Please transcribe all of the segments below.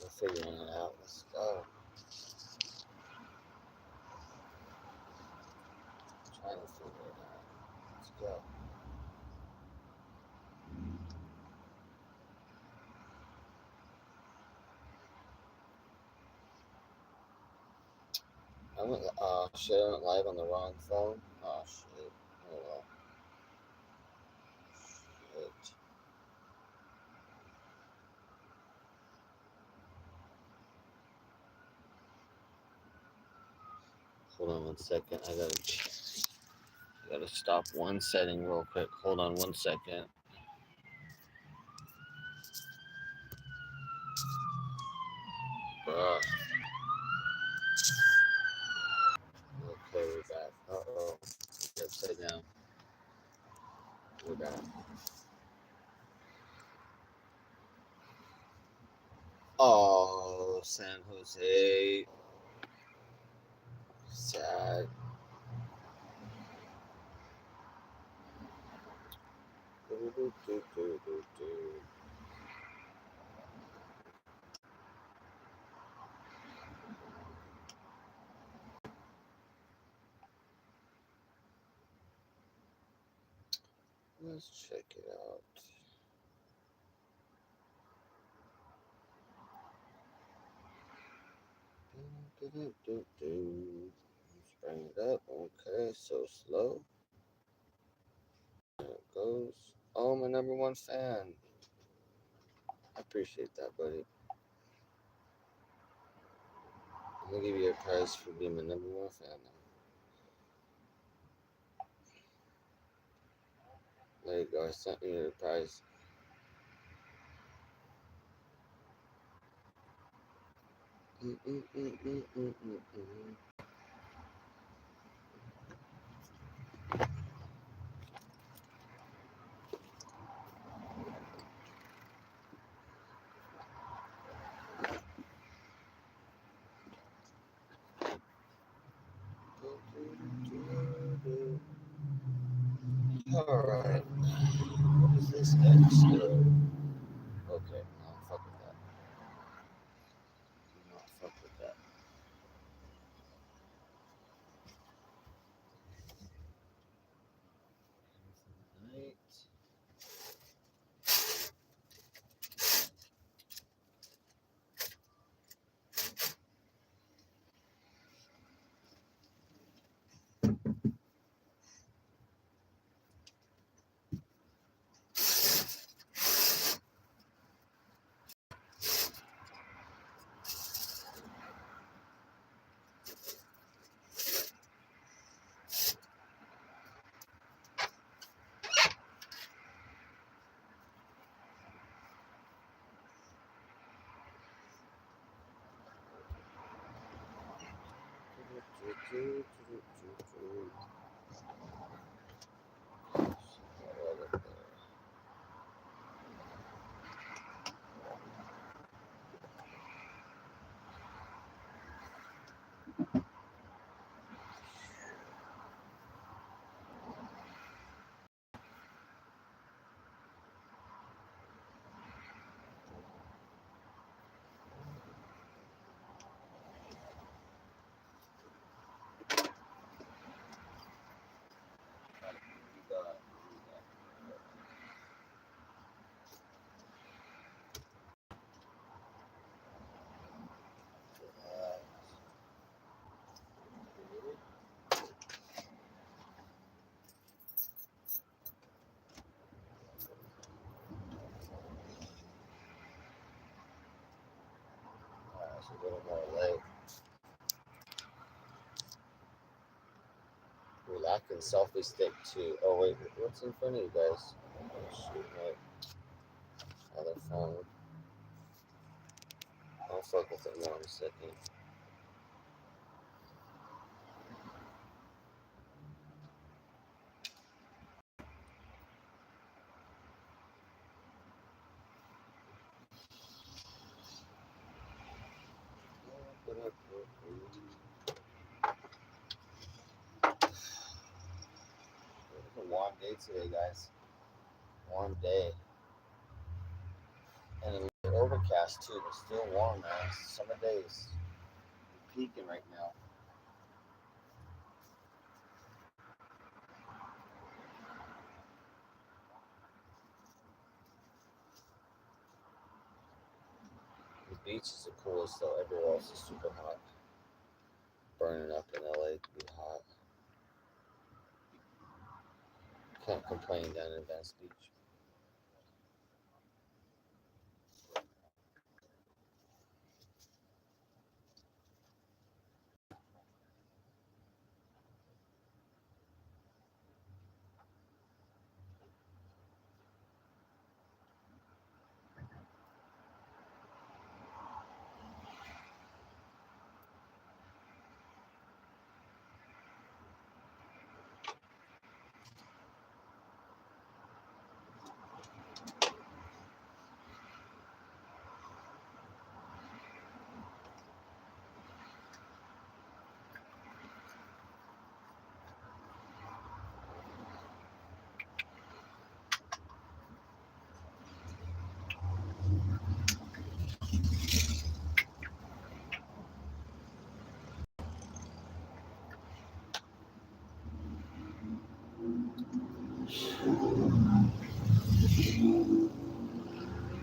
We're figuring it out. Let's go. Trying to figure it out. Let's go. Shit, I went live on the wrong phone. Oh, shit. Oh, well. Shit. Hold on 1 second. I gotta stop one setting real quick. Hold on 1 second. Bruh. Okay, we're back. Uh-oh. It's upside down. We're back. Oh, San Jose. Sad. Let's check it out. Let's bring it up. Okay, so slow. There it goes. Oh, my number one fan. I appreciate that, buddy. I'm gonna give you a prize for being my number one fan now. There you go. I sent you the prize. All right. What is this extra? Okay, no, fuck with that. No, fuck with that. Right. It's a little more late. We're lacking selfie stick too. Oh wait, what's in front of you guys? Oh shoot, my other phone. I'll fuck with it more in a second. It's a warm day today, guys. Warm day. And we're over overcast too, but still warm, man. Summer days. We're peaking right now. The beaches are coolest though. Everywhere else is super hot. Burning up in LA to be hot. Can't complain down in Venice Beach.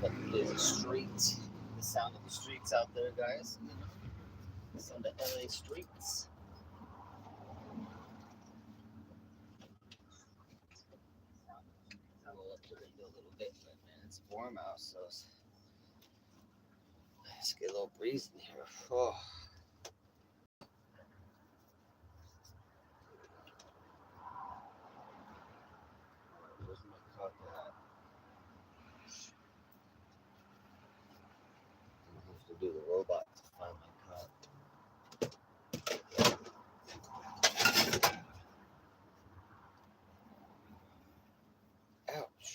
But there's a street. The sound of the streets out there, guys. You know, the sound of LA streets. I'll up the window a little bit, but man, it's warm out, so let's get a little breeze in here. Oh. Where's my cup at? I'm gonna have to do the robot to find my cup. Ouch.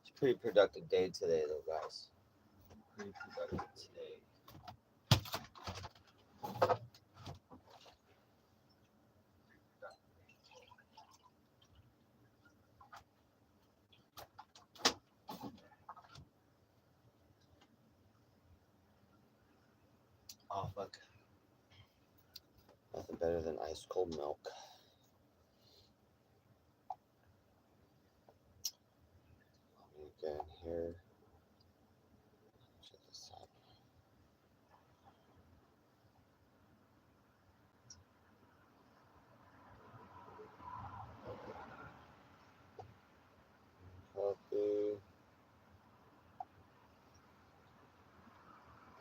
It's a pretty productive day today, though, guys. Pretty productive today. Oh, fuck. Nothing better than ice cold milk. Let me get in here. Check this out. Coffee.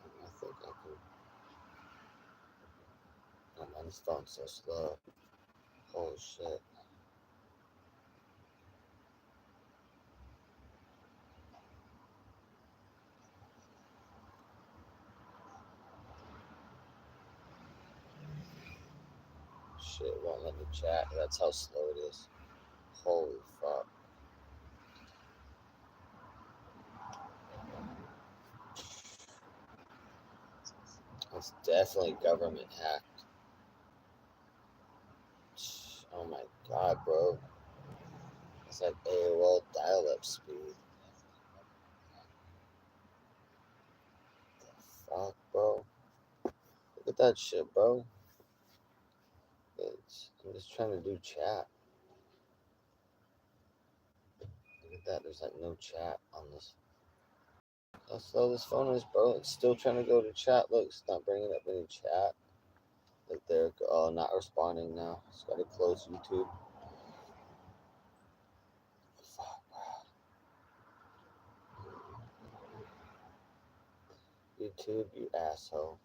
I think I can. Oh man, this phone's so slow. Holy shit. Shit, won't let me chat. That's how slow it is. Holy fuck. It's definitely government hacked. Oh my god, bro. It's like AOL dial-up speed. The fuck, bro? Look at that shit, bro. I'm just trying to do chat. Look at that. There's like no chat on this. How slow this phone is, bro. It's still trying to go to chat. Look, it's not bringing up any chat. Look there. Oh, not responding now. Just gotta close YouTube. Fuck, bro. YouTube, you asshole.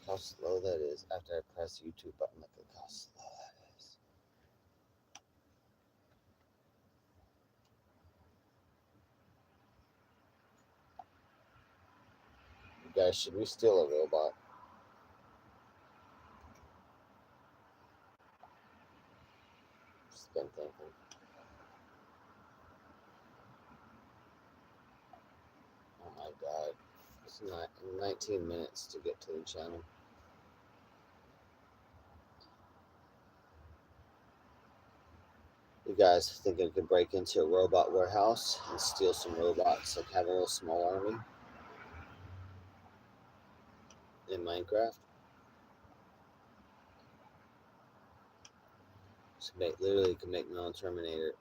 How slow that is after I press YouTube button. Look how slow that is. You guys, should we steal a robot? Just been thinking. Oh my god. It's not 19 minutes to get to the channel. guys think I could break into a robot warehouse and steal some robots, like have a little small army in Minecraft? Literally could make my own Terminator.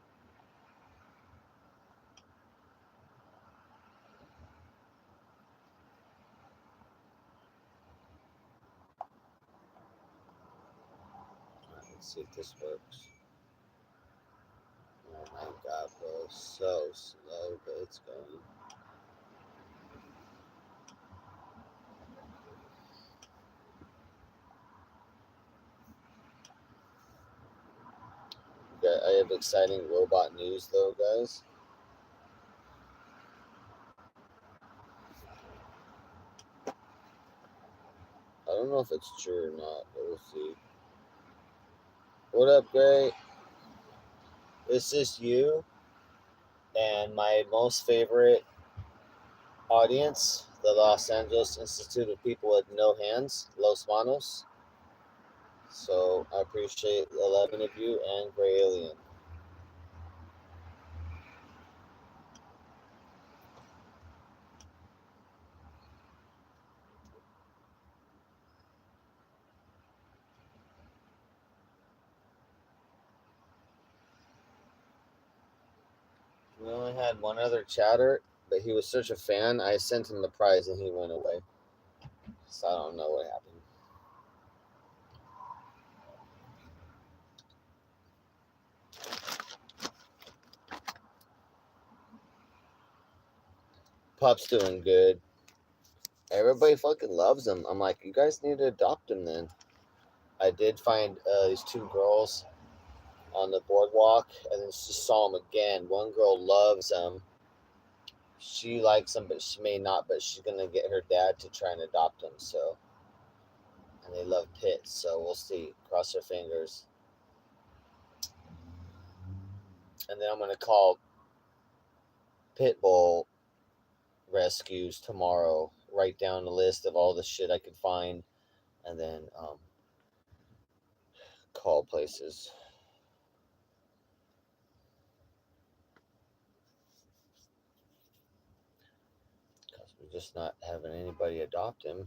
Alright, let's see if this works. Oh my god, bro. So slow, but it's going. Okay, I have exciting robot news though, guys. I don't know if it's true or not, but we'll see. What up, Gray? This is you and my most favorite audience, the Los Angeles Institute of People with No Hands, Los Manos. So I appreciate 11 of you and Gray Alien. We only had one other chatter, but he was such a fan. I sent him the prize and he went away. So I don't know what happened. Pup's doing good. Everybody fucking loves him. I'm like, you guys need to adopt him then. I did find these two girls on the boardwalk and then just saw him again. One girl loves him. She likes him, but she may not. But she's gonna get her dad to try and adopt him. So, and they love pits. So we'll see. Cross our fingers. And then I'm gonna call Pitbull rescues tomorrow. Write down a list of all the shit I could find, and then call places. Because we're just not having anybody adopt him.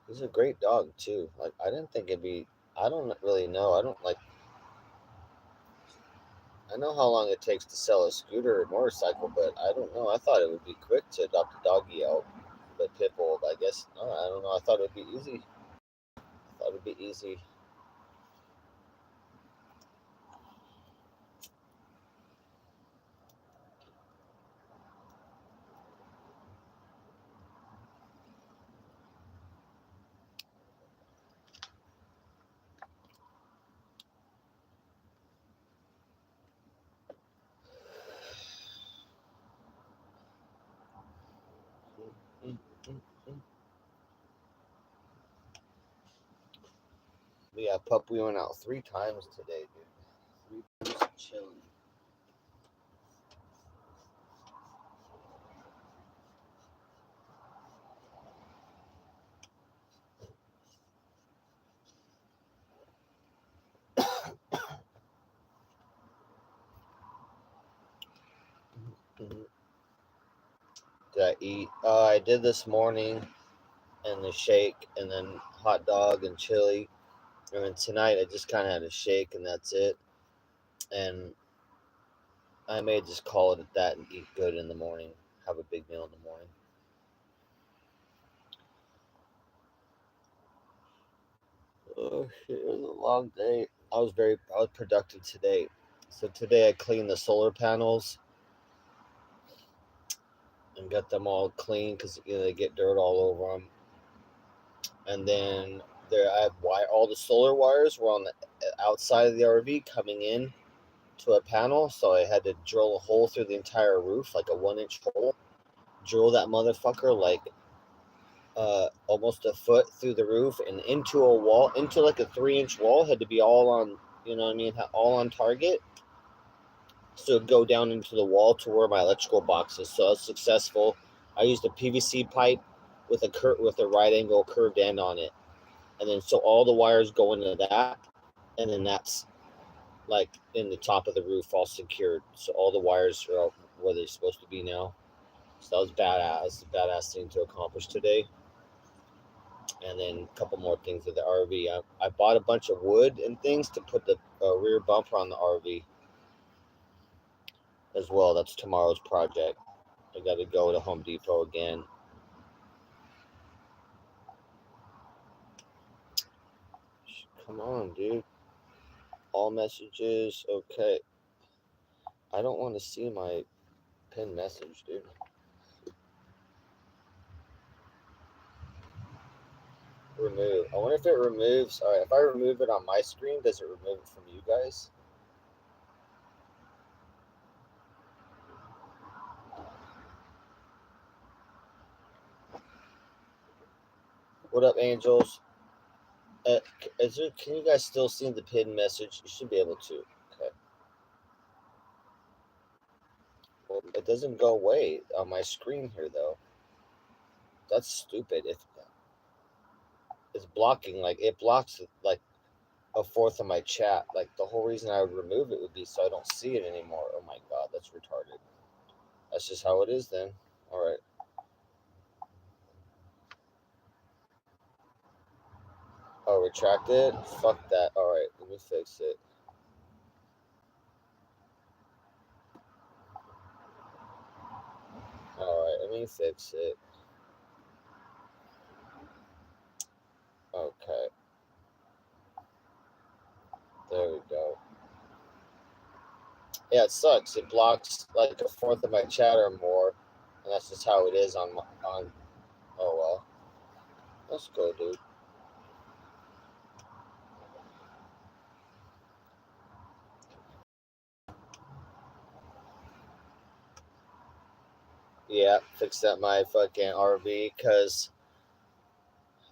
He's a great dog too. Like I didn't think it'd be. I don't really know. I don't like. I know how long it takes to sell a scooter or motorcycle, but I don't know. I thought it would be quick to adopt a doggy out, but Pitbull. I guess no. I don't know. I thought it would be easy. I thought it'd be easy. But yeah, pup. We went out 3 times today, dude. 3 times chilling. Did I eat? I did this morning, and the shake, and then hot dog and chili. And then tonight I just kind of had a shake, and that's it. And I may just call it at that and eat good in the morning. Have a big meal in the morning. Oh shit! It was a long day. I was productive today. So today I cleaned the solar panels and got them all clean because they get dirt all over them. And then I have all the solar wires were on the outside of the RV coming in to a panel, so I had to drill a hole through the entire roof, like a 1-inch hole. Drill that motherfucker like almost a foot through the roof and into a wall, into like a 3-inch wall. Had to be all on, you know what I mean, all on target. So it'd go down into the wall to where my electrical box is. So I was successful. I used a PVC pipe with a right angle curved end on it, and then so all the wires go into that, and then that's like in the top of the roof, all secured. So all the wires are where they're supposed to be now. So that was badass. Badass thing to accomplish today. And then a couple more things with the RV. I bought a bunch of wood and things to put the rear bumper on the RV as well. That's tomorrow's project. I got to go to Home Depot again. Come on, dude. All messages. Okay. I don't want to see my pinned message, dude. Remove. I wonder if it removes. All right, if I remove it on my screen, does it remove it from you guys? What up, angels? Can you guys still see the pinned message? You should be able to. Okay. Well, it doesn't go away on my screen here, though. That's stupid. It's blocking. Like, it blocks, like, a fourth of my chat. Like, the whole reason I would remove it would be so I don't see it anymore. Oh, my God. That's retarded. That's just how it is, then. All right. Oh, retract it? Fuck that. All right. Let me fix it. All right. Let me fix it. Okay. There we go. Yeah, it sucks. It blocks like a fourth of my chat or more, and that's just how it is on. Oh well, let's go, dude. Yeah, fixed up my fucking RV because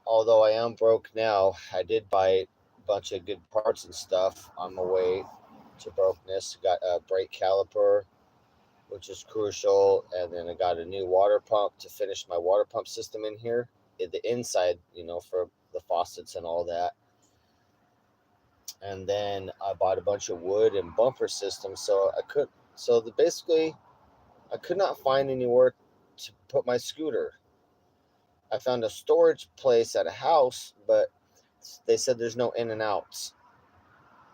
although I am broke now, I did buy a bunch of good parts and stuff on my way to brokenness. Got a brake caliper, which is crucial, and then I got a new water pump to finish my water pump system in here, in the inside, for the faucets and all that. And then I bought a bunch of wood and bumper systems. Basically I could not find anywhere to put my scooter. I found a storage place at a house, but they said there's no in and outs.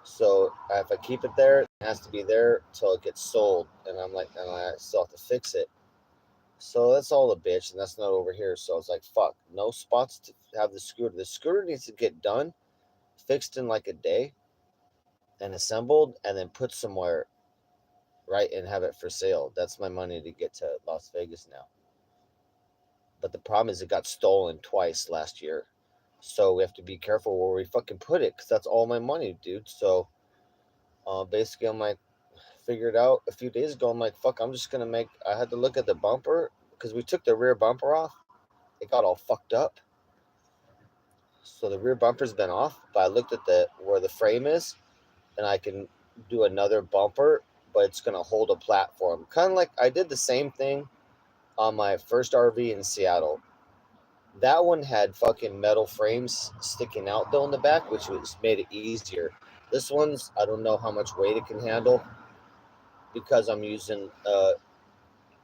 So if I keep it there, it has to be there till it gets sold. And I'm like, and I still have to fix it. So that's all the bitch, and that's not over here. So I was like, fuck, no spots to have the scooter. The scooter needs to get done, fixed in like a day, and assembled, and then put somewhere, right, and have it for sale. That's my money to get to Las Vegas now. But the problem is it got stolen twice last year. So we have to be careful where we fucking put it because that's all my money, dude. So basically, I'm like, figured out a few days ago. I'm like, fuck, I'm just going to make. I had to look at the bumper because we took the rear bumper off. It got all fucked up. So the rear bumper's been off. But I looked at where the frame is and I can do another bumper, but it's going to hold a platform. Kind of like I did the same thing on my first RV in Seattle. That one had fucking metal frames sticking out though in the back, which made it easier. This one's, I don't know how much weight it can handle because I'm using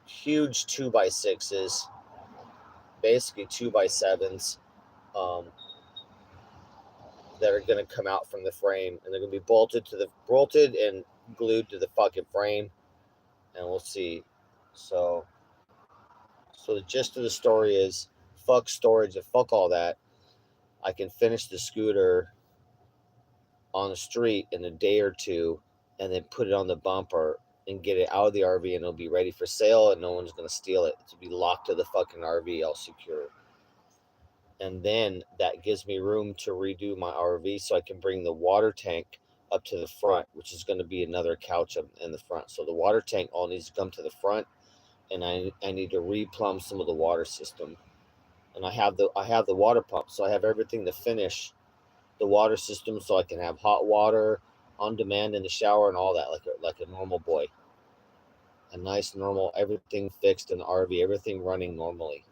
huge 2x6s, basically 2x7s, um, that are going to come out from the frame, and they're going to be bolted and glued to the fucking frame, and we'll see. So the gist of the story is, fuck storage and fuck all that. I can finish the scooter on the street in a day or two, and then put it on the bumper and get it out of the RV, and it'll be ready for sale, and no one's going to steal it. It'll be locked to the fucking RV, all secure. And then that gives me room to redo my RV so I can bring the water tank up to the front, which is going to be another couch in the front. So the water tank all needs to come to the front, and I need to replumb some of the water system. And I have the water pump, so I have everything to finish the water system, so I can have hot water on demand in the shower and all that, like a normal boy. A nice normal, everything fixed in the RV, everything running normally.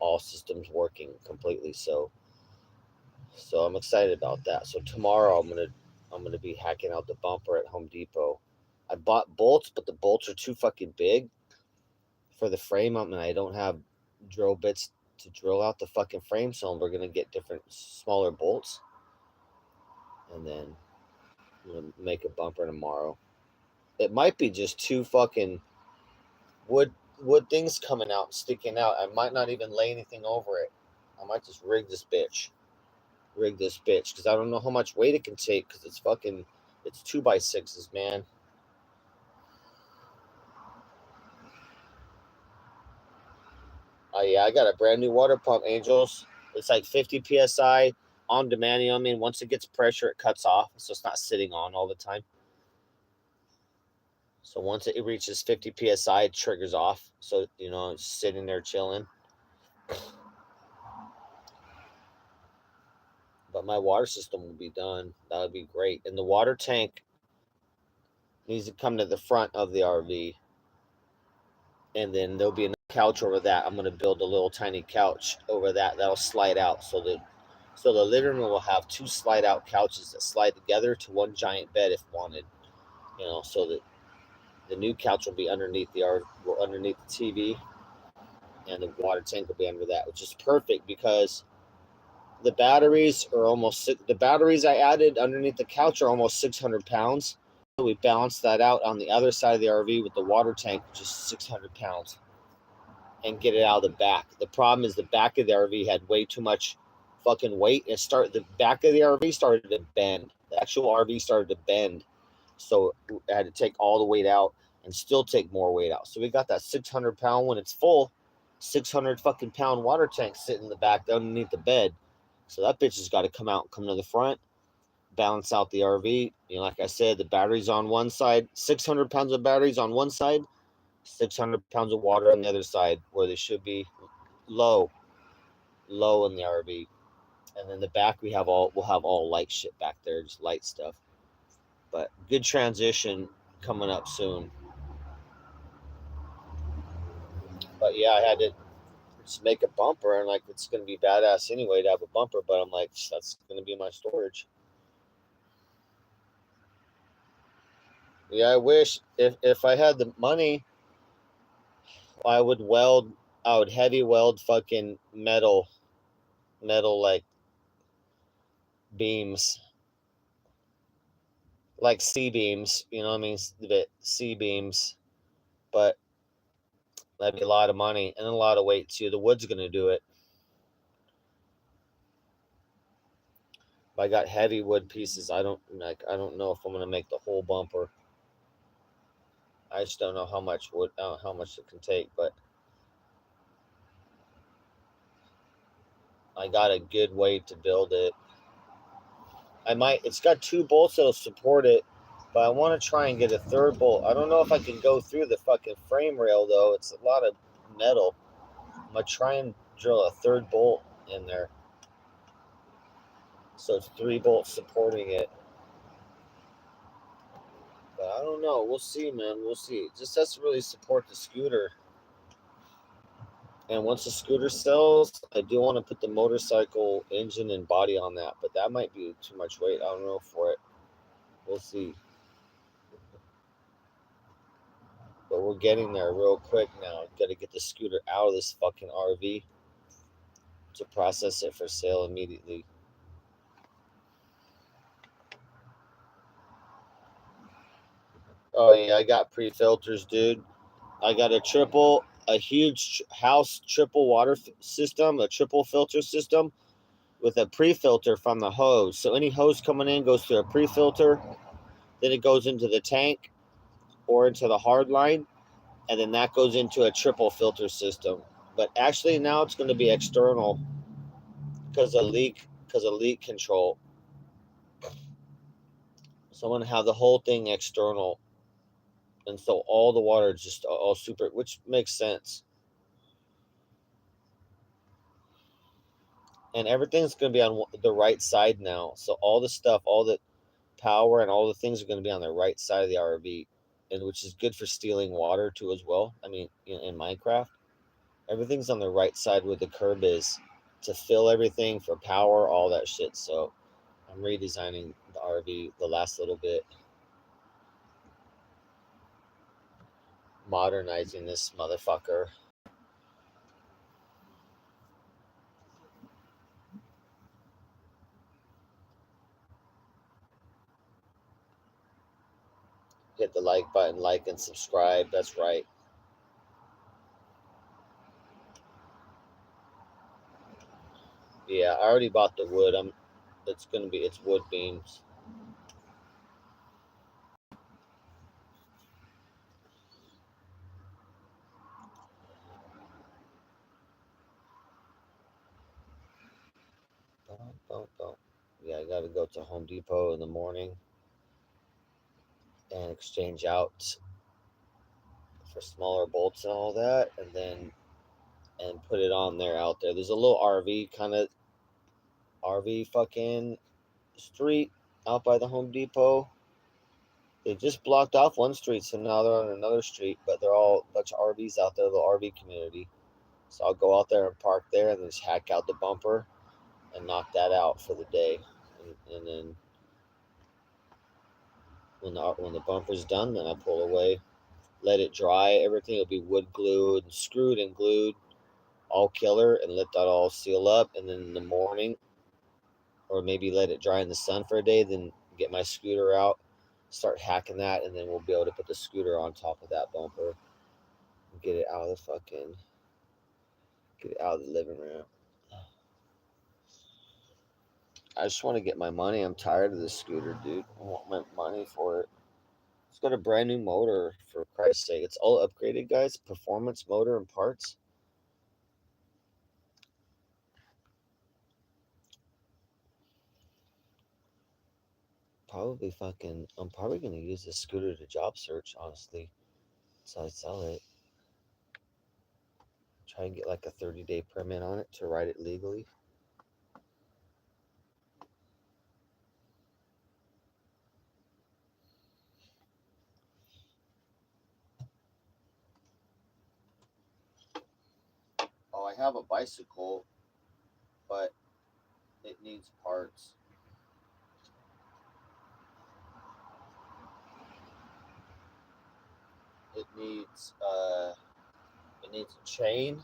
all systems working completely. So I'm excited about that. So tomorrow I'm gonna be hacking out the bumper at Home Depot. I bought bolts, but the bolts are too fucking big for the frame. And I don't have drill bits to drill out the fucking frame, so we're gonna get different smaller bolts, and then I'm gonna make a bumper tomorrow. It might be just two fucking wood things coming out, sticking out. I might not even lay anything over it. I might just rig this bitch, because I don't know how much weight it can take, because it's 2x6s, man. Oh yeah, I got a brand new water pump, Angels. It's like 50 psi on demand. You know what I mean? Once it gets pressure, it cuts off, so it's not sitting on all the time. So once it reaches 50 psi, it triggers off. So it's sitting there chilling. But my water system will be done. That would be great. And the water tank needs to come to the front of the RV, and then there'll be a couch over that. I'm going to build a little tiny couch over that'll slide out, so the living room will have two slide out couches that slide together to one giant bed if wanted. So that the new couch will be underneath the TV, and the water tank will be under that, which is perfect because the batteries I added underneath the couch are almost 600 pounds. We balanced that out on the other side of the RV with the water tank, which is 600 pounds, and get it out of the back. The problem is the back of the RV had way too much fucking weight. The back of the RV started to bend. The actual RV started to bend. So I had to take all the weight out and still take more weight out. So we got that 600 pound, when it's full, 600 fucking pound water tank sitting in the back underneath the bed. So that bitch has got to come out and come to the front, balance out the RV. Like I said, the batteries on one side, 600 pounds of batteries on one side, 600 pounds of water on the other side, where they should be low in the RV. And then the back we'll have all light shit back there, just light stuff. But good transition coming up soon. But yeah, I had to just make a bumper, and like it's gonna be badass anyway to have a bumper. But I'm like, that's gonna be my storage. Yeah, I wish if I had the money, I would heavy weld fucking metal like beams, like C beams. You know what I mean? The C beams, but that'd be a lot of money and a lot of weight too. The wood's gonna do it. If I got heavy wood pieces, I don't know if I'm gonna make the whole bumper. I just don't know how much wood, how much it can take, but I got a good way to build it. It's got two bolts that'll support it, but I want to try and get a third bolt. I don't know if I can go through the fucking frame rail though. It's a lot of metal. I'm gonna try and drill a third bolt in there, so it's 3 bolts supporting it. But I don't know. We'll see, man. We'll see. It just has to really support the scooter. And once the scooter sells, I do want to put the motorcycle engine and body on that, but that might be too much weight. I don't know for it. We'll see. But we're getting there real quick now. Got to get the scooter out of this fucking RV to process it for sale immediately. Oh yeah, I got pre-filters, dude. I got a huge house triple water system, a triple filter system with a pre-filter from the hose. So any hose coming in goes through a pre-filter, then it goes into the tank or into the hard line, and then that goes into a triple filter system. But actually now it's going to be external because of leak control. So I'm going to have the whole thing external, and so all the water is just all super, which makes sense. And everything's going to be on the right side now. So all the stuff, all the power and all the things are going to be on the right side of the RV, and which is good for stealing water too as well. I mean, in Minecraft. Everything's on the right side where the curb is to fill everything for power, all that shit. So I'm redesigning the RV the last little bit, modernizing this motherfucker. Hit the like button, like and subscribe. That's right. Yeah, I already bought the wood. It's wood beams. Yeah, I gotta go to Home Depot in the morning and exchange out for smaller bolts and all that, and put it on there out there. There's a little RV fucking street out by the Home Depot. They just blocked off one street, so now they're on another street, but they're all a bunch of RVs out there, the RV community. So I'll go out there and park there and then just hack out the bumper and knock that out for the day. And then when the bumper's done, then I pull away, let it dry. Everything will be wood glued and screwed and glued, all killer, and let that all seal up. And then in the morning, or maybe let it dry in the sun for a day, then get my scooter out, start hacking that, and then we'll be able to put the scooter on top of that bumper and get it out of the living room. I just want to get my money. I'm tired of this scooter, dude. I want my money for it. It's got a brand new motor, for Christ's sake. It's all upgraded, guys. Performance motor and parts. I'm probably going to use this scooter to job search, honestly. So I sell it. Try and get like a 30-day permit on it to ride it legally. Oh, I have a bicycle, but it needs parts. It needs a chain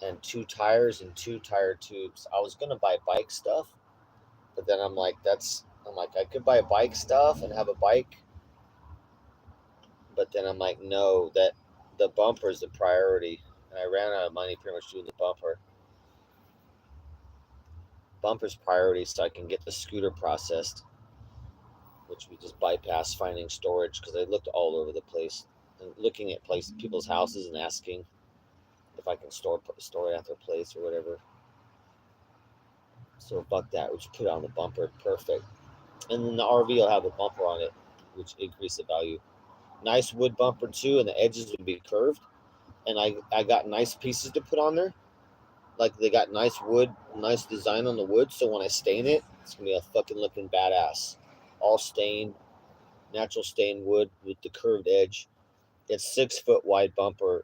and two tires and two tire tubes. I was gonna buy bike stuff, but then I'm like I could buy bike stuff and have a bike, but then I'm like no, that the bumper is the priority, and I ran out of money pretty much doing the bumper. Bumper's priority, so I can get the scooter processed, which we just bypassed finding storage because I looked all over the place and looking at people's houses and asking if I can store it at their place or whatever. So fuck that. We just put it on the bumper. Perfect. And then the RV will have a bumper on it, which increase the value. Nice wood bumper too, and the edges would be curved. And I got nice pieces to put on there. Like they got nice wood, nice design on the wood. So when I stain it, it's gonna be a fucking looking badass. All stained, natural stained wood with the curved edge. It's 6 foot wide bumper,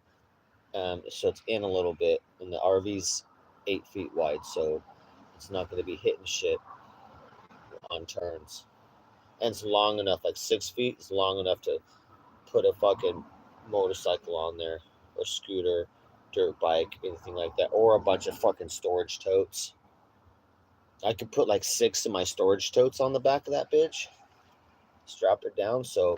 so it's in a little bit, and the RV's 8 feet wide, so it's not going to be hitting shit on turns. And it's long enough, like 6 feet. It's long enough to put a fucking motorcycle on there, or scooter, dirt bike, anything like that, or a bunch of fucking storage totes. I could put like 6 of my storage totes on the back of that bitch, strap it down. So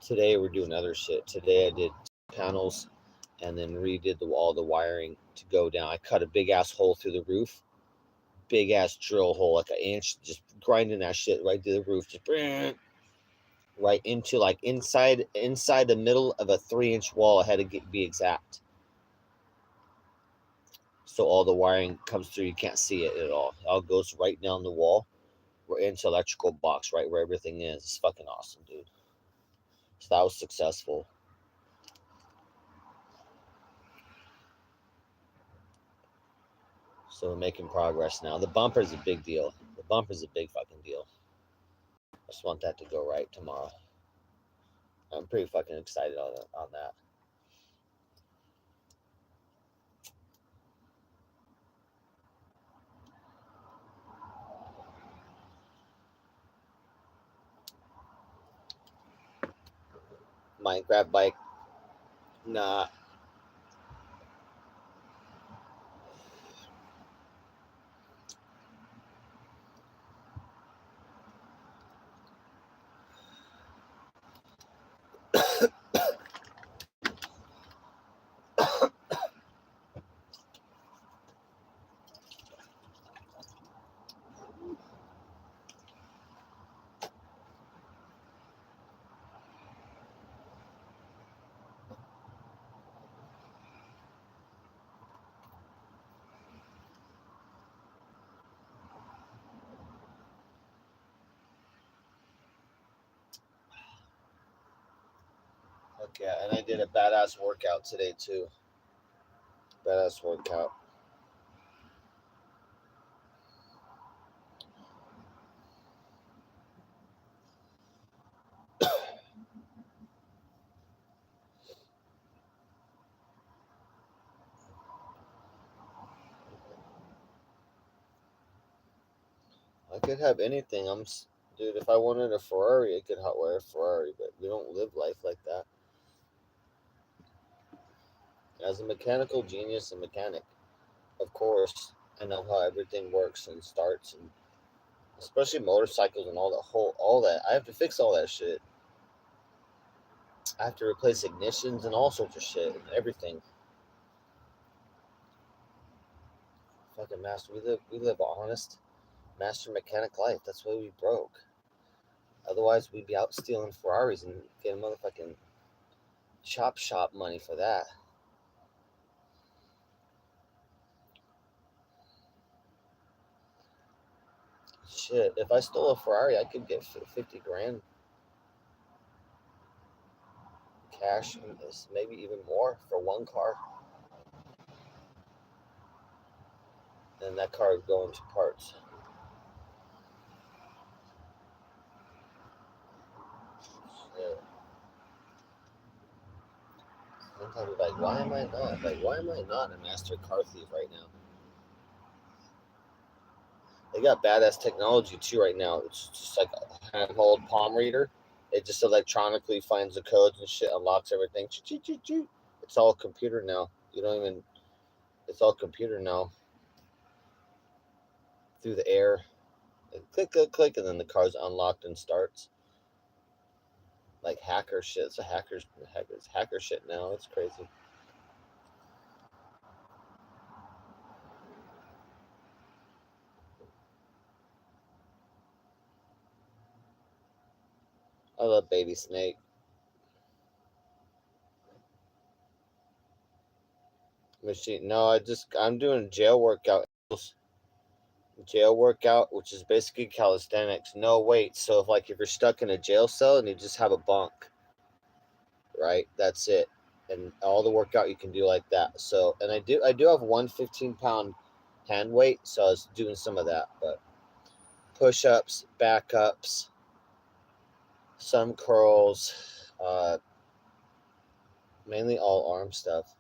today we're doing other shit. Today I did panels and then redid all the wiring to go down. I cut a big ass hole through the roof, big ass drill hole, like an inch, just grinding that shit right to the roof, just right into like inside the middle of a 3-inch wall. I had to be exact, so all the wiring comes through. You can't see it at all. It all goes right down the wall. We're into electrical box, right where everything is. It's fucking awesome, dude. So that was successful. So we're making progress now. The bumper's a big deal. The bumper's a big fucking deal. I just want that to go right tomorrow. I'm pretty fucking excited on that. Minecraft bike. Nah. Okay, and I did a badass workout today too. Badass workout. I could have anything. Dude. If I wanted a Ferrari, I could hotwire a Ferrari, but we don't live life like that. As a mechanical genius and mechanic, of course, I know how everything works and starts, and especially motorcycles and all that. I have to fix all that shit. I have to replace ignitions and all sorts of shit and everything. Fucking master. We live honest master mechanic life. That's why we broke. Otherwise, we'd be out stealing Ferraris and getting motherfucking chop shop money for that. Shit, if I stole a Ferrari, I could get 50 grand cash, and maybe even more for one car. And that car would go into parts. Shit. Sometimes I'm like, why am I not? Like, why am I not a master car thief right now? They got badass technology too right now. It's just like a handheld palm reader. It just electronically finds the codes and shit, unlocks everything. It's all computer now. You don't even. It's all computer now. Through the air, click, click, click, and then the car's unlocked and starts. Like hacker shit. It's a hacker shit now. It's crazy. I love Baby Snake. Machine. No, I'm doing jail workout. Jail workout, which is basically calisthenics. No weight. So if you're stuck in a jail cell and you just have a bunk, right? That's it. And all the workout you can do like that. So and I do have one 15-pound hand weight, so I was doing some of that, but push ups, back ups, some curls, mainly all arm stuff.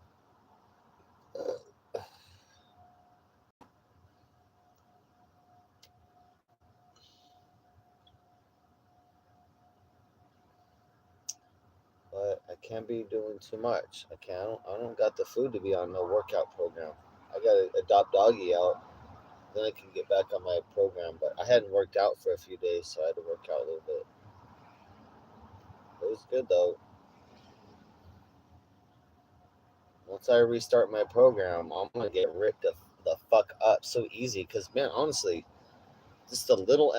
But I can't be doing too much. I can't. I don't got the food to be on no workout program. I gotta adopt doggy out, then I can get back on my program. But I hadn't worked out for a few days, so I had to work out a little bit. It was good though. Once I restart my program, I'm gonna get ripped the fuck up so easy. Cause man, honestly, just the little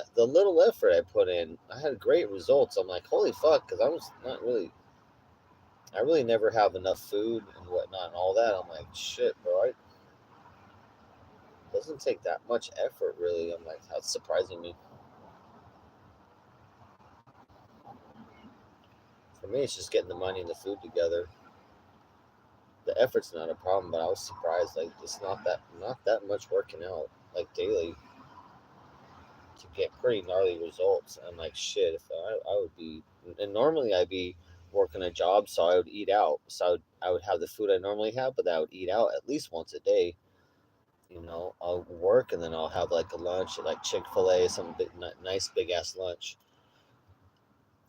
effort I put in, I had great results. I'm like, holy fuck, cause I was not really. I really never have enough food and whatnot and all that. I'm like, shit, bro. It doesn't take that much effort, really. I'm like, that's surprising me. For me, it's just getting the money and the food together. The effort's not a problem, but I was surprised. Like, it's not that much working out like daily to get pretty gnarly results. I'm like, shit, if I would be, and normally I'd be working a job, so I would eat out. So I would have the food I normally have, but I would eat out at least once a day. I'll work and then I'll have like a lunch at like Chick-fil-A, some big, nice big ass lunch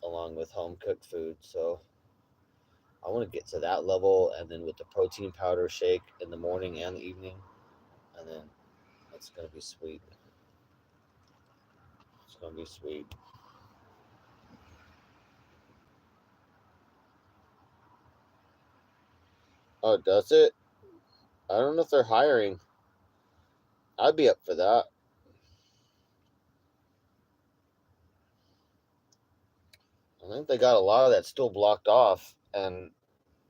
along with home cooked food. So I want to get to that level, and then with the protein powder shake in the morning and the evening, and then it's gonna be sweet. It's gonna be sweet. Oh, does it? I don't know if they're hiring. I'd be up for that. I think they got a lot of that still blocked off, and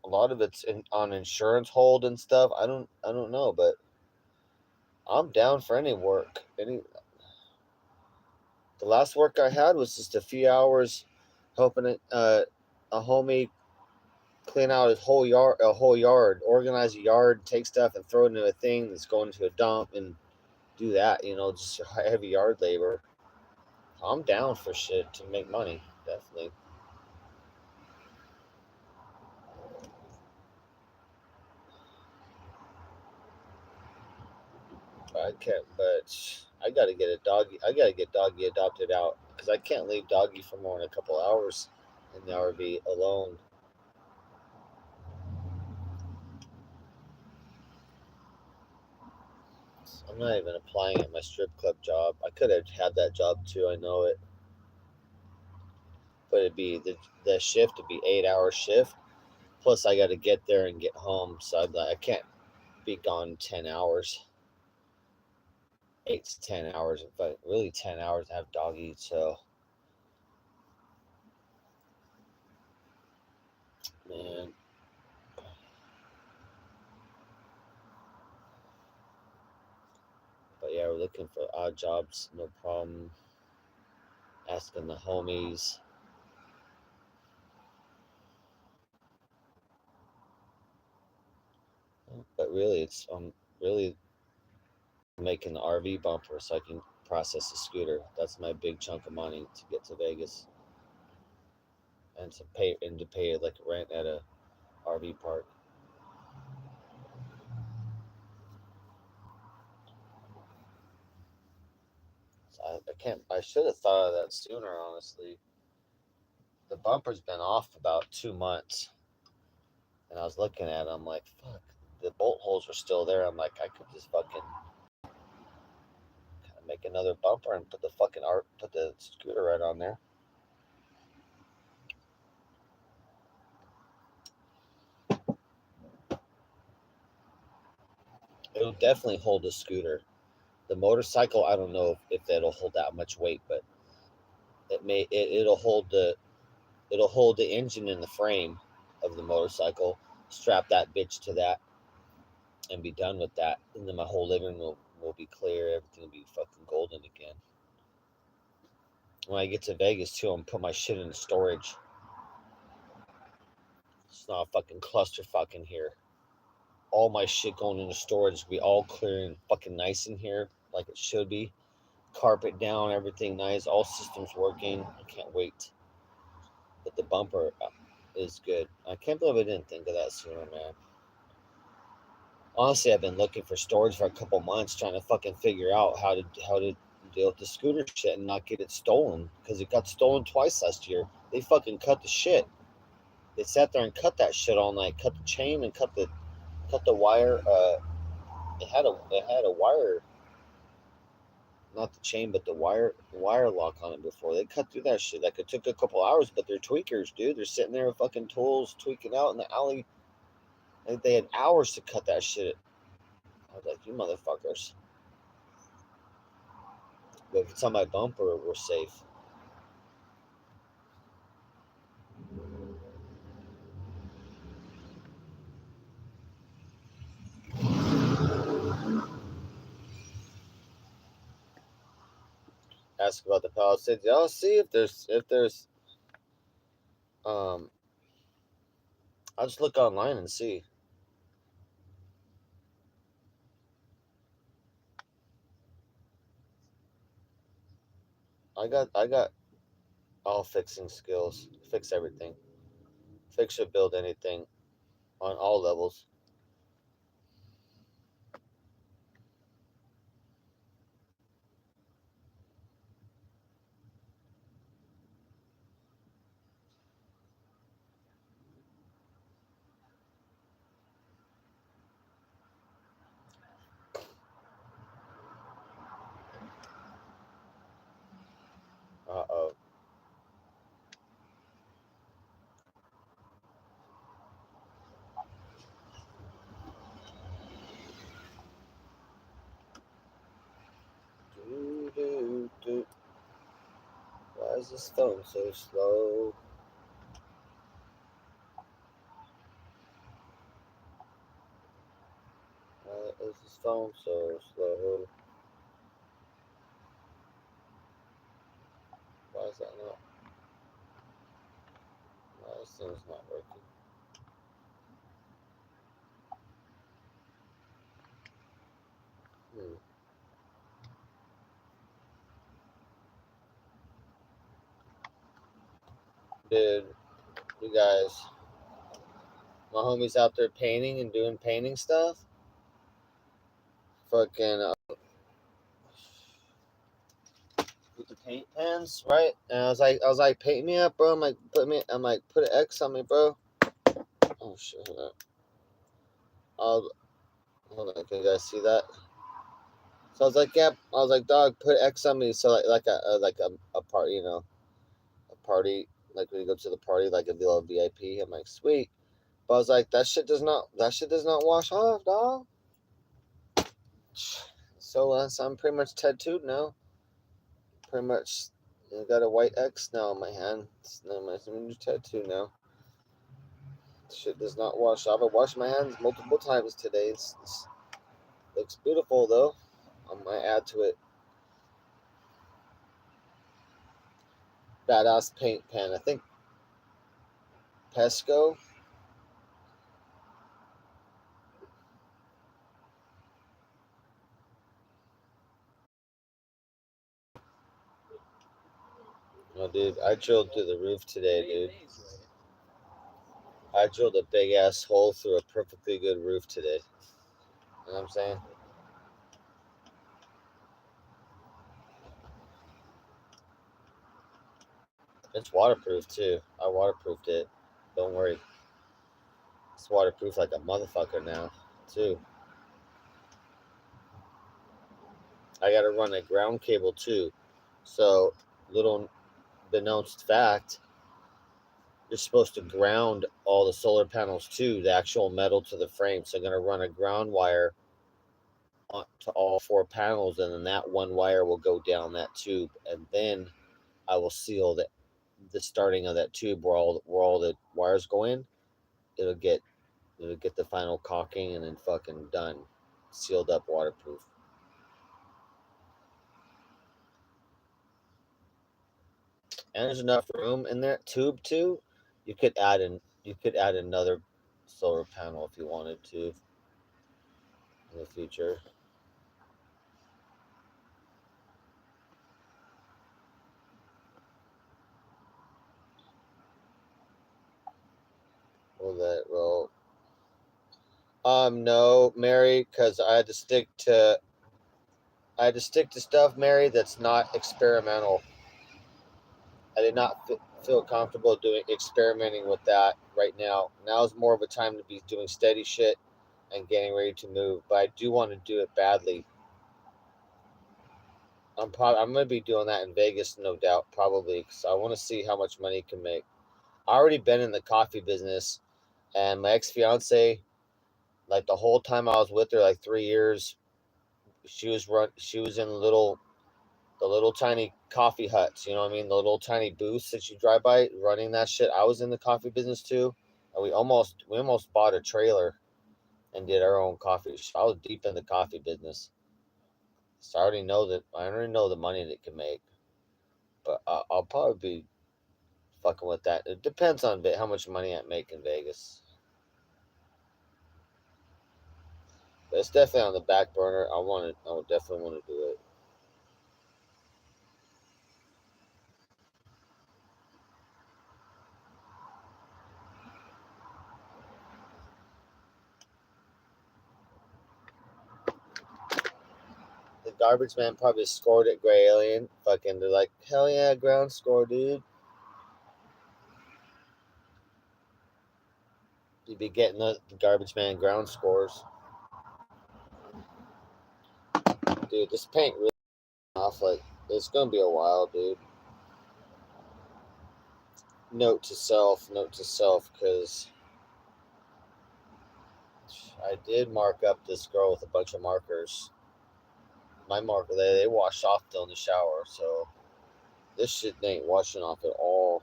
a lot of it's on insurance hold and stuff. I don't know, but I'm down for any work. Any The last work I had was just a few hours helping a homie clean out his whole yard, organize a yard, take stuff and throw it into a thing that's going to a dump and do that. Just heavy yard labor. I'm down for shit to make money, definitely. I can't, but I gotta get a doggy. I gotta get doggy adopted out because I can't leave doggy for more than a couple hours in the RV alone. I'm not even applying at my strip club job. I could have had that job too. I know it, but it'd be the shift would be 8 hour shift. Plus, I got to get there and get home, so I can't be gone 10 hours, 8 to 10 hours, but really 10 hours to have doggy. So, man, but yeah, we're looking for odd jobs, no problem. Asking the homies. But really, it's really making the RV bumper so I can process the scooter. That's my big chunk of money to get to Vegas and to pay like rent at a RV park. So I can't. I should have thought of that sooner. Honestly, the bumper's been off about 2 months, and I was looking at it. I'm like, fuck. The bolt holes are still there. I'm like, I could just fucking kind of make another bumper and put the scooter right on there. It'll definitely hold a scooter. The motorcycle, I don't know if that'll hold that much weight, but it'll hold the engine and the frame of the motorcycle. Strap that bitch to that and be done with that, and then my whole living room will be clear. Everything will be fucking golden again. When I get to Vegas too, I'm gonna put my shit in storage. It's not a fucking clusterfuck in here. All my shit going into storage. Be all clear and fucking nice in here, like it should be. Carpet down, everything nice, all systems working. I can't wait. But the bumper is good. I can't believe I didn't think of that sooner, man. Honestly, I've been looking for storage for a couple months, trying to fucking figure out how to deal with the scooter shit and not get it stolen because it got stolen twice last year. They fucking cut the shit. They sat there and cut that shit all night, cut the chain and cut the wire. It had a wire, not the chain, but the wire lock on it before. They cut through that shit. Like it took a couple hours, but they're tweakers, dude. They're sitting there with fucking tools tweaking out in the alley. Like they had hours to cut that shit. I was like, you motherfuckers. But if it's on my bumper, we're safe. Ask about the Palisades. I'll see if there's um. I'll just look online and see. I got all fixing skills. Fix everything. Fix or build anything on all levels. is this phone so slow? Why is this phone so slow? Why is that not? Why this thing's not working? Dude, you guys, my homie's out there painting and doing painting stuff. Fucking with the paint pens, right? And I was like, paint me up, bro. I'm like, put an X on me, bro. Oh shit! Hold on, can you guys see that? So I was like, yeah. I was like, dog, put X on me. So like a party, you know, a party, like when you go to the party, like a little VIP. I'm like, sweet. But I was like, that shit does not wash off, dog. So I'm pretty much tattooed now. Pretty much, I got a white X now on my hand. It's now my new tattoo now. Shit does not wash off. I washed my hands multiple times today. It's looks beautiful though. I might add to it. Badass paint pen. I think Pesco. Oh, dude, I drilled through the roof today, dude. I drilled a big ass hole through a perfectly good roof today. You know what I'm saying? It's waterproof too. I waterproofed it. Don't worry. It's waterproof like a motherfucker now, too. I gotta run a ground cable too. So, little beknownst fact, you're supposed to ground all the solar panels too, the actual metal to the frame. So I'm gonna run a ground wire to all four panels, and then that one wire will go down that tube, and then I will seal the starting of that tube where all the wires go in. It'll get the final caulking and then fucking done, sealed up, waterproof. And there's enough room in that tube too. You could add another solar panel if you wanted to in the future. Will that roll? No, Mary, because I had to stick to stuff, Mary, that's not experimental. I did not feel comfortable doing experimenting with that right now. Now is more of a time to be doing steady shit and getting ready to move. But I do want to do it badly. I'm gonna be doing that in Vegas, no doubt, probably, because I want to see how much money it can make. I already been in the coffee business, and my ex fiance, like the whole time I was with her, like 3 years, she was in the little tiny coffee huts, you know what I mean? The little tiny booths that you drive by running that shit. I was in the coffee business too. And we almost bought a trailer and did our own coffee. I was deep in the coffee business. So I already know the money that it can make. But I'll probably be fucking with that. It depends on how much money I make in Vegas. But it's definitely on the back burner. I would definitely want to do it. The garbage man probably scored at Gray Alien. Fucking, they're like, hell yeah, ground score, dude. You'd be getting the garbage man ground scores. Dude, this paint really off. Like, it's gonna be a while, dude. Note to self, because I did mark up this girl with a bunch of markers. My marker, they wash off though in the shower, so This shit ain't washing off at all.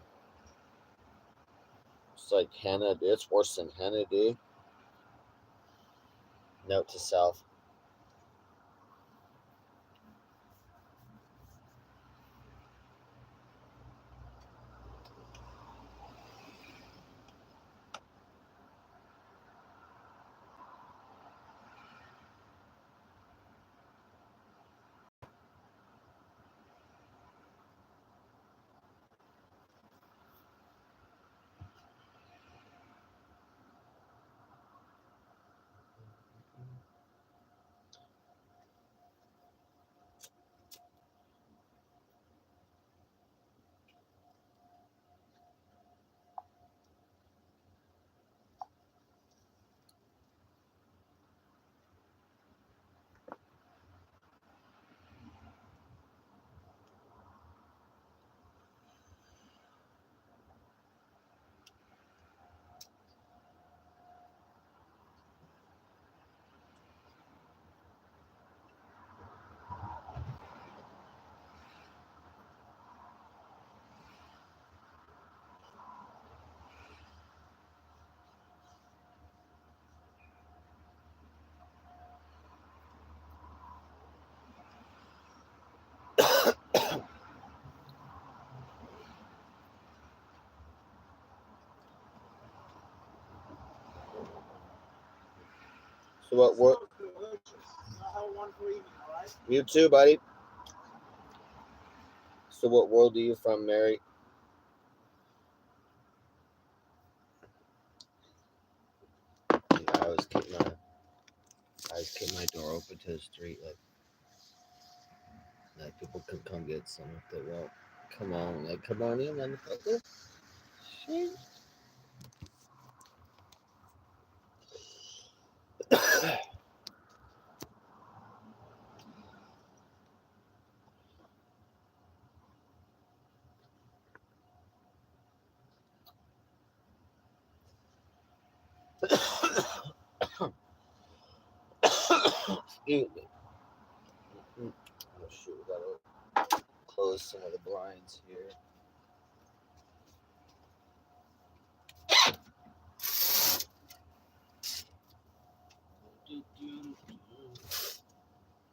It's like henna. It's worse than henna, dude. Note to self. So what? You too, buddy. So what world are you from, Mary? I always keep my door open to the street, like people can come get some if they want. Come on in, motherfucker. Shit. Excuse me. Oh shoot, we gotta close some of the blinds here.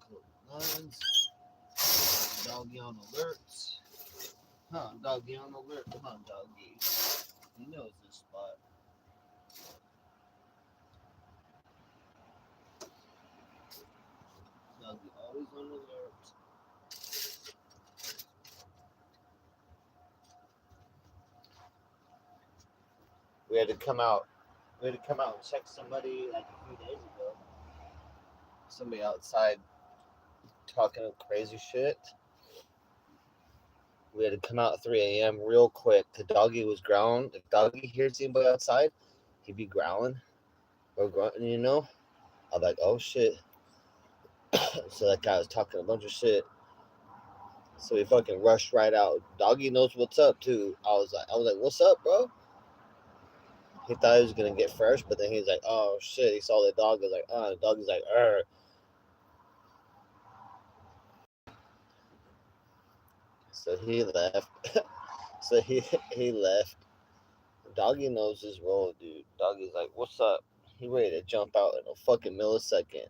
Close blinds. Doggy on alerts. Huh, doggy on alert. Come on, doggy. He knows this spot. Doggy always on alert. We had to come out. We had to come out and check somebody like a few days ago. Somebody outside talking crazy shit. We had to come out at 3 a.m. real quick. The doggy was growling. If doggy hears anybody outside, he'd be growling or grunting, you know? I'm like, oh shit. So that guy was talking a bunch of shit. So we fucking rushed right out. Doggy knows what's up too. I was like, what's up, bro? He thought he was gonna get fresh, but then he's like, oh shit. He saw the dog. He's like, the doggy's like, "Arr." So he left. So he left. Doggy knows his role, dude. Doggy's like, what's up? He ready to jump out in a fucking millisecond.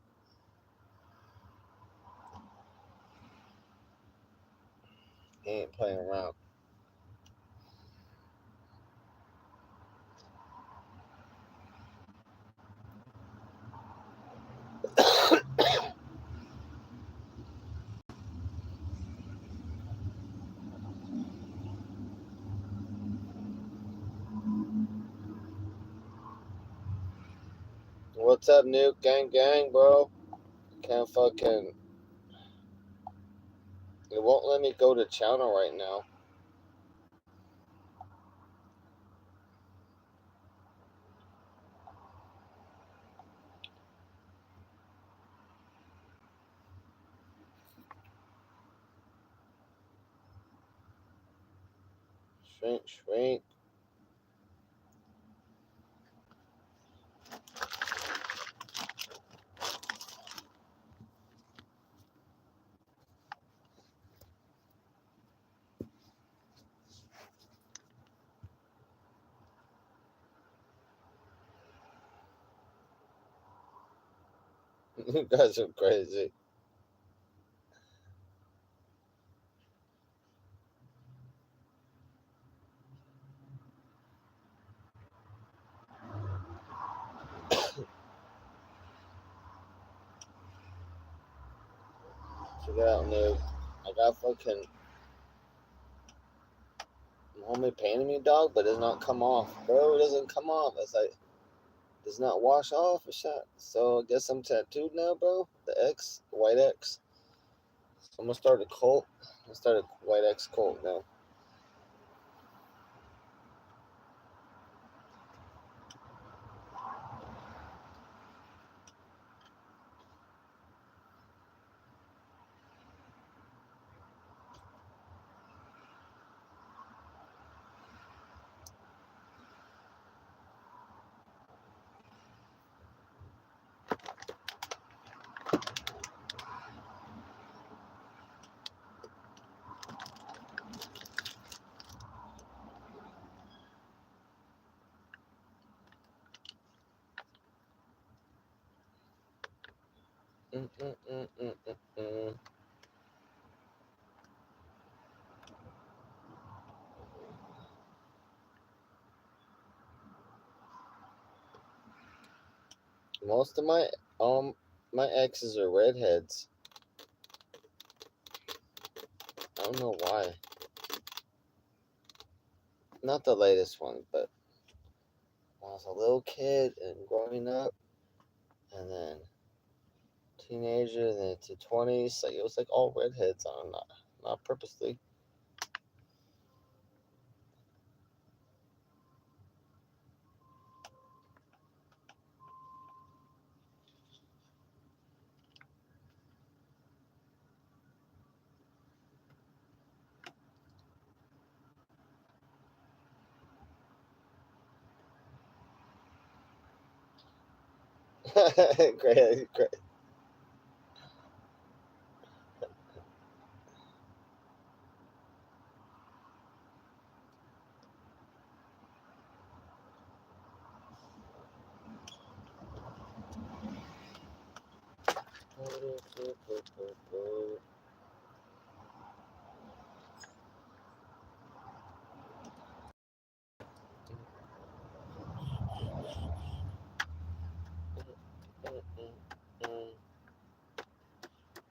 He ain't playing around. What's up, Nuke? Gang, bro. Can't fucking. It won't let me go to channel right now. Shrink. You guys are crazy. Check it out, noob. I got fucking homie painting me, dog, but it does not come off, bro. It doesn't come off. It's like does not wash off or shit. So I guess I'm tattooed now, bro. The X, the white X. So I'm gonna start a cult. I'm gonna start a white X cult now. Mm, mm, mm, mm, mm, mm. Most of my exes are redheads. I don't know why. Not the latest one, but when I was a little kid and growing up, and then teenager, and then to 20s, like it was like all redheads. I'm not purposely. Great, great.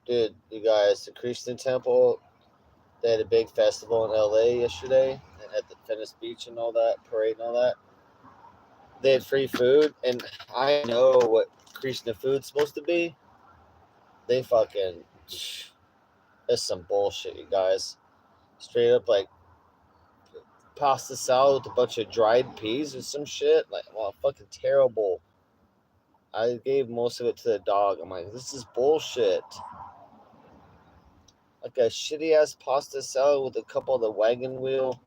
Dude, you guys, the Christian Temple, they had a big festival in LA yesterday at the Venice Beach and all that, parade and all that. They had free food, and I know what Krishna food's supposed to be. They fucking, it's some bullshit, you guys. Straight up like pasta salad with a bunch of dried peas or some shit. Like, well, fucking terrible. I gave most of it to the dog. I'm like, this is bullshit. Like a shitty ass pasta salad with a couple of the wagon wheel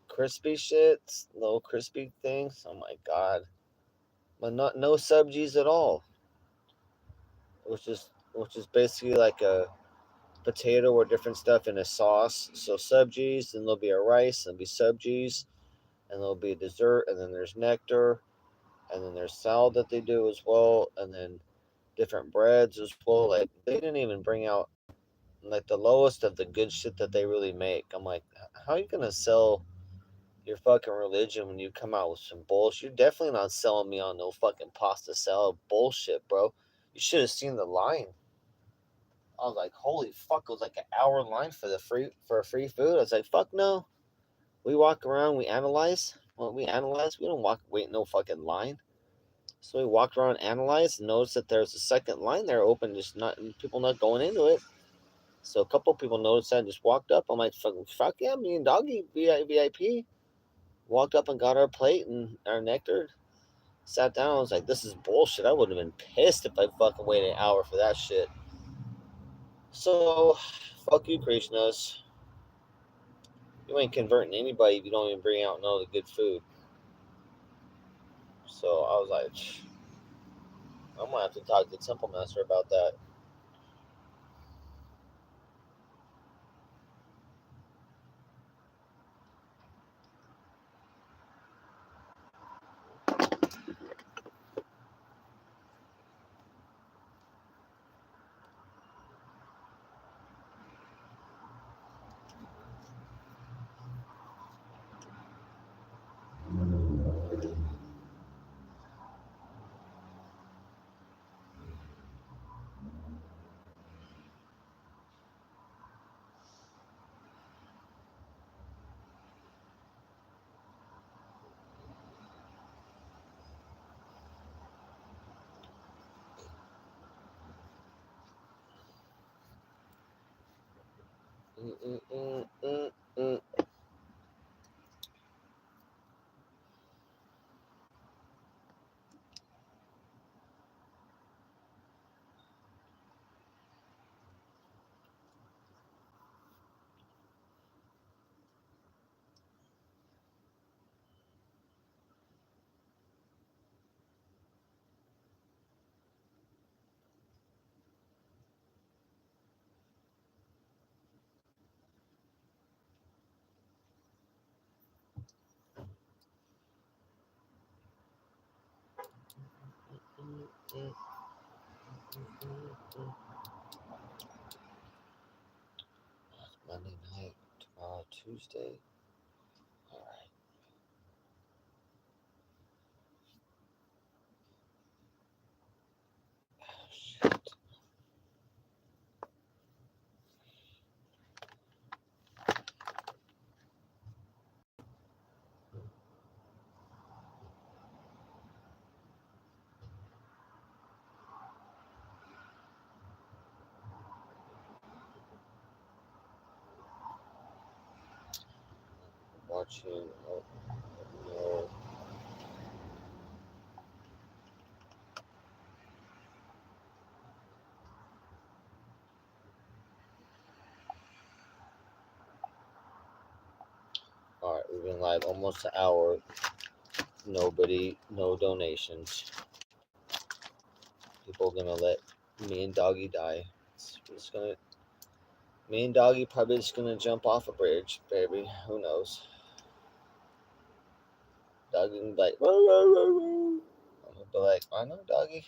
crispy shits, little crispy things. Oh my god. But not no subgies at all. Which is basically like a potato or different stuff in a sauce. So subgies, then there'll be a rice, and there'll be subgies, and there'll be a dessert, and then there's nectar, and then there's salad that they do as well, and then different breads as well. Like they didn't even bring out like the lowest of the good shit that they really make. I'm like, how are you gonna sell your fucking religion when you come out with some bullshit? You're definitely not selling me on no fucking pasta salad bullshit, bro. You should have seen the line. I was like, holy fuck! It was like an hour line for a free food. I was like, fuck no. We walk around, we analyze. Well, we analyze. We don't wait no fucking line. So we walked around, analyzed, and noticed that there's a second line there open, just not people not going into it. So a couple people noticed that and just walked up. I'm like, fuck yeah, me and Doggy VIP. Walked up and got our plate and our nectar. Sat down. I was like, this is bullshit. I would have been pissed if I fucking waited an hour for that shit. So, fuck you, Krishnas. You ain't converting anybody if you don't even bring out none of the good food. So I was like, I'm gonna have to talk to Temple Master about that. Mm-mm-mm-mm-mm. Monday night, tomorrow, Tuesday. All right. Oh, shit. Watching. Oh, no. All right, we've been live almost an hour. Nobody, no donations. People gonna let me and Doggy die. It's gonna. Me and Doggy probably just gonna jump off a bridge, baby. Who knows? Doggy gonna be like, "Woo, woo, woo, woo." I'm gonna be like, I know, Doggy.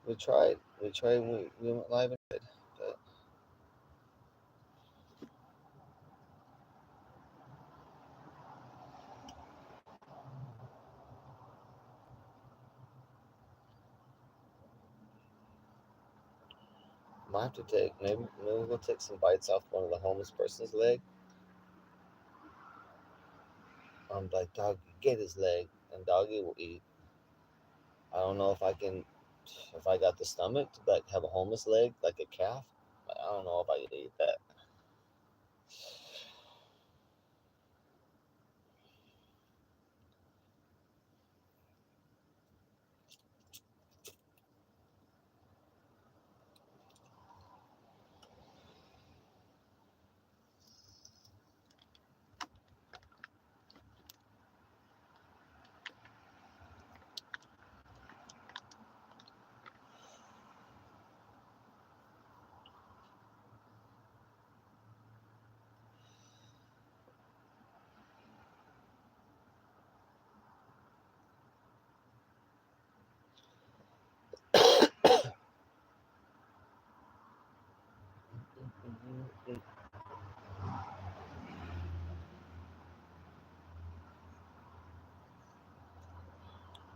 We tried. We tried. We went live and did, but might have to take maybe we'll take some bites off one of the homeless person's leg. I'm like, Doggy, get his leg, and Doggy will eat. I don't know if I got the stomach to like have a homeless leg like a calf. I don't know if I could eat that.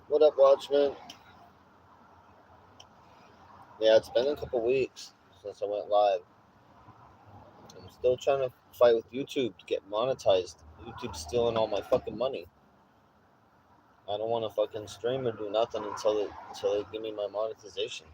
What up, Watchman? Yeah, it's been a couple weeks since I went live. I'm still trying to fight with YouTube to get monetized. YouTube's stealing all my fucking money. I don't want to fucking stream or do nothing until they give me my monetization.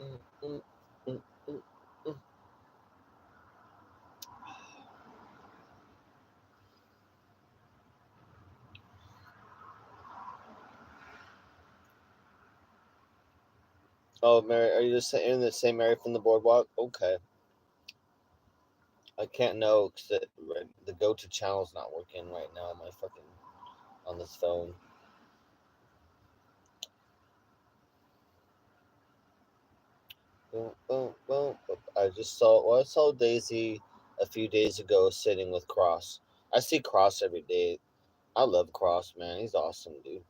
Mm, mm, mm, mm, mm. Oh, Mary, are you in the same area from the boardwalk? Okay. I can't know because the go-to channel's not working right now on my fucking on this phone. Boom, boom, boom. I saw Daisy a few days ago sitting with Cross. I see Cross every day. I love Cross, man. He's awesome, dude.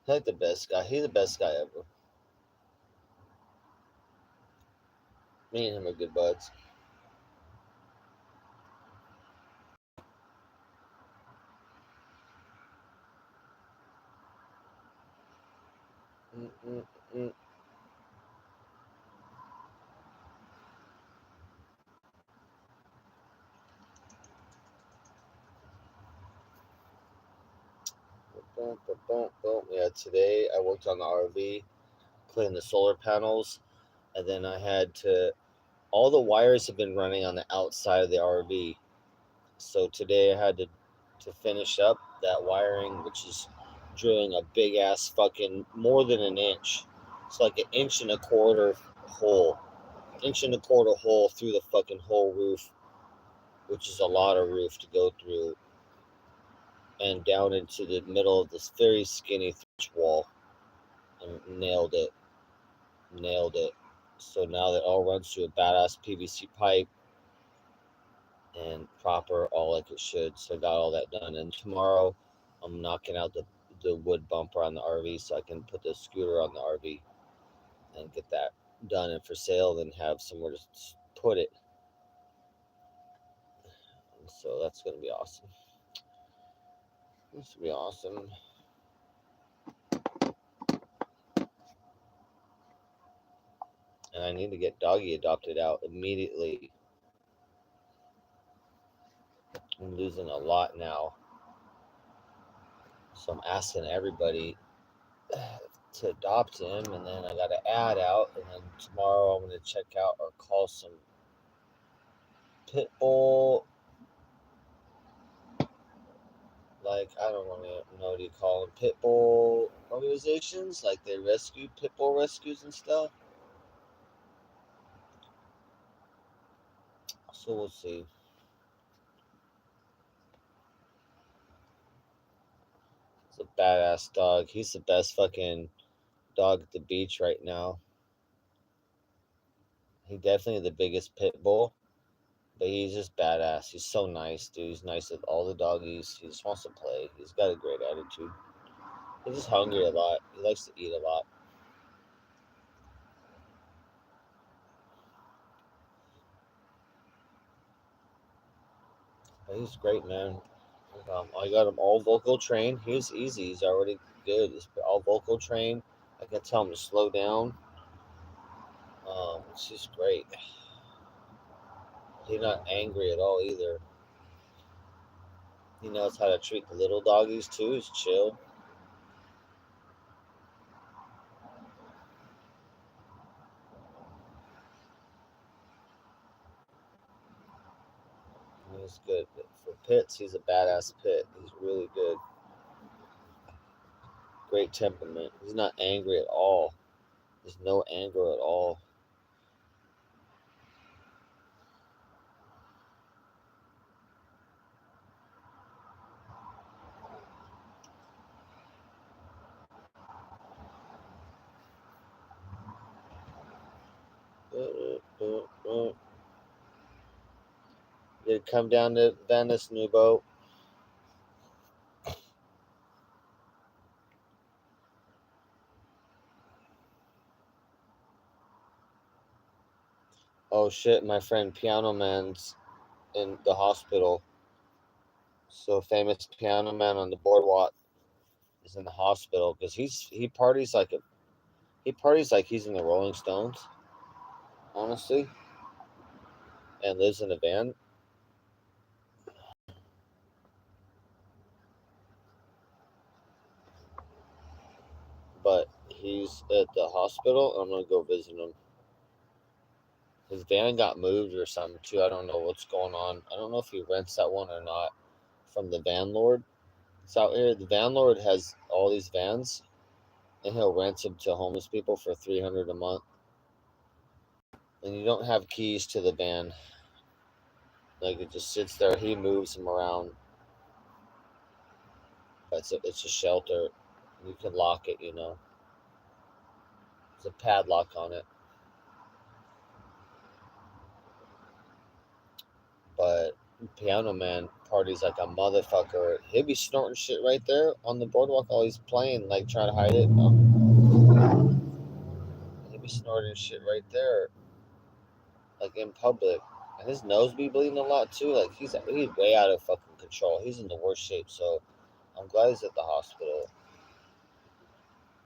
He's like the best guy. He's the best guy ever. Me and him are good buds. Mm-mm-mm. Boom, boom, boom, boom. Yeah, today I worked on the RV, cleaning the solar panels, and then I had to. All the wires have been running on the outside of the RV, so today I had to finish up that wiring, which is drilling a big ass fucking more than an inch. It's like an inch and a quarter hole, inch and a quarter hole through the fucking whole roof, which is a lot of roof to go through, and down into the middle of this very skinny wall, and nailed it. So now that all runs through a badass PVC pipe and proper, all like it should. So I got all that done, and tomorrow I'm knocking out the wood bumper on the RV so I can put the scooter on the RV and get that done and for sale, then have somewhere to put it. And so that's gonna be awesome. This will be awesome. And I need to get doggy adopted out immediately. I'm losing a lot now, so I'm asking everybody to adopt him, and then I got to add out, and then tomorrow I'm going to check out or call some pit bull, like I don't want to know what you call them, pit bull organizations, like they rescue pit bull rescues and stuff. So we'll see. It's a badass dog. He's the best fucking dog at the beach right now. He definitely the biggest pit bull, but he's just badass. He's so nice, dude. He's nice with all the doggies. He just wants to play. He's got a great attitude. He's just hungry a lot. He likes to eat a lot. But he's great, man. I got him all vocal trained. He's easy. He's already good. He's all vocal trained. I can tell him to slow down. It's just great. He's not angry at all either. He knows how to treat the little doggies too. He's chill. He's good. But for pits, he's a badass pit. He's really good. Great temperament. He's not angry at all. There's no anger at all. Did come down to Venice, new boat. Oh shit, my friend Piano Man's in the hospital. So famous piano man on the boardwalk is in the hospital because he parties like he's in the Rolling Stones, honestly, and lives in a van. But he's at the hospital. I'm gonna go visit him. His van got moved or something too. I don't know what's going on. I don't know if he rents that one or not from the van lord. It's out here. The van lord has all these vans, and he'll rent them to homeless people for 300 a month. And you don't have keys to the van. Like it just sits there. He moves them around. It's a shelter. You can lock it. There's a padlock on it. But Piano Man parties like a motherfucker. He'll be snorting shit right there on the boardwalk while he's playing, like trying to hide it. He'll be snorting shit right there, like in public. And his nose be bleeding a lot too. Like he's way out of fucking control. He's in the worst shape. So I'm glad he's at the hospital.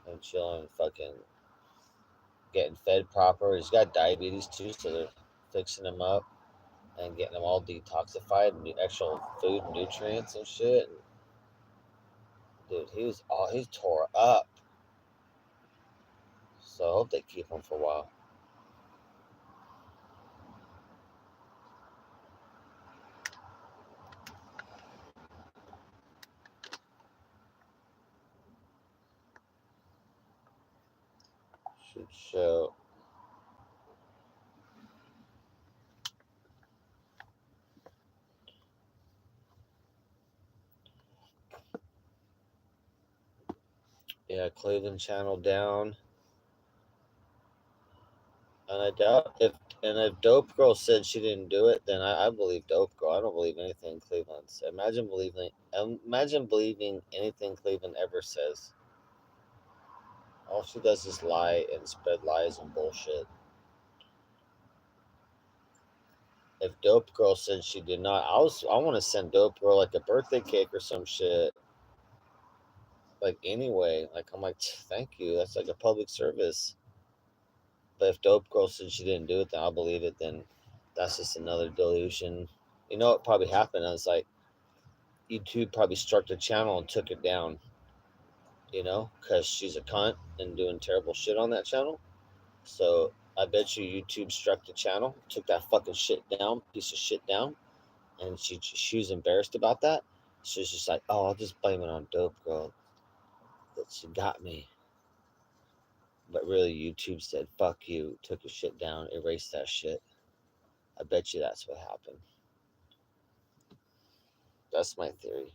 And and chilling, fucking getting fed proper. He's got diabetes too, so they're fixing him up and getting him all detoxified, and actual food and nutrients and shit. Dude, he's tore up. So I hope they keep him for a while. Should show. Yeah, Cleveland channel down. And I doubt if Dope Girl said she didn't do it, then I believe Dope Girl. I don't believe anything Cleveland says. Imagine believing anything Cleveland ever says. All she does is lie and spread lies and bullshit. If Dope Girl said she did not, I want to send Dope Girl like a birthday cake or some shit. Like anyway, like I'm like, thank you. That's like a public service. But if Dope Girl said she didn't do it, then I'll believe it. Then that's just another delusion. You know what probably happened? I was like, YouTube probably struck the channel and took it down. You know, because she's a cunt and doing terrible shit on that channel. So I bet you YouTube struck the channel, took that fucking shit down, piece of shit down, and she was embarrassed about that. So she's just like, oh, I'll just blame it on Dope Girl that she got me. But really, YouTube said, fuck you, took your shit down, erased that shit. I bet you that's what happened. That's my theory.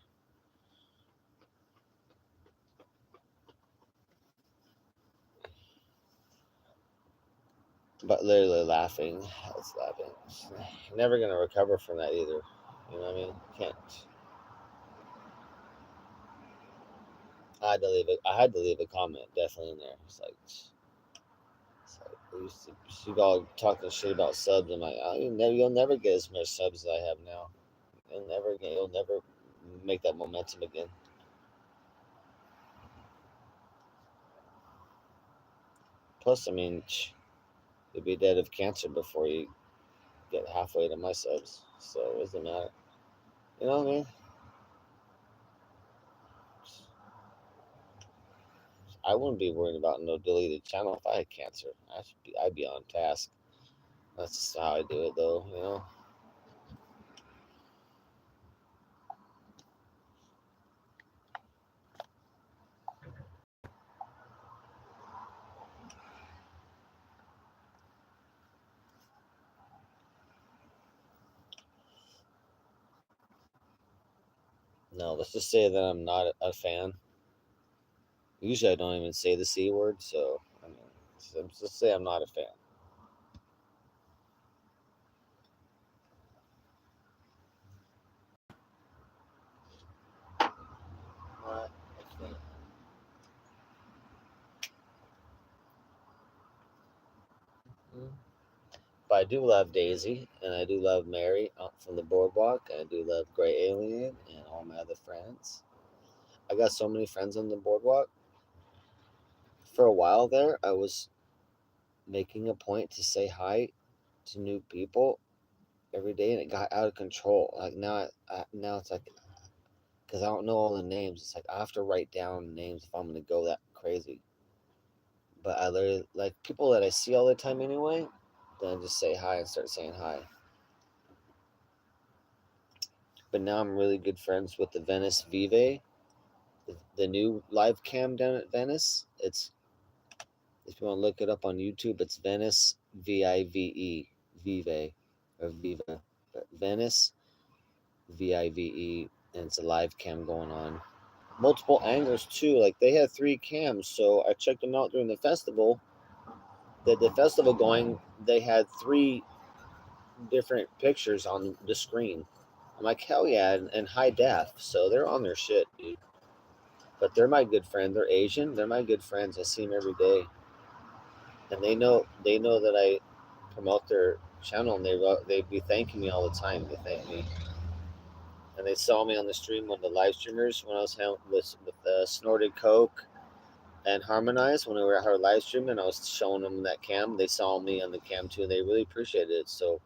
But literally laughing. I was laughing. You're never gonna recover from that either. You know what I mean? Can't. I had to leave a comment definitely in there. She all talking shit about subs. I'm like, oh, you'll never get as much subs as I have now. You'll never make that momentum again. Plus, I mean, you'll be dead of cancer before you get halfway to my subs. So it doesn't matter. You know what I mean? I wouldn't be worried about no deleted channel if I had cancer. I'd be on task. That's just how I do it, though. You know. No, let's just say that I'm not a fan. Usually, I don't even say the C word, so I mean, let's just say I'm not a fan. Not a fan. But I do love Daisy, and I do love Mary from the boardwalk, and I do love Gray Alien and all my other friends. I got so many friends on the boardwalk. For a while there, I was making a point to say hi to new people every day, and it got out of control. Like now it's like, because I don't know all the names, it's like I have to write down names if I'm gonna go that crazy. But I literally like people that I see all the time anyway. Then I just say hi and start saying hi. But now I'm really good friends with the Venice Vive, the new live cam down at Venice. It's if you want to look it up on YouTube, it's Venice Vive Vive or Viva, but Venice Vive, and it's a live cam going on. Multiple angles too. Like they had 3 cams, so I checked them out during the festival. The festival going, they had 3 different pictures on the screen. I'm like, hell yeah, and high def, so they're on their shit, dude. But they're my good friend. They're Asian. They're my good friends. I see them every day, and they know that I promote their channel, and they be thanking me all the time. They thank me, and they saw me on the stream when the live streamers when I was with snorted coke and Harmonize when we were at her live stream, and I was showing them that cam. They saw me on the cam too, and they really appreciated it. So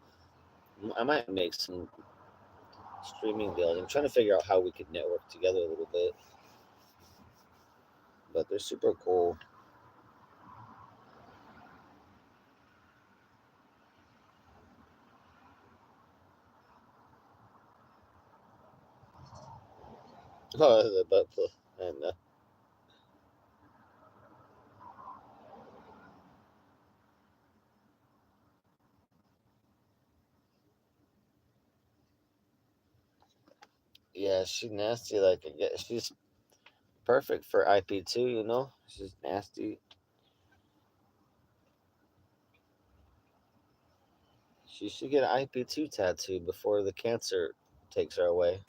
I might make some streaming deals. I'm trying to figure out how we could network together a little bit, but they're super cool. Oh, the butt plug. And yeah, she's nasty. Like she's perfect for IP2. You know, she's nasty. She should get an IP2 tattoo before the cancer takes her away.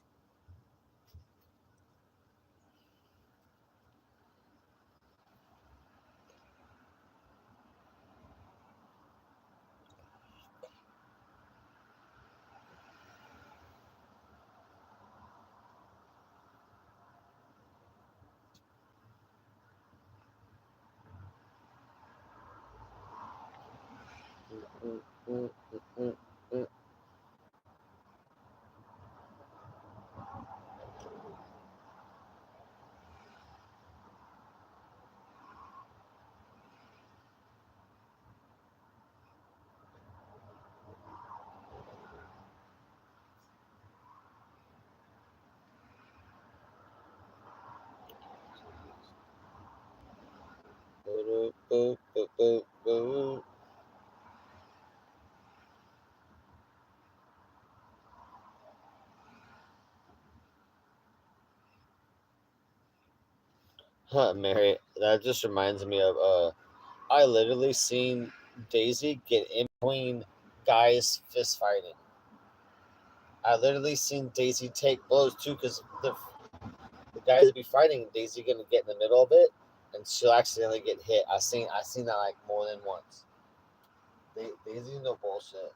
Mm, mm, mm, mm, mm. Boo, boo, boo, boo, boo. Huh, Mary, that just reminds me of I literally seen Daisy get in between guys fist fighting. I literally seen Daisy take blows too, because the guys that be fighting, Daisy gonna get in the middle of it, and she'll accidentally get hit. I seen that like more than once. Daisy's no bullshit.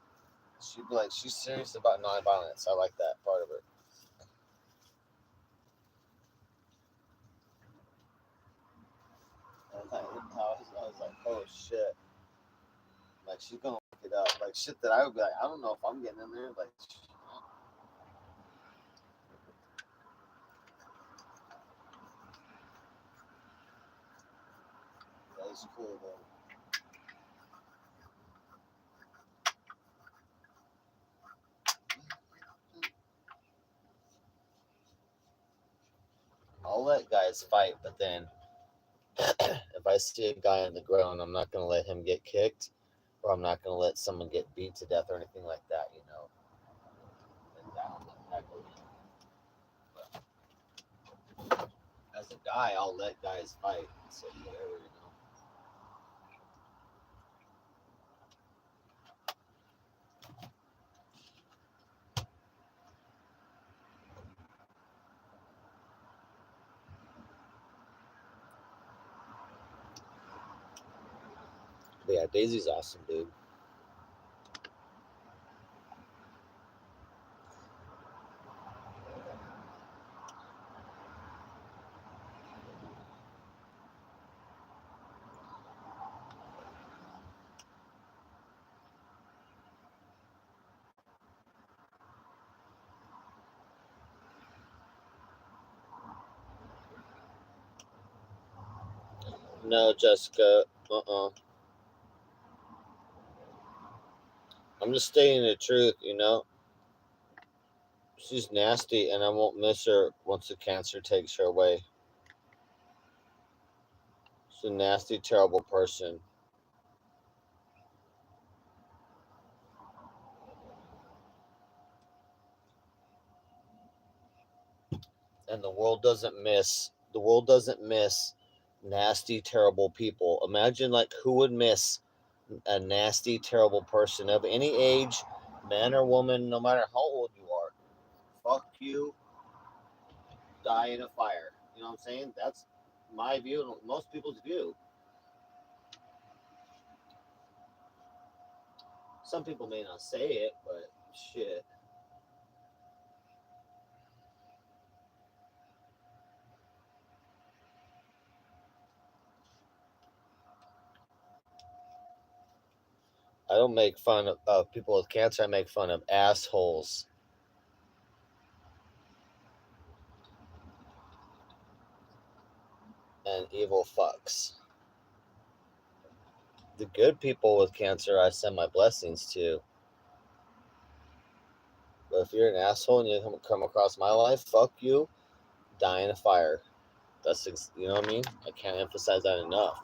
She'd be like, she's serious about nonviolence. I like that part of her. I was like, oh shit. Like she's gonna look it up. Like shit that I would be like, I don't know if I'm getting in there. Like that was cool though. I'll let guys fight, but then if I see a guy on the ground, I'm not gonna let him get kicked, or I'm not gonna let someone get beat to death or anything like that. You know, and that goes. But as a guy, I'll let guys fight. So whatever, you know. But yeah, Daisy's awesome, dude. No, Jessica. I'm just stating the truth, you know. She's nasty, and I won't miss her once the cancer takes her away. She's a nasty, terrible person, and the world doesn't miss nasty, terrible people. Imagine like who would miss a nasty, terrible person of any age, man or woman, no matter how old you are. Fuck you, die in a fire. You know what I'm saying? That's my view and most people's view. Some people may not say it, but shit. I don't make fun of people with cancer. I make fun of assholes and evil fucks. The good people with cancer, I send my blessings to. But if you're an asshole and you come across my life, fuck you, die in a fire. You know what I mean? I can't emphasize that enough.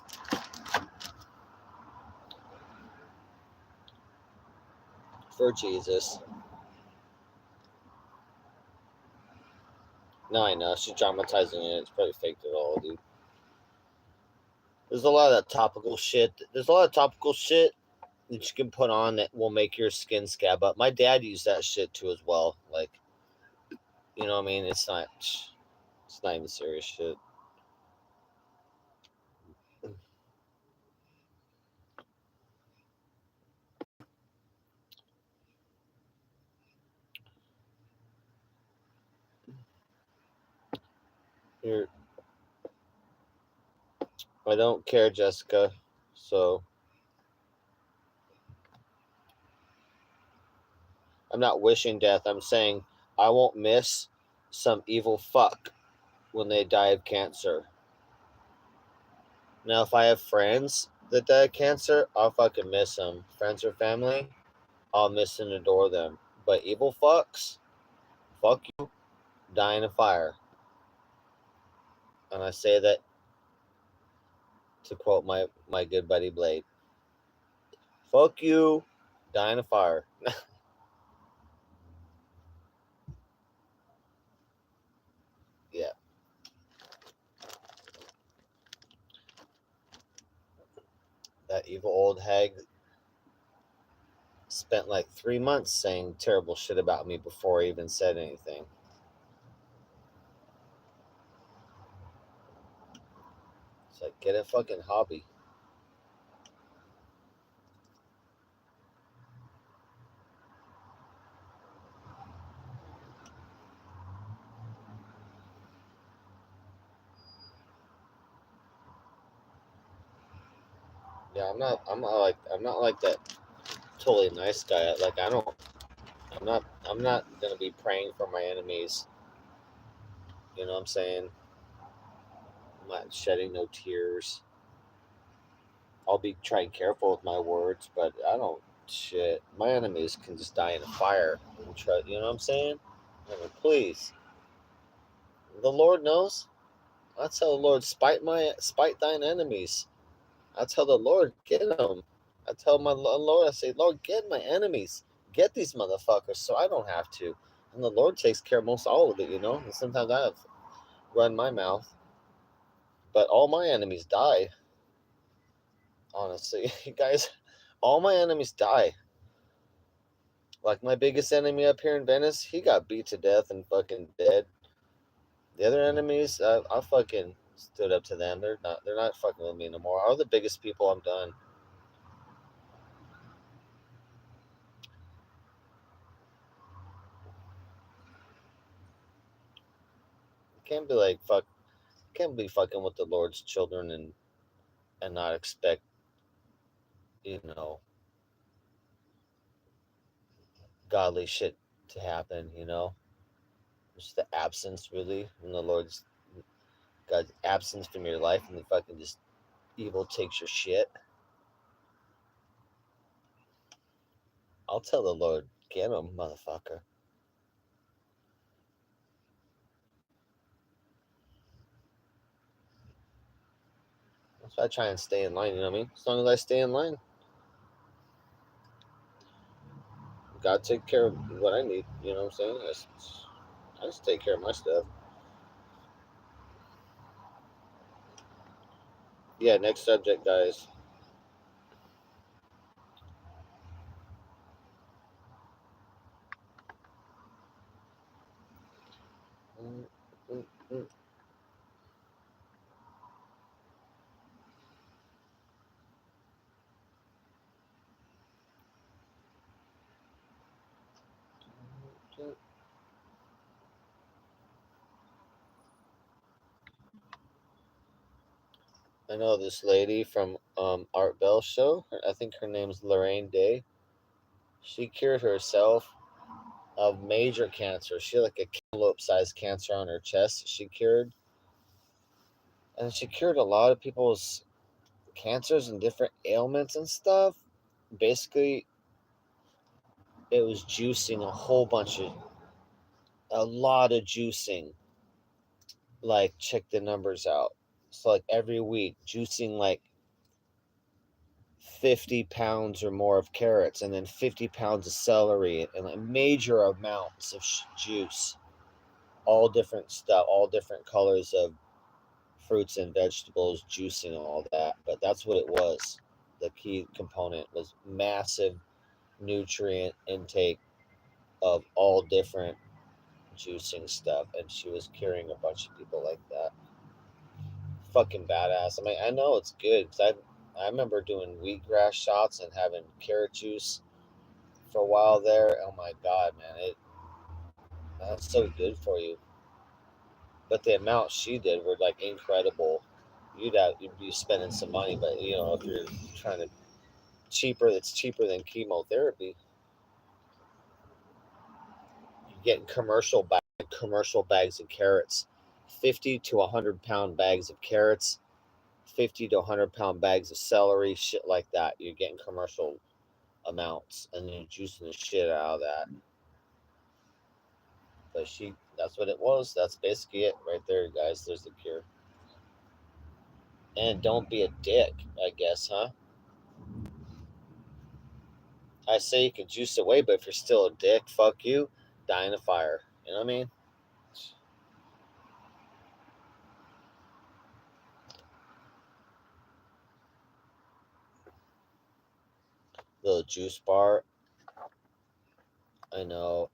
For Jesus. No, I know. She's dramatizing it. It's probably faked it all, dude. There's a lot of topical shit. There's a lot of topical shit that you can put on that will make your skin scab up. My dad used that shit too as well. Like, you know what I mean? It's not even serious shit. Here, I don't care, Jessica. So I'm not wishing death. I'm saying I won't miss some evil fuck when they die of cancer. Now, if I have friends that die of cancer, I'll fucking miss them. Friends or family, I'll miss and adore them. But evil fucks, fuck you, die in a fire. And I say that to quote my good buddy Blade. Fuck you, die in a fire. Yeah. That evil old hag spent like 3 months saying terrible shit about me before I even said anything. It's like, get a fucking hobby. Yeah, I'm not like that totally nice guy. Like I'm not gonna be praying for my enemies. You know what I'm saying? I'm not shedding no tears. I'll be trying careful with my words, but I don't shit. My enemies can just die in a fire. You know what I'm saying? I mean, please. The Lord knows. I tell the Lord, spite thine enemies. I tell the Lord, get them. I tell my Lord, I say, Lord, get my enemies. Get these motherfuckers so I don't have to. And the Lord takes care of most all of it, you know? And sometimes I have run my mouth. But all my enemies die. Honestly, guys, all my enemies die. Like my biggest enemy up here in Venice, he got beat to death and fucking dead. The other enemies, I fucking stood up to them. They're not fucking with me anymore. All the biggest people, I'm done. You can't be like fuck. Can't be fucking with the Lord's children and not expect, you know, godly shit to happen. You know, just the absence really when the Lord's God's absence from your life and the fucking just evil takes your shit. I'll tell the Lord, get him, motherfucker. That's why I try and stay in line. You know what I mean? As long as I stay in line, God take care of what I need. You know what I'm saying? I just take care of my stuff. Yeah. Next subject, guys. Mm, mm, mm. I know this lady from Art Bell show. I think her name's Lorraine Day. She cured herself of major cancer. She had like a cantaloupe-sized cancer on her chest. She cured, and she cured a lot of people's cancers and different ailments and stuff. Basically, it was juicing a lot of juicing. Like, check the numbers out. So, like, every week, juicing like 50 pounds or more of carrots, and then 50 pounds of celery, and like major amounts of juice. All different stuff, all different colors of fruits and vegetables, juicing, all that. But that's what it was. The key component was massive nutrient intake of all different juicing stuff, and she was curing a bunch of people like that. Fucking badass. I mean, I know it's good because I remember doing wheatgrass shots and having carrot juice for a while there. Oh my god, man, that's so good for you. But the amount she did were like incredible. You'd be spending some money, but if you're trying to cheaper, it's cheaper than chemotherapy. You're getting commercial bags of carrots, 50 to 100-pound bags of carrots, 50 to 100-pound bags of celery, shit like that. You're getting commercial amounts, and then juicing the shit out of that. But that's what it was. That's basically it right there, guys. There's the cure. And don't be a dick, I guess, huh? I say you can juice away, but if you're still a dick, fuck you, die in a fire. You know what I mean? Little juice bar. I know.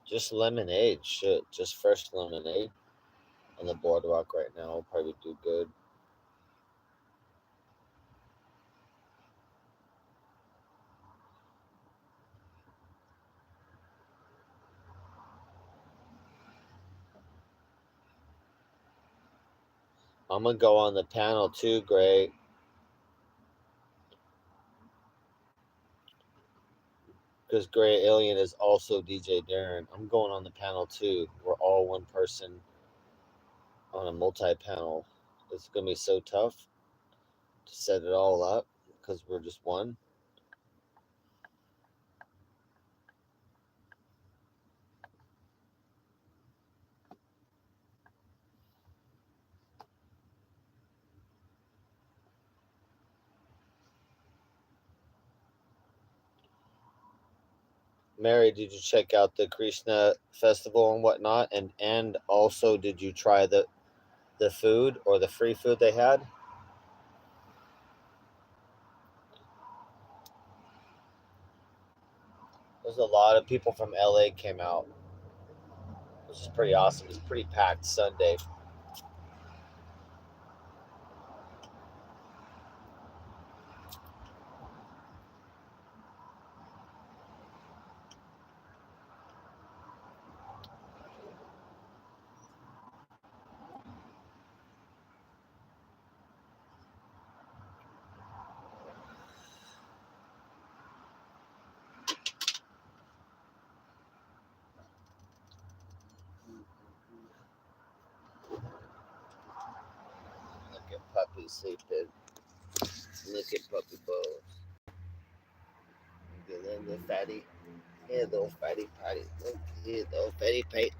Just lemonade, shit. Just fresh lemonade on the boardwalk right now will probably do good. I'm gonna go on the panel too, Gray. Because Gray Alien is also DJ Darren. I'm going on the panel too. We're all one person on a multi-panel. It's gonna be so tough to set it all up because we're just one. Mary, did you check out the Krishna festival and whatnot? And also, did you try the food or the free food they had? There's a lot of people from LA came out, which is pretty awesome. It's pretty packed Sunday. Look at Puppy sleeping. Look at Puppy Bones. Look at little fatty. Here, little fatty patty. Look here, little fatty patty.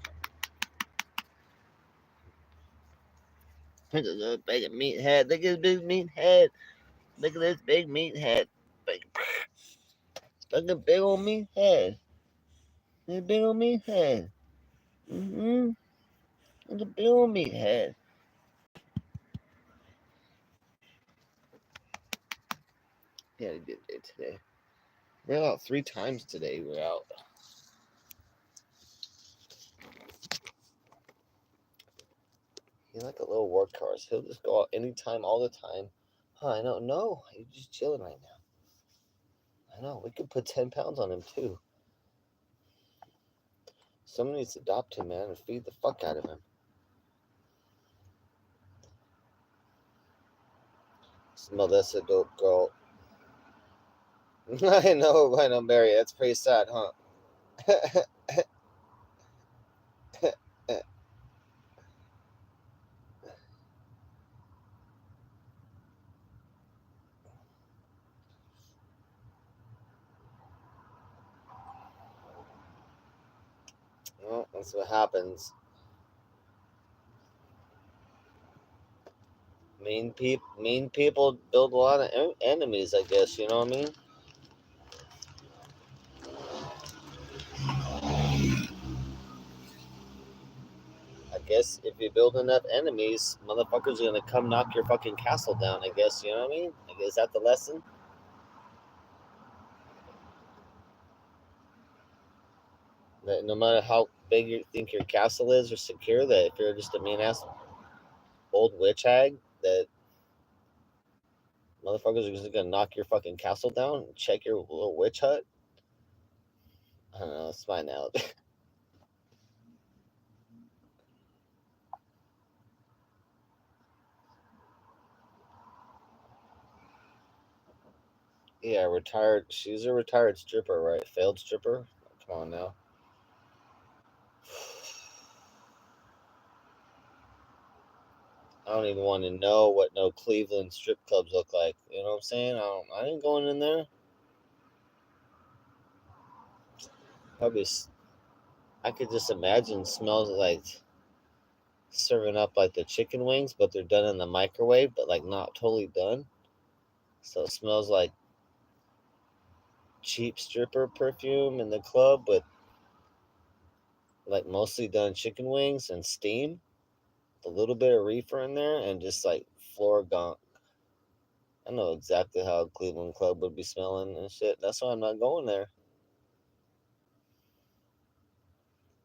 Look at this big meat head. Look at this big meat head. Look at this big meat head. Big, look at big old meat head. Look at big old meat head. Mm-hmm. Look at big old meat head. He had a good day today. We're out 3 times today. We're out. He's like a little workhorse. He'll just go out anytime, all the time. Huh, I don't know. He's just chilling right now. I know. We could put 10 pounds on him too. Someone needs to adopt him, man, and feed the fuck out of him. Smell, that's a dope girl. I know, Mary. That's pretty sad, huh? Well, that's what happens. Mean people build a lot of enemies, I guess. You know what I mean? I guess if you build enough enemies, motherfuckers are gonna come knock your fucking castle down. I guess, you know what I mean? I guess, is that the lesson? That no matter how big you think your castle is or secure, that if you're just a mean ass old witch hag, that motherfuckers are just gonna knock your fucking castle down and check your little witch hut. I don't know. It's my analogy. Yeah, retired. She's a retired stripper, right? Failed stripper. Come on now. I don't even want to know what no Cleveland strip clubs look like. You know what I'm saying? I ain't going in there. Probably. I could just imagine smells like serving up like the chicken wings, but they're done in the microwave, but like not totally done. So it smells like cheap stripper perfume in the club, but like mostly done chicken wings and steam, a little bit of reefer in there, and just like floor gunk. I know exactly how a Cleveland club would be smelling and shit. That's why I'm not going there.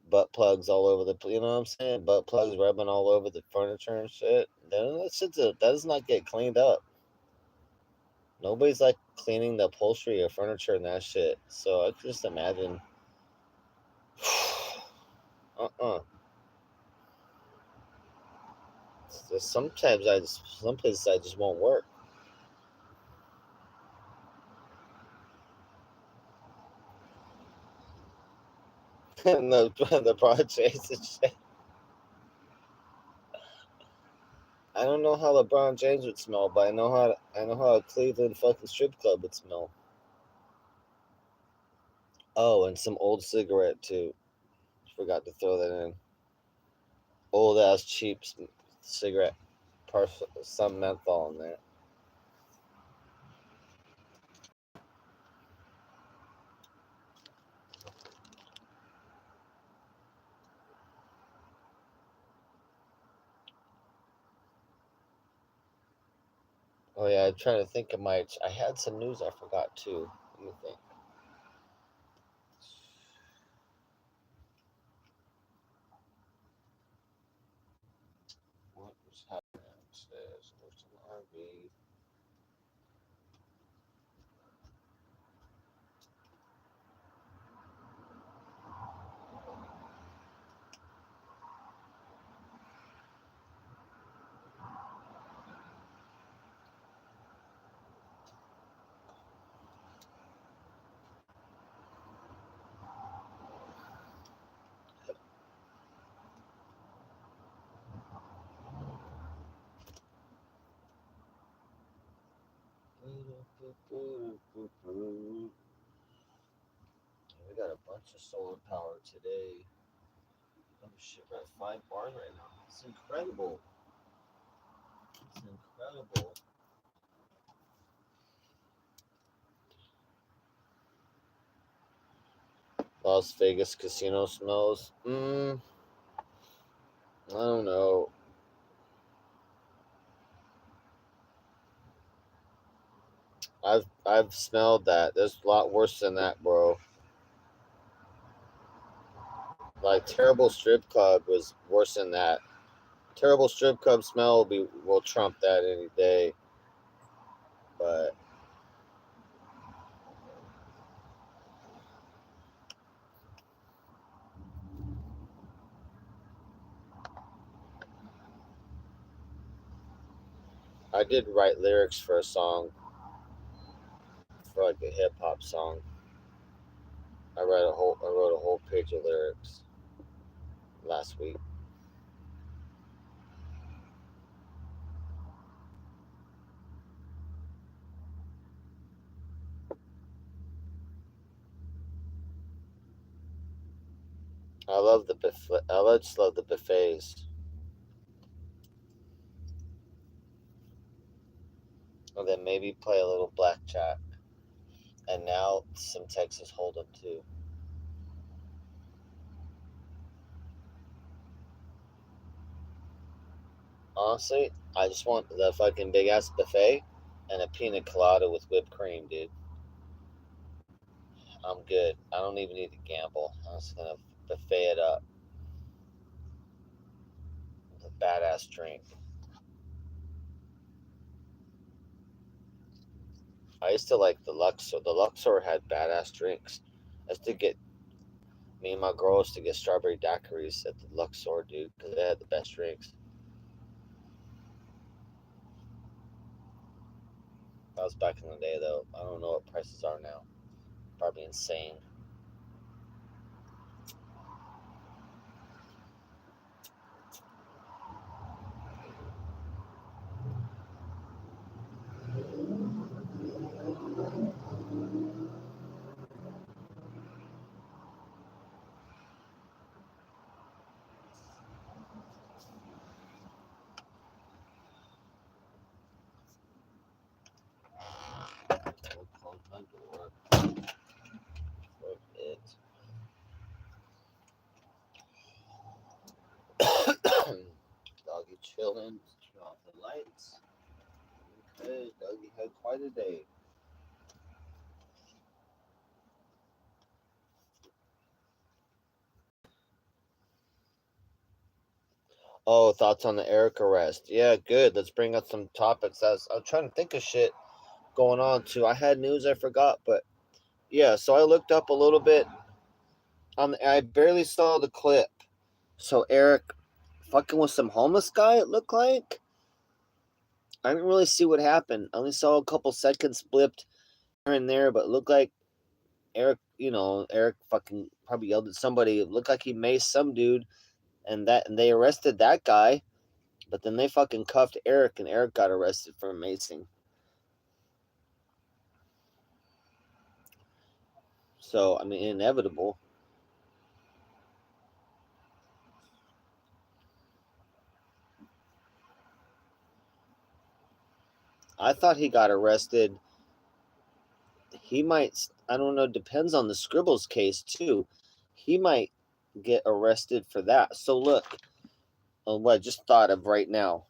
Butt plugs all over the, you know what I'm saying? Butt plugs rubbing all over the furniture and shit. Then that does not get cleaned up. Nobody's like cleaning the upholstery or furniture and that shit. So I could just imagine. uh-uh. Sometimes some places I just won't work. And the projects and shit. I don't know how LeBron James would smell, but I know how a Cleveland fucking strip club would smell. Oh, and some old cigarette too. Forgot to throw that in. Old ass cheap cigarette, some menthol in there. Oh yeah, I'm trying to think of my. I had some news I forgot too. Let me think. What was happening upstairs? There's some RV. We got a bunch of solar power today. Oh shit, we're at 5 bars right now. It's incredible. It's incredible. Las Vegas casino smells. I don't know. I've smelled that. There's a lot worse than that, bro. Like terrible strip club was worse than that. Terrible strip club smell will trump that any day. But I did write lyrics for a song, for like a hip hop song. I wrote a whole page of lyrics last week. I love the buffet. I just love the buffets. And then maybe play a little blackjack. And now some Texas Hold'em too. Honestly, I just want the fucking big ass buffet and a pina colada with whipped cream, dude. I'm good. I don't even need to gamble. I'm just gonna buffet it up with a badass drink. I used to like the Luxor. The Luxor had badass drinks. I used to get me and my girls to get strawberry daiquiris at the Luxor, dude, because they had the best drinks. That was back in the day, though. I don't know what prices are now. Probably insane. I'll close my door. Fuck it. Doggy chilling. Turn off the lights. Okay, Doggy had quite a day. Oh, thoughts on the Eric arrest? Yeah, good. Let's bring up some topics. I was trying to think of shit going on too. I had news I forgot, but yeah. So I looked up a little bit. I barely saw the clip. So Eric, fucking with some homeless guy. It looked like. I didn't really see what happened. I only saw a couple seconds blipped here and there, but it looked like Eric. Eric fucking probably yelled at somebody. It looked like he maced some dude, and they arrested that guy. But then they fucking cuffed Eric, and Eric got arrested for macing. So I mean, inevitable. I thought he got arrested. He might. I don't know. Depends on the Scribbles case too. He might get arrested for that. So look, what I just thought of right now.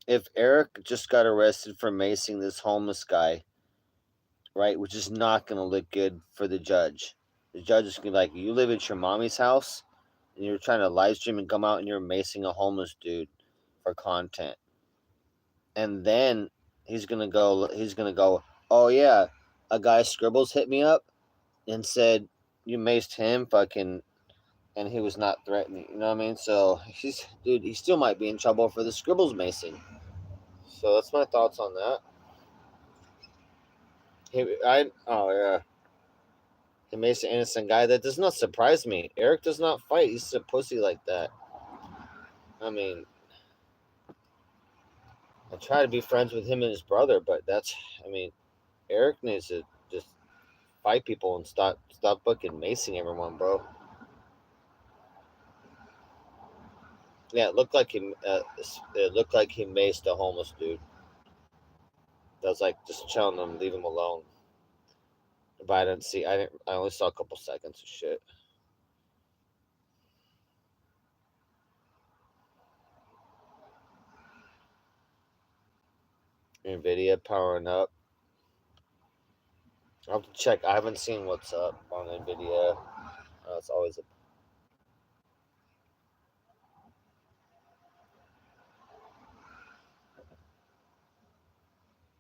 If Eric just got arrested for macing this homeless guy, right, which is not going to look good for the judge. The judge is going to be like, you live at your mommy's house, and you're trying to live stream and come out and you're macing a homeless dude for content. And then he's gonna go, oh yeah, a guy Scribbles hit me up and said you maced him, fucking, and he was not threatening. You know what I mean? So he still might be in trouble for the Scribbles macing. So that's my thoughts on that. Oh yeah, he maced an innocent guy. That does not surprise me. Eric does not fight. He's a pussy like that. I mean, I try to be friends with him and his brother, but I mean, Eric needs to just fight people and stop fucking macing everyone, bro. Yeah, it looked like he maced a homeless dude. That was like just telling him leave him alone. But I didn't see. I didn't. I only saw a couple seconds of shit. Nvidia powering up. I'll have to check. I haven't seen what's up on Nvidia. It's always a.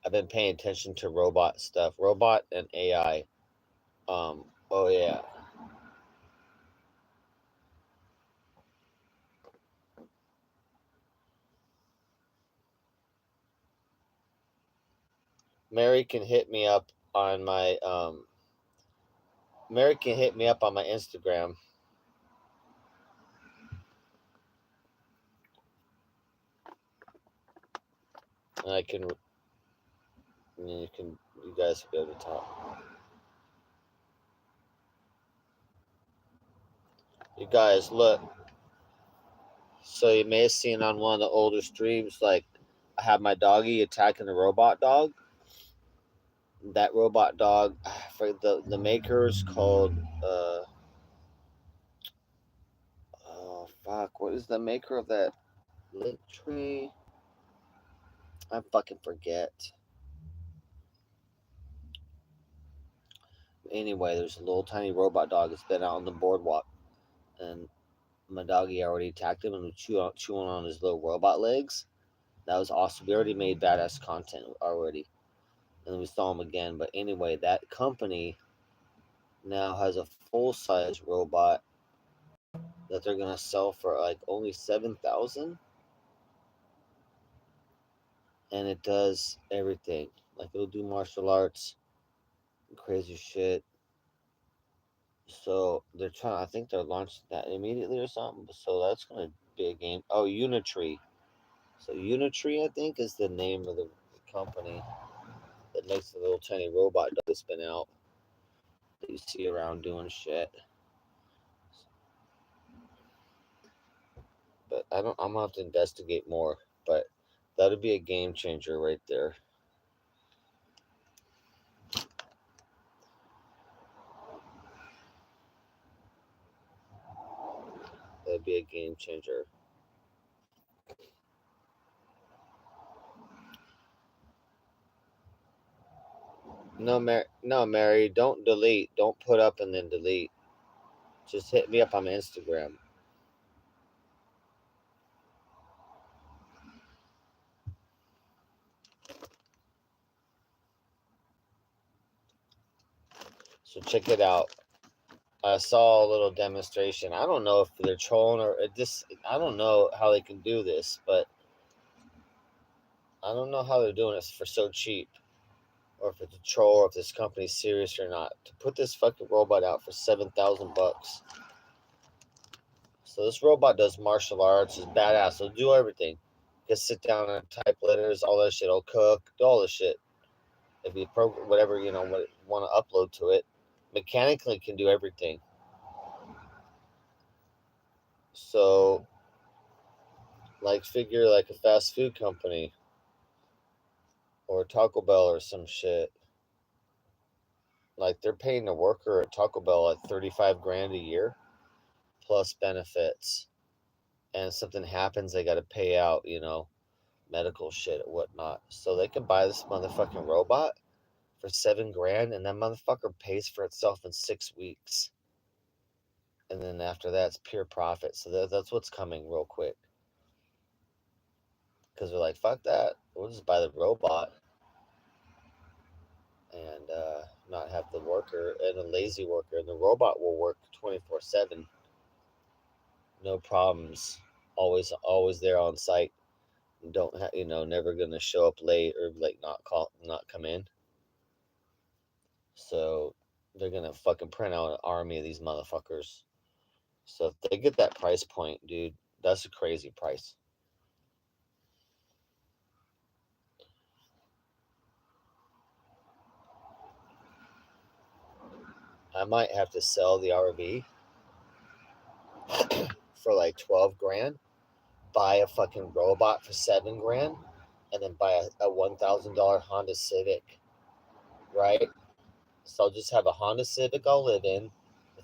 I've been paying attention to robot stuff, robot and AI. Oh yeah. Mary can hit me up on my Instagram. And I can, you guys can go to talk. You guys, look. So you may have seen on one of the older streams, like I have my doggie attacking the robot dog. That robot dog, for the makers called, oh fuck, what is the maker of that link tree? I fucking forget. Anyway, there's a little tiny robot dog that's been out on the boardwalk, and my doggy already attacked him and was chewing on his little robot legs. That was awesome. We already made badass content already, and then we saw him again. But anyway, that company now has a full size robot that they're gonna sell for like only 7,000, and it does everything. Like it'll do martial arts, crazy shit. So they're trying. I think they're launching that immediately or something. So that's gonna be a game. Oh, Unitree. So Unitree, I think, is the name of the company that makes the little tiny robot dog that's been out that you see around doing shit. But I don't. I'm gonna have to investigate more. But that'd be a game changer right there. That'd be a game changer. No, Mary, don't delete. Don't put up and then delete. Just hit me up on Instagram. So check it out. I saw a little demonstration. I don't know if they're trolling or it just. I don't know how they can do this, but I don't know how they're doing it for so cheap, or if it's a troll, or if this company's serious or not. To put this fucking robot out for $7,000. So this robot does martial arts, is badass. It'll do everything. Just sit down and type letters, all that shit. It'll cook, do all this shit. If you program whatever want to upload to it, mechanically can do everything. So, like, figure like a fast food company or Taco Bell or some shit. Like they're paying a worker at Taco Bell like 35 grand a year plus benefits. And if something happens, they got to pay out, medical shit or whatnot. So they can buy this motherfucking robot for 7 grand, and that motherfucker pays for itself in 6 weeks. And then after that, it's pure profit. So that's what's coming real quick. Because they're like, fuck that. We'll just buy the robot and not have the worker and a lazy worker. And the robot will work 24/7. No problems. Always there on site. Don't never gonna show up late or like not come in. So they're gonna fucking print out an army of these motherfuckers. So if they get that price point, dude, that's a crazy price. I might have to sell the RV for like 12 grand, buy a fucking robot for 7 grand, and then buy a $1,000 Honda Civic, right? So I'll just have a Honda Civic I'll live in.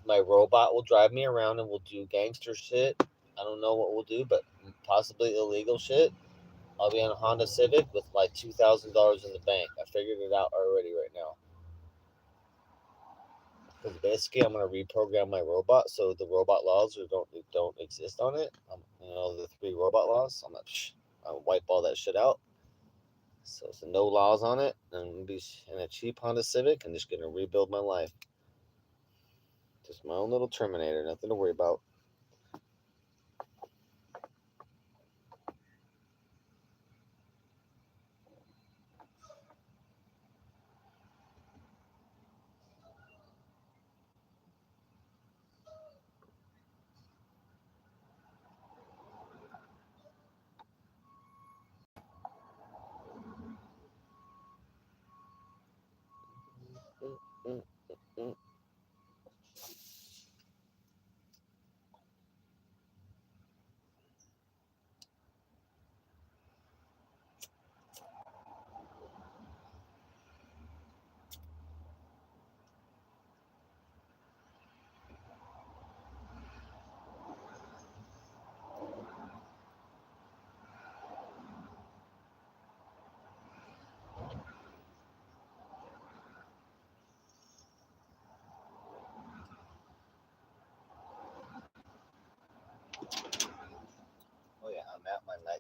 My robot will drive me around and we'll do gangster shit. I don't know what we'll do, but possibly illegal shit. I'll be on a Honda Civic with like $2,000 in the bank. I figured it out already right now. Because basically, I'm gonna reprogram my robot so the robot laws don't exist on it. The 3 robot laws. I'll wipe all that shit out. So it's no laws on it, and I'm gonna be in a cheap Honda Civic and just gonna rebuild my life. Just my own little Terminator, nothing to worry about.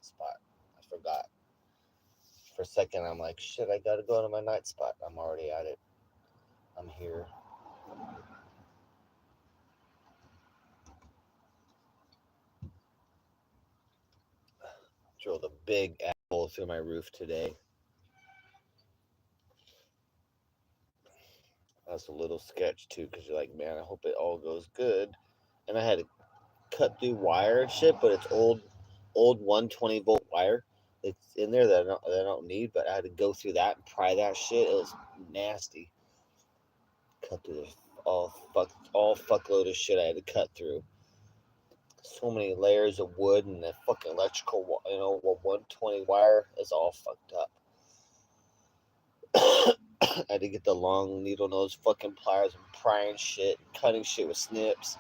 night spot. I forgot. For a second, I'm like, shit, I gotta go to my night spot. I'm already at it. I'm here. Drilled a big hole through my roof today. That's a little sketch too, because you're like, man, I hope it all goes good. And I had to cut through wire and shit, but it's old 120-volt wire. It's in there that I don't need, but I had to go through that and pry that shit. It was nasty. Cut through this all fuckload of shit I had to cut through. So many layers of wood and the fucking electrical, 120 wire is all fucked up. I had to get the long needle nose fucking pliers and prying shit, cutting shit with snips,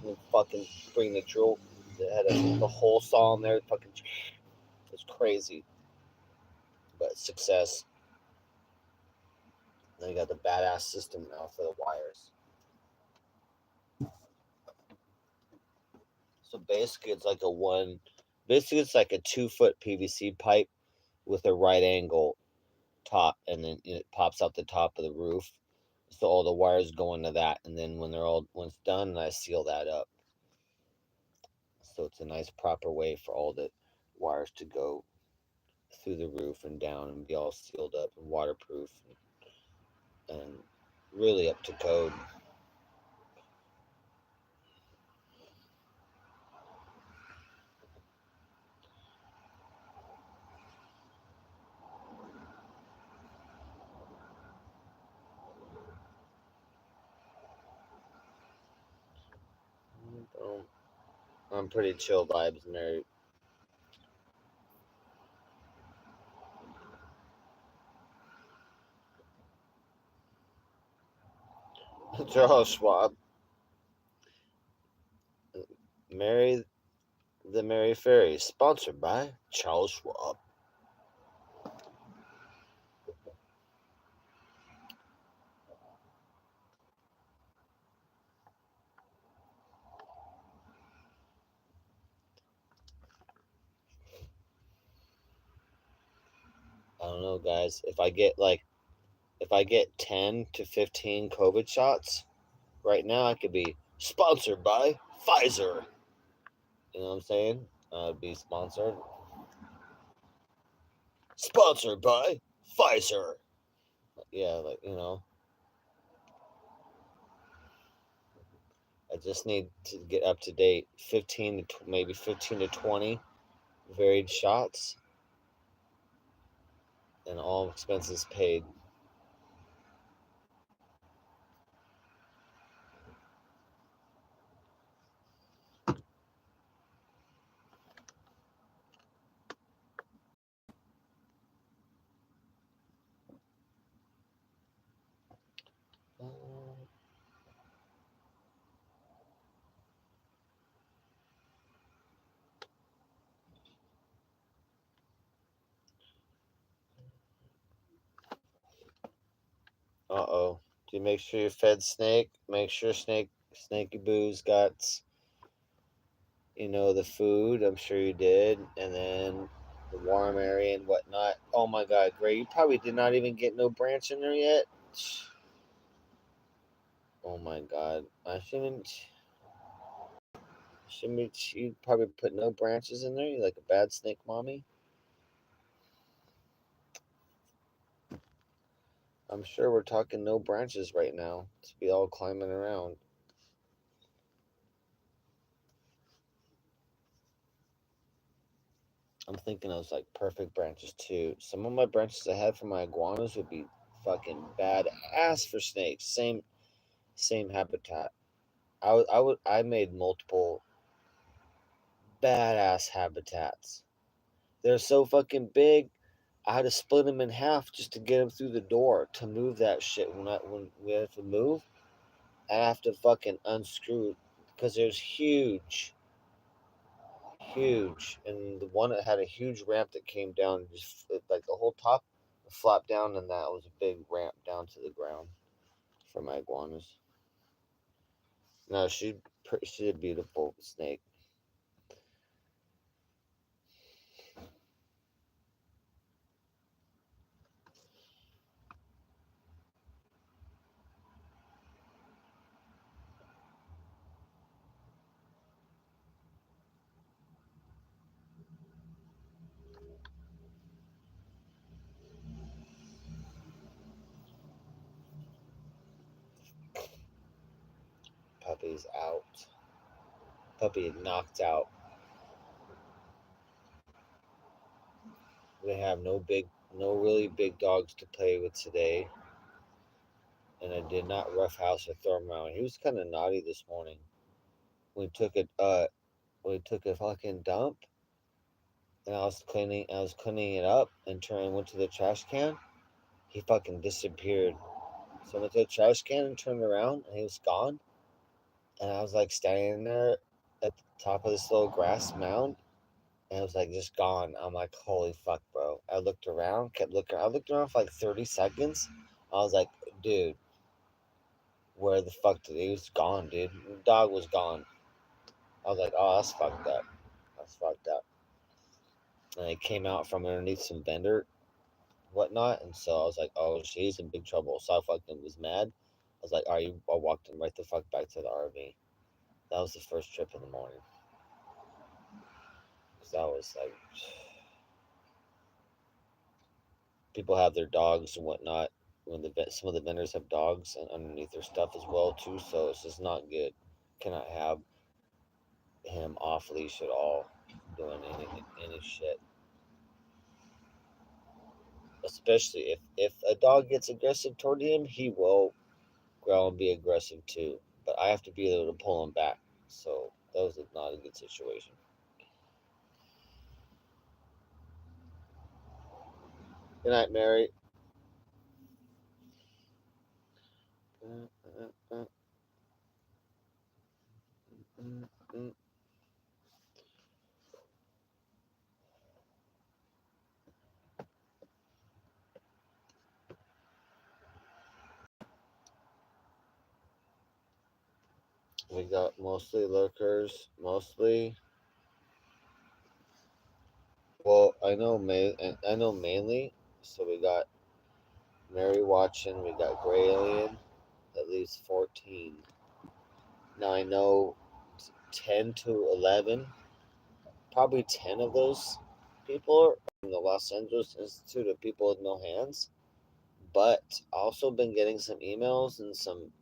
and then fucking bring the drill that had the hole saw in there. Fucking, it was crazy, but success. Then you got the badass system now for the wires. So basically, it's like a 2-foot PVC pipe with a right angle top, and then it pops out the top of the roof. So all the wires go into that, and then when it's done, I seal that up. So it's a nice proper way for all the wires to go through the roof and down and be all sealed up and waterproof and really up to code. I'm pretty chill vibes, married. Charles Schwab, Mary the Mary Fairy, sponsored by Charles Schwab. I don't know, guys. If I get 10 to 15 COVID shots right now, I could be sponsored by Pfizer. You know what I'm saying? Be sponsored. Sponsored by Pfizer. Yeah, I just need to get up to date. 15 to 20 varied shots, and all expenses paid. Uh-oh. Do you make sure you fed Snake? Make sure Snaky Boo's got, the food. I'm sure you did. And then the warm area and whatnot. Oh my God, Gray, you probably did not even get no branch in there yet. Oh my God. I shouldn't you probably put no branches in there? You like a bad snake mommy? I'm sure we're talking no branches right now to be all climbing around. I'm thinking of like perfect branches too. Some of my branches I had for my iguanas would be fucking badass for snakes. Same habitat. I made multiple badass habitats. They're so fucking big. I had to split them in half just to get them through the door to move that shit. When we have to move, I have to fucking unscrew because there's huge, and the one that had a huge ramp that came down, just like the whole top flopped down, and that was a big ramp down to the ground for my iguanas. No, she's a beautiful snake. is out. Puppy knocked out. We have no really big dogs to play with today, and I did not roughhouse or throw him around. He was kind of naughty this morning. We took a fucking dump, and I was cleaning it up, and went to the trash can. He fucking disappeared. So I went to the trash can and turned around, and he was gone. And I was like standing there at the top of this little grass mound, and it was like just gone. I'm like, holy fuck, bro. I looked around, kept looking. I looked around for like 30 seconds. I was like, dude, where the fuck did he was gone, dude? The dog was gone. I was like, oh, that's fucked up. That's fucked up. And it came out from underneath some vendor, whatnot. And so I was like, oh, she's in big trouble. So I fucking was mad. I was like, I walked him right the fuck back to the RV. That was the first trip in the morning. Because that was like, people have their dogs and whatnot. Some of the vendors have dogs and underneath their stuff as well too. So it's just not good. Cannot have him off leash at all, doing any shit. Especially if a dog gets aggressive toward him, he will growl and be aggressive too. But I have to be able to pull him back. So that was not a good situation. Good night, Mary. We got mostly lurkers, mostly. Well, I know mainly. So we got Mary watching. We got Gray Alien. That leaves 14. Now I know 10 to 11. Probably 10 of those people are from the Los Angeles Institute of People with No Hands. But also been getting some emails and some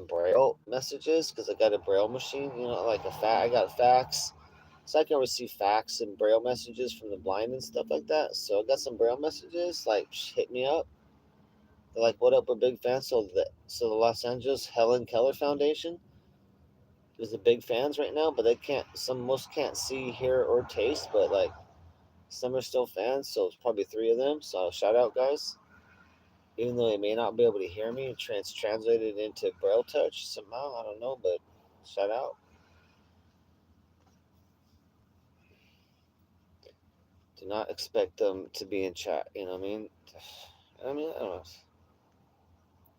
braille messages because I got a braille machine. Like I got fax, so I can receive fax and braille messages from the blind and stuff like that. So I got some braille messages. Like, hit me up. They're like, "What up? We're big fans." So the Los Angeles Helen Keller Foundation is the big fans right now, but they can't. Most can't see, hear, or taste, but like some are still fans. So it's probably 3 of them. So shout out, guys. Even though they may not be able to hear me, translated into braille touch somehow. I don't know, but shout out. Do not expect them to be in chat. You know what I mean? I don't know.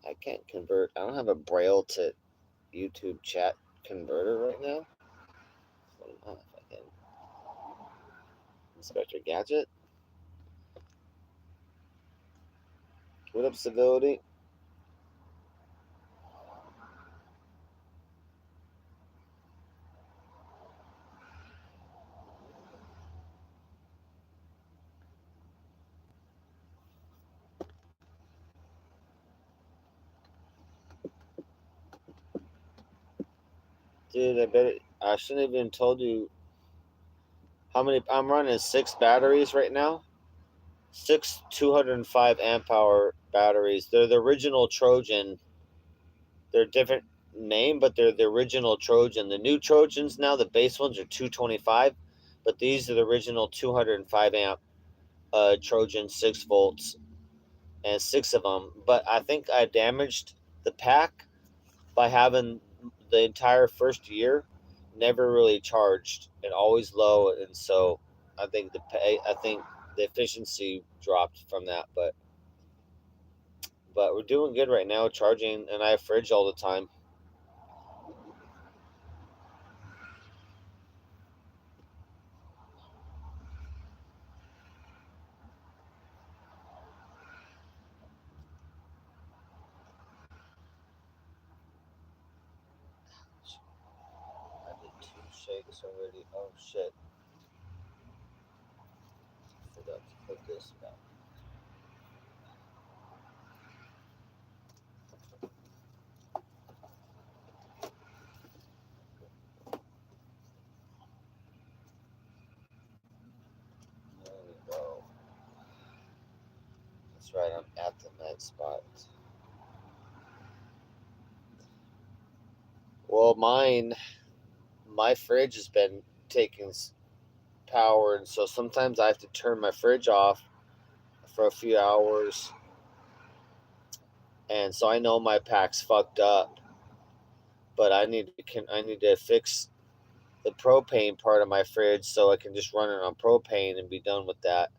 I can't convert. I don't have a braille to YouTube chat converter right now. I don't know if I can. Inspector Gadget. What up, civility? Dude, I shouldn't have even told you how many. I'm running 6 batteries right now. 6 205 amp hour batteries. They're the original Trojan. They're a different name, but they're the original Trojan. The new Trojans now, the base ones are 225, but these are the original 205 amp Trojan 6 volts, and 6 of them. But I think I damaged the pack by having the entire first year never really charged and always low, and so I think the efficiency dropped from that. But we're doing good right now charging, and I have fridge all the time. I did 2 shakes already. Oh shit. Forgot to put this back. That's right, I'm at the night spot. Well, my fridge has been taking power, and so sometimes I have to turn my fridge off for a few hours, and so I know my pack's fucked up, but I need to fix the propane part of my fridge so I can just run it on propane and be done with that.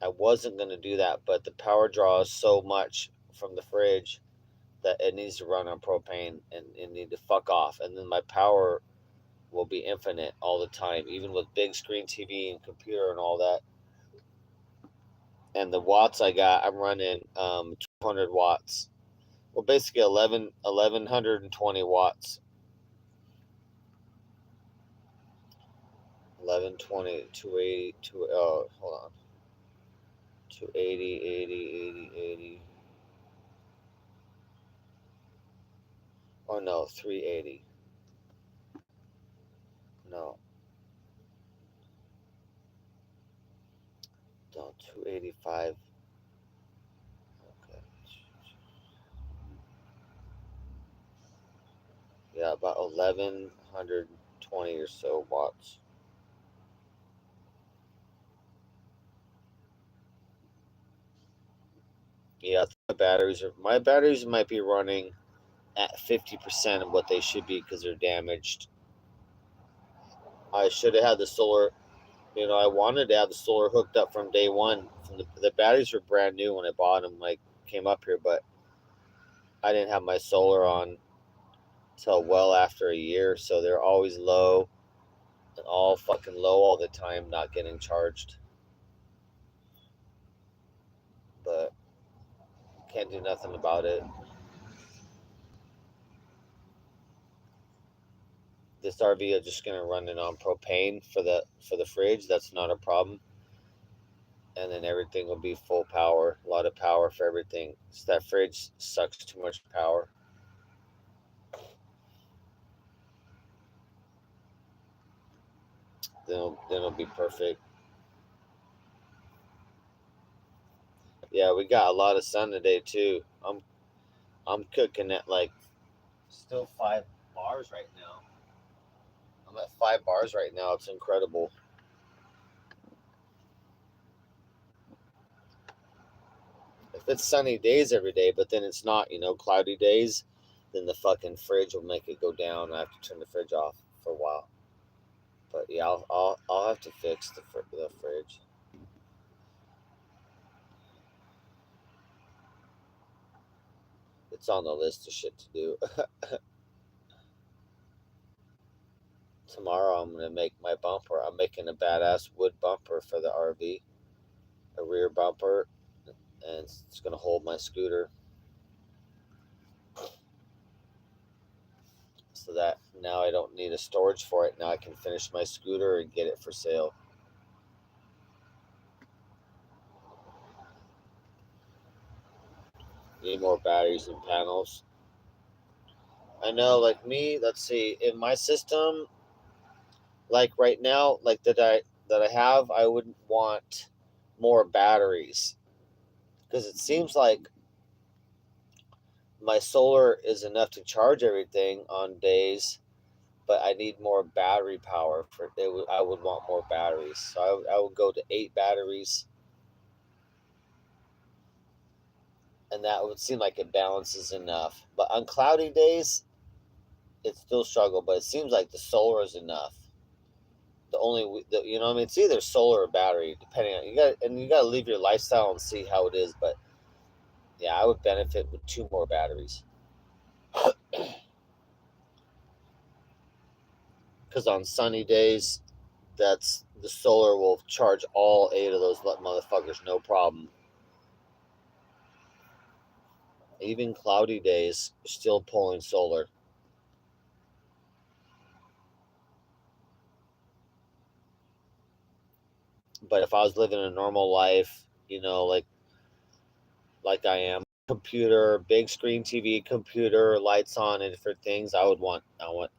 I wasn't going to do that, but the power draws so much from the fridge that it needs to run on propane and it need to fuck off, and then my power will be infinite all the time, even with big screen TV and computer and all that. And the watts I got, I'm running 200 watts. Well, basically 1120 watts. 1120, 280, hold on. 280, 80, 80, 80. Oh no, 380. No. No, 285. Okay. Yeah, about 1120 or so watts. Yeah, my batteries might be running at 50% of what they should be because they're damaged. I should have had the solar. I wanted to have the solar hooked up from day one. From the batteries were brand new when I bought them. Like came up here, but I didn't have my solar on till well after a year, so they're always low and all fucking low all the time, not getting charged. But can't do nothing about it. This RV is just gonna run it on propane for the fridge. That's not a problem, and then everything will be full power. A lot of power for everything. So that fridge sucks too much power. Then it'll be perfect. Yeah, we got a lot of sun today too. I'm cooking at like still 5 bars right now. I'm at 5 bars right now. It's incredible. If it's sunny days every day, but then it's not, cloudy days, then the fucking fridge will make it go down. I have to turn the fridge off for a while. But yeah, I'll have to fix the fridge. It's on the list of shit to do. Tomorrow I'm gonna make my bumper. I'm making a badass wood bumper for the RV, a rear bumper, and it's gonna hold my scooter so that now I don't need a storage for it. Now I can finish my scooter and get it for sale. Need more batteries and panels. I know, like me. Let's see. In my system, like right now, like that I have, I wouldn't want more batteries because it seems like my solar is enough to charge everything on days, but I need more battery power for it. I would want more batteries, so I would go to 8 batteries, and that would seem like it balances enough. But on cloudy days, it still struggle. But it seems like the solar is enough. I mean, it's either solar or battery, depending on you got to leave your lifestyle and see how it is. But yeah, I would benefit with 2 more batteries because on sunny days, that's the solar will charge all 8 of those motherfuckers, no problem. Even cloudy days, still pulling solar. But if I was living a normal life, like I am, computer, big screen TV, computer, lights on, and different things, I want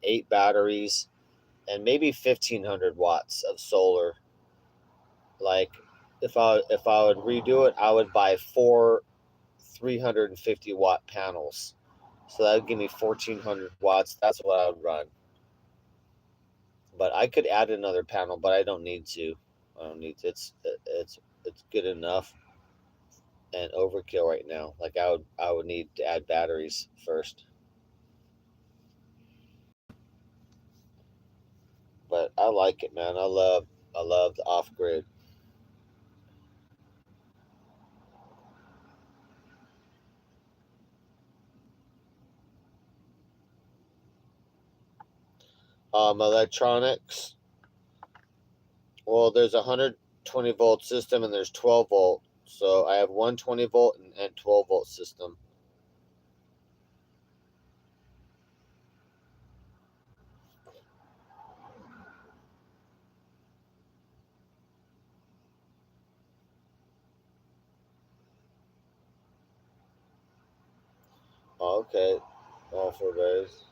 8 batteries and maybe 1,500 watts of solar. Like if I would redo it, I would buy 4 350-watt panels. So that would give me 1,400 watts. That's what I would run. But I could add another panel, but I don't need to. I don't need to. It's good enough and overkill right now. Like I would need to add batteries first. But I like it, man. I love the off grid. Electronics. Well, there's a 120-volt system and there's 12-volt. So I have 120-volt and 12-volt system. Oh, okay. All for those.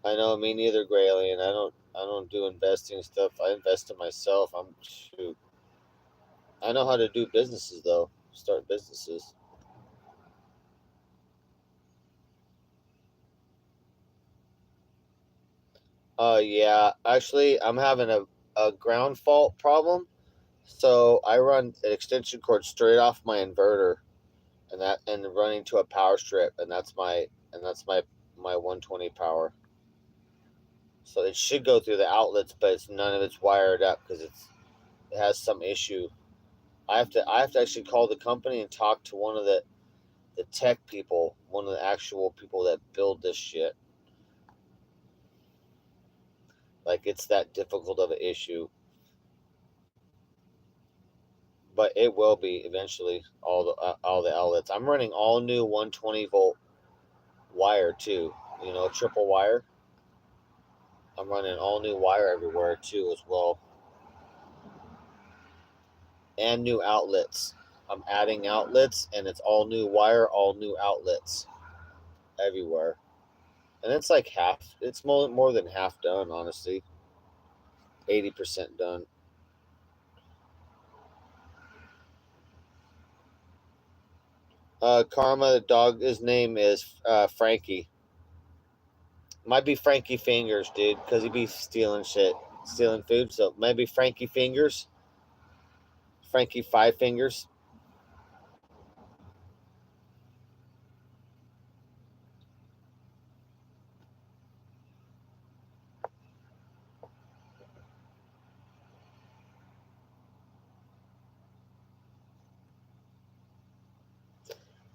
I know, me neither, Graylien. I don't do investing stuff. I invest in myself. I'm shoot. I know how to do businesses though. Start businesses. Yeah. Actually, I'm having a ground fault problem. So I run an extension cord straight off my inverter and running to a power strip, and that's my 120 power. So it should go through the outlets, but none of it's wired up because it has some issue. I have to actually call the company and talk to one of the tech people, one of the actual people that build this shit. Like it's that difficult of an issue, but it will be eventually. All the outlets. I'm running all new 120-volt wire too. Triple wire. I'm running all new wire everywhere too as well, and new outlets. I'm adding outlets, and it's all new wire, all new outlets everywhere. And it's like half. It's more than half done, honestly. 80% done. Karma, the dog, his name is Frankie. Might be Frankie Fingers, dude, because he be stealing shit, stealing food. So maybe Frankie Fingers, Frankie Five Fingers.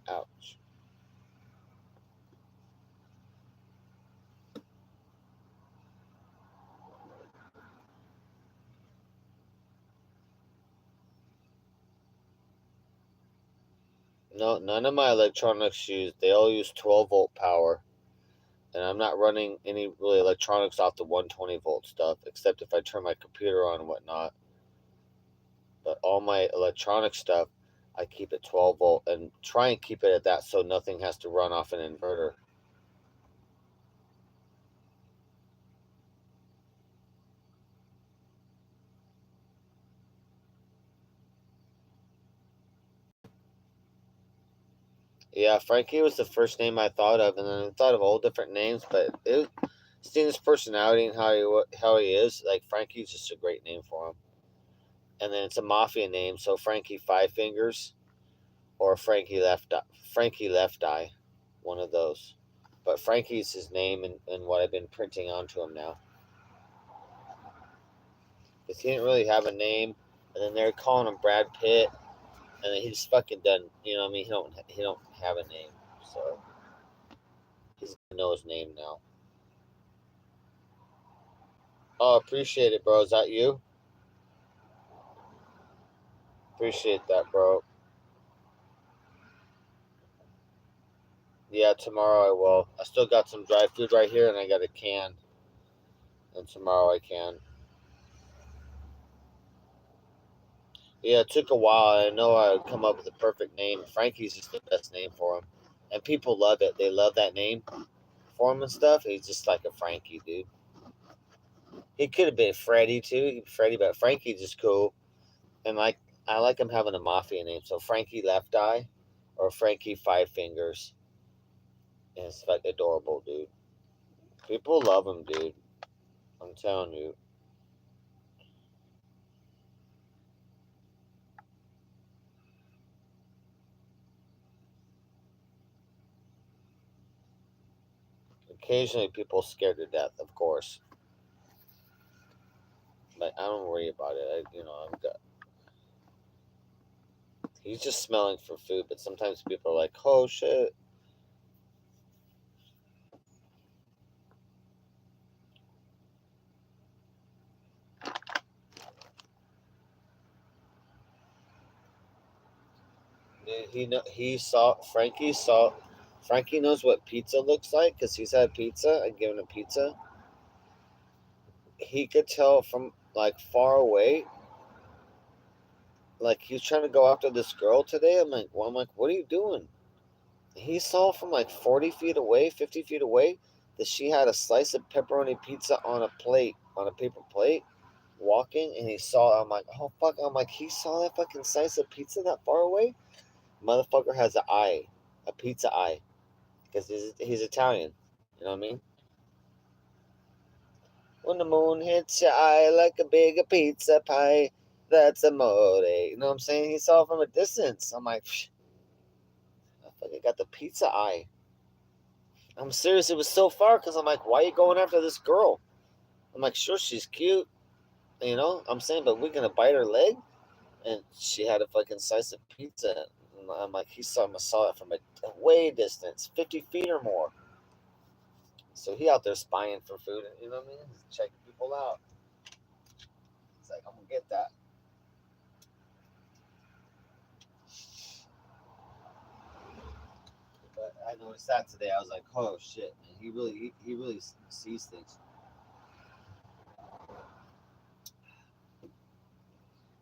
Ouch. No, none of my electronics they all use 12-volt power. And I'm not running any really electronics off the 120-volt stuff, except if I turn my computer on and whatnot. But all my electronic stuff, I keep it 12-volt and try and keep it at that so nothing has to run off an inverter. Yeah, Frankie was the first name I thought of, and then I thought of all different names, but seeing his personality and how he is, like Frankie's just a great name for him. And then it's a mafia name, so Frankie Five Fingers or Frankie Left Eye, one of those. But Frankie's his name and what I've been printing onto him now. Because he didn't really have a name, and then they're calling him Brad Pitt, and then he's fucking done. You know what I mean? He don't have a name, so he's gonna know his name now. Oh, appreciate it, bro. Is that you? Appreciate that, bro. Yeah, tomorrow I will. I still got some dry food right here, and I got a can, and tomorrow I can. Yeah, it took a while. I know I would come up with the perfect name. Frankie's just the best name for him, and people love it. They love that name for him and stuff. He's just like a Frankie, dude. He could have been Freddy too. Freddy, but Frankie's just cool. And like I like him having a mafia name. So Frankie Left Eye or Frankie Five Fingers. And it's like adorable, dude. People love him, dude. I'm telling you. Occasionally people scared to death, of course. But I don't worry about it. I'm good. He's just smelling for food, but sometimes people are like, "Oh shit." Frankie knows what pizza looks like because he's had pizza and given him pizza. He could tell from like far away. Like he's trying to go after this girl today. I'm like, what are you doing? He saw from like 40 feet away, 50 feet away, that she had a slice of pepperoni pizza on a plate, on a paper plate, walking, and he saw. I'm like, oh fuck! I'm like, he saw that fucking slice of pizza that far away. Motherfucker has an eye, a pizza eye, because he's Italian. You know what I mean? When the moon hits your eye like a big pizza pie, that's amore. You know what I'm saying? He saw it from a distance. I'm like, I fucking got the pizza eye. I'm serious. It was so far because I'm like, why are you going after this girl? I'm like, sure, she's cute. I'm saying, but we're going to bite her leg? And she had a fucking slice of pizza. And I'm like, saw it from a way distance, 50 feet or more. So he out there spying for food. You know what I mean? He's checking people out. He's like, I'm going to get that. But I noticed that today. I was like, oh shit, man. He really sees things.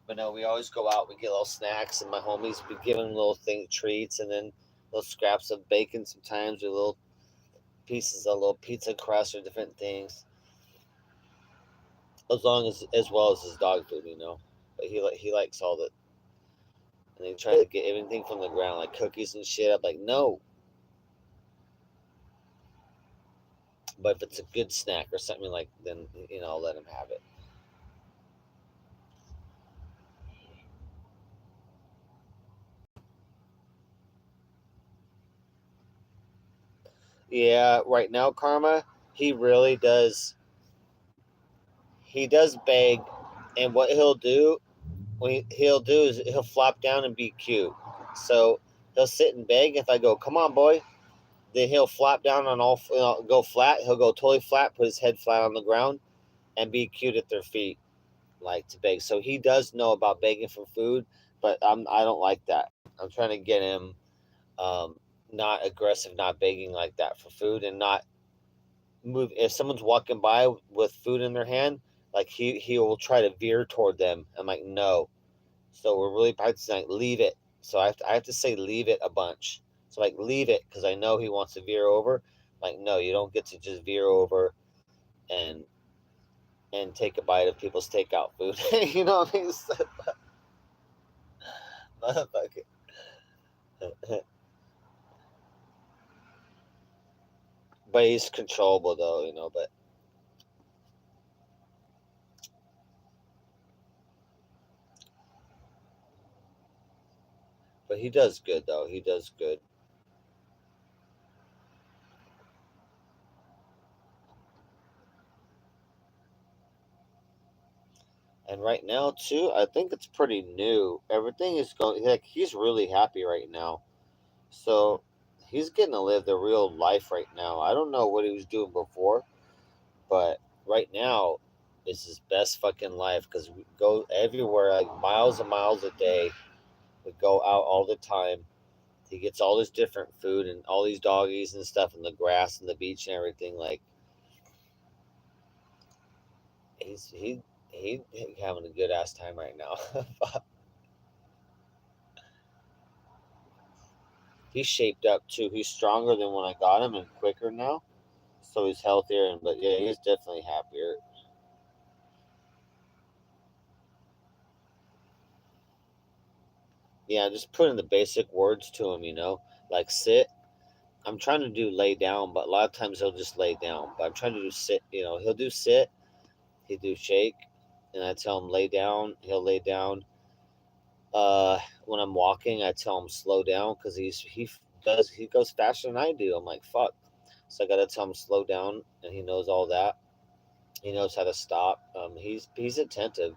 But no, we always go out. We get little snacks, and my homies be giving little treats, and then little scraps of bacon sometimes, or little pieces of little pizza crust or different things. As well as his dog food. But he likes all the, and they try to get everything from the ground, like cookies and shit. I'm like, no. But if it's a good snack or something like, then I'll let him have it. Yeah, right now, Karma, he really does. He does beg, and what he'll do is he'll flop down and be cute. So he'll sit and beg. If I go, come on, boy, then he'll flop down on go flat. He'll go totally flat, put his head flat on the ground, and be cute at their feet, like to beg. So he does know about begging for food, but I don't like that. I'm trying to get him um, not aggressive, not begging like that for food, and not move. If someone's walking by with food in their hand, like he will try to veer toward them. I'm like, no. So we're really practicing like leave it. So I have to say leave it a bunch. So like leave it because I know he wants to veer over. Like no, you don't get to just veer over and take a bite of people's takeout food. You know what I mean? So, motherfucker. But he's controllable though. But he does good though. He does good. And right now too, I think it's pretty new. Everything is going like he's really happy right now. So he's getting to live the real life right now. I don't know what he was doing before, but right now is his best fucking life because we go everywhere like miles and miles a day. We go out all the time. He gets all this different food and all these doggies and stuff and the grass and the beach and everything. Like he having a good ass time right now. He's shaped up too. He's stronger than when I got him and quicker now. So he's healthier but yeah, he's definitely happier. Yeah, just putting the basic words to him, like sit. I'm trying to do lay down, but a lot of times he'll just lay down. But I'm trying to do sit. He'll do sit, he'll do shake, and I tell him lay down. He'll lay down. When I'm walking, I tell him slow down because he goes faster than I do. I'm like fuck, so I gotta tell him slow down, and he knows all that. He knows how to stop. He's attentive.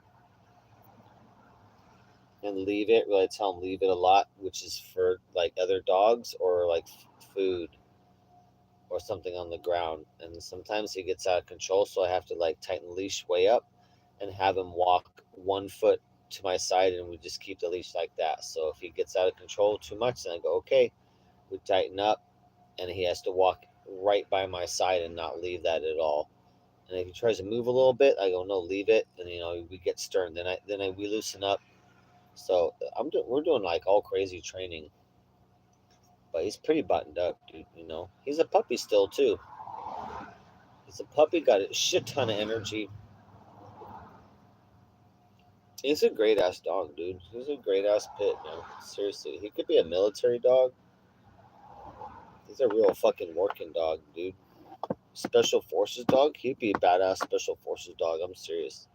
And leave it. Really tell him leave it a lot, which is for like other dogs or like food or something on the ground. And sometimes he gets out of control, so I have to like tighten the leash way up and have him walk 1 foot to my side, and we just keep the leash like that. So if he gets out of control too much, then I go okay, we tighten up, and he has to walk right by my side and not leave that at all. And if he tries to move a little bit, I go no, leave it, and we get stern. Then we loosen up. So we're doing like all crazy training, but he's pretty buttoned up, dude. He's a puppy still too. He's a puppy, got a shit ton of energy. He's a great ass dog, dude. He's a great ass pit, man. Seriously, he could be a military dog. He's a real fucking working dog, dude. Special forces dog. He'd be a badass special forces dog. I'm serious.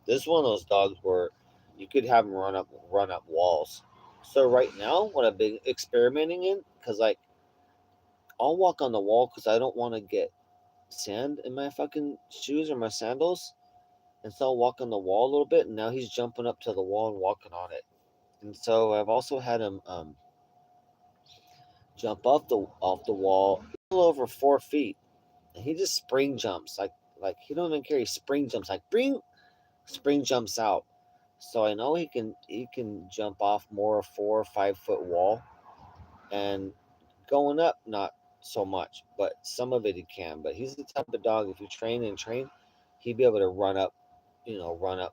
This is one of those dogs where you could have him run up walls. So right now, what I've been experimenting in, because like I'll walk on the wall because I don't want to get sand in my fucking shoes or my sandals. And so I'll walk on the wall a little bit, and now he's jumping up to the wall and walking on it. And so I've also had him jump off the wall a little over 4 feet, and he just spring jumps like he don't even care. He spring jumps like bring spring jumps out. So I know he can jump off more a 4 or 5 foot wall, and going up not so much, but some of it he can. But he's the type of dog if you train, he'd be able to run up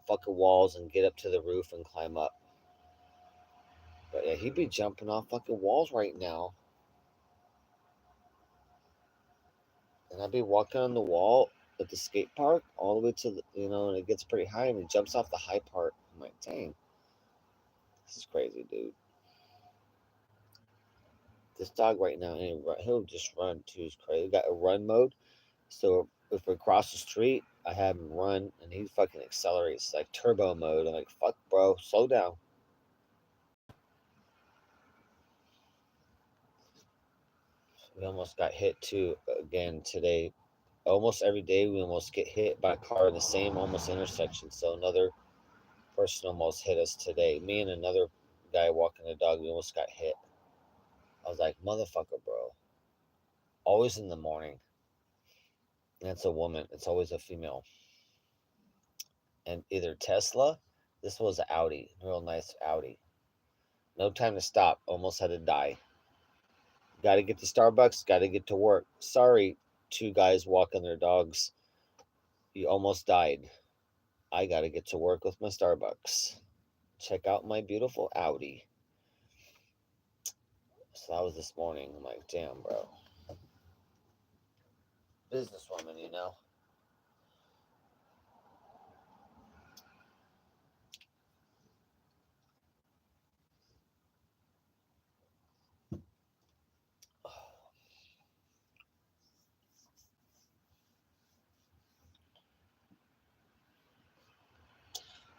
fucking walls and get up to the roof and climb up. But yeah, he'd be jumping off fucking walls right now. And I'd be walking on the wall at the skate park all the way to and it gets pretty high, and he jumps off the high part. I'm like, dang, this is crazy, dude. This dog right now, he'll just run too. He's crazy. He got a run mode. So if we cross the street, I have him run, and he fucking accelerates like turbo mode. I'm like, fuck, bro, slow down. We almost got hit too again today. Almost every day we almost get hit by a car in the same almost intersection. So another person almost hit us today. Me and another guy walking the dog, we almost got hit. I was like, motherfucker, bro. Always in the morning. And it's a woman. It's always a female. And either Tesla, this was an Audi, real nice Audi. No time to stop. Almost had to die. Got to get to Starbucks. Got to get to work. Sorry, two guys walking their dogs. You almost died. I got to get to work with my Starbucks. Check out my beautiful Audi. So that was this morning. I'm like, damn, bro. Businesswoman.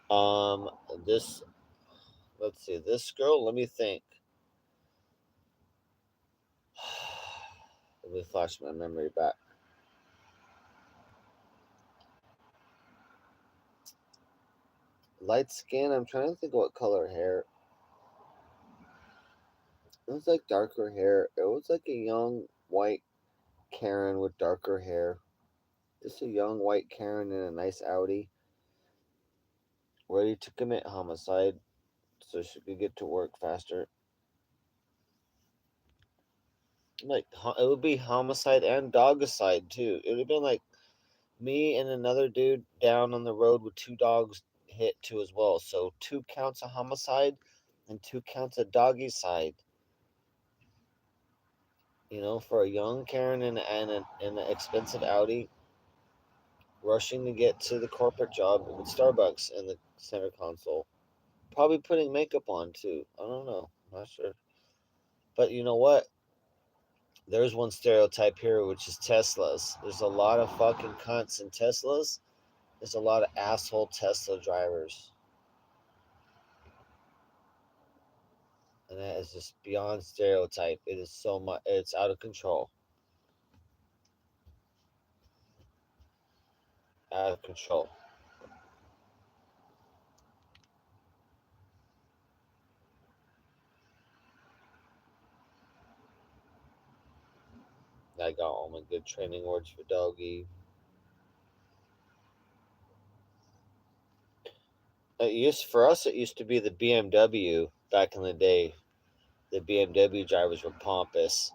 Um, this, let's see, this girl, let me think. Let me flash my memory back. Light skin, I'm trying to think of what color hair. It was like darker hair. It was like a young white Karen with darker hair. Just a young white Karen in a nice Audi, ready to commit homicide so she could get to work faster. Like, it would be homicide and dogicide too. It would have been like me and another dude down on the road with two dogs hit too as well. So 2 counts of homicide and 2 counts of doggy-side. For a young Karen in an expensive Audi, rushing to get to the corporate job with Starbucks in the center console. Probably putting makeup on too. I don't know. I'm not sure. But you know what? There's one stereotype here, which is Teslas. There's a lot of fucking cunts in Teslas. There's a lot of asshole Tesla drivers. And that is just beyond stereotype. It is so much, it's out of control. Out of control. I got all my good training words for doggy. For us, it used to be the BMW back in the day. The BMW drivers were pompous,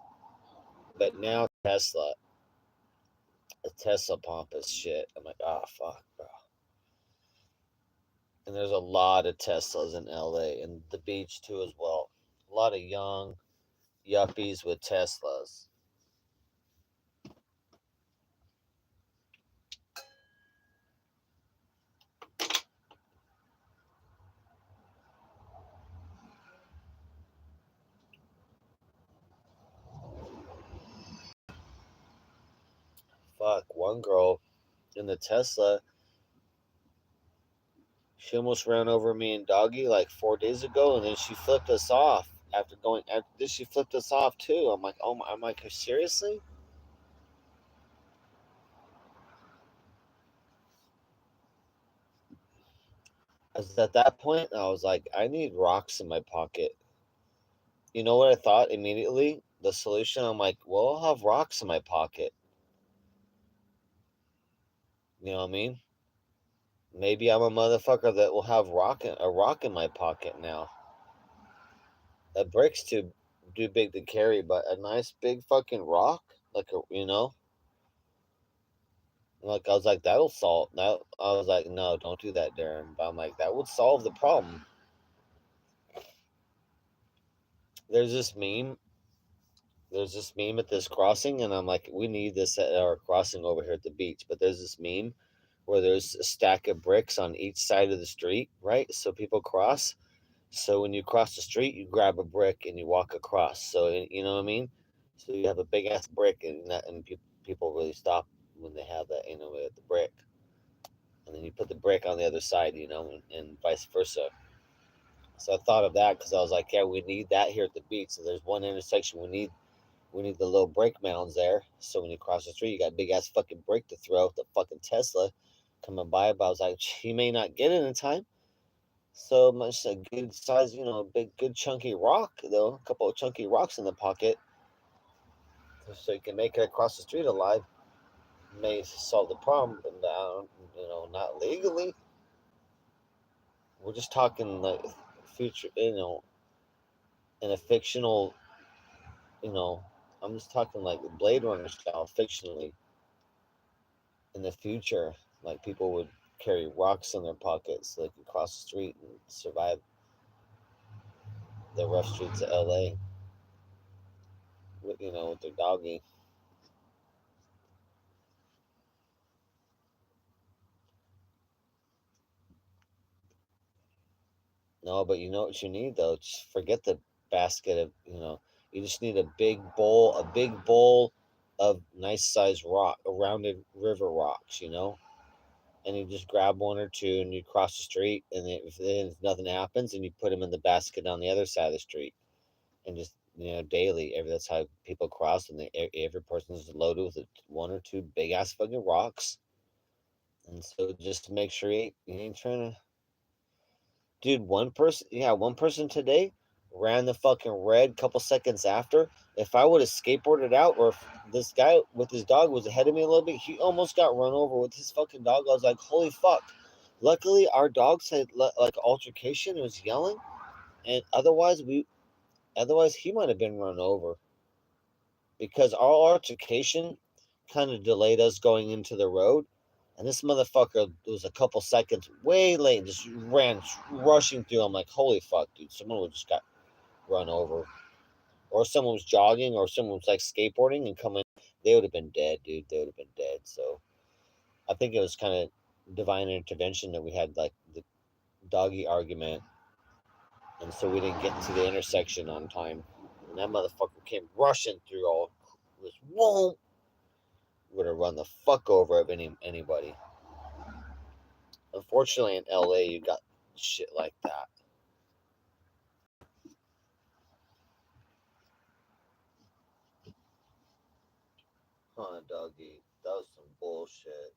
but now Tesla pompous shit. I'm like, ah, oh, fuck, bro. And there's a lot of Teslas in LA and the beach too as well. A lot of young yuppies with Teslas. Fuck, one girl in the Tesla, she almost ran over me and doggy like 4 days ago, and then she flipped us off after going. After this, she flipped us off too. I'm like, oh my! I'm like, seriously? As at that point, I was like, I need rocks in my pocket. You know what I thought immediately? The solution. I'm like, well, I'll have rocks in my pocket. You know what I mean? Maybe I'm a motherfucker that will have a rock in my pocket now. A brick's too big to carry, but a nice big fucking rock, like a like I was like that'll solve that. I was like, no, don't do that, Darren. But I'm like that would solve the problem. There's this meme. There's this meme at this crossing, and I'm like, we need this at our crossing over here at the beach. But there's this meme where there's a stack of bricks on each side of the street, right? So people cross. So when you cross the street, you grab a brick and you walk across. So you know what I mean. So you have a big ass brick, and people really stop when they have that, at the brick, and then you put the brick on the other side, and vice versa. So I thought of that because I was like, yeah, we need that here at the beach. So there's one intersection we need the little brake mounds there. So when you cross the street, you got a big ass fucking brake to throw. The fucking Tesla coming by, but I was like, he may not get it in time. So much a good size, big, good chunky rock though. A couple of chunky rocks in the pocket, so you can make it across the street alive. May solve the problem, but now, not legally. We're just talking like future, in a fictional, you know. I'm just talking like Blade Runner style, fictionally. In the future, like people would carry rocks in their pockets so they could cross the street and survive the rough streets of LA with their doggy. No, but you know what you need though? Just forget the basket of, you just need a big bowl of nice sized rock, rounded river rocks, and you just grab one or two and you cross the street, and if nothing happens, and you put them in the basket on the other side of the street, and just daily, that's how people cross, and every person's loaded with one or two big ass fucking rocks, and so just to make sure you ain't trying to. Dude, one person today ran the fucking red couple seconds after. If I would have skateboarded out, or if this guy with his dog was ahead of me a little bit, he almost got run over with his fucking dog. I was like, holy fuck. Luckily, our dogs had like altercation and was yelling, and otherwise he might have been run over because our altercation kind of delayed us going into the road. And this motherfucker was a couple seconds way late and just ran rushing through. I'm like, holy fuck, dude. Someone would just got run over. Or someone was jogging or someone was like skateboarding and coming. They would have been dead, dude. They would have been dead. So I think it was kind of divine intervention that we had like the doggy argument. And so we didn't get into the intersection on time. And that motherfucker came rushing through all this. Whoa! Would have run the fuck over of anybody. Unfortunately, in LA, you got shit like that. Huh, doggy? That was some bullshit.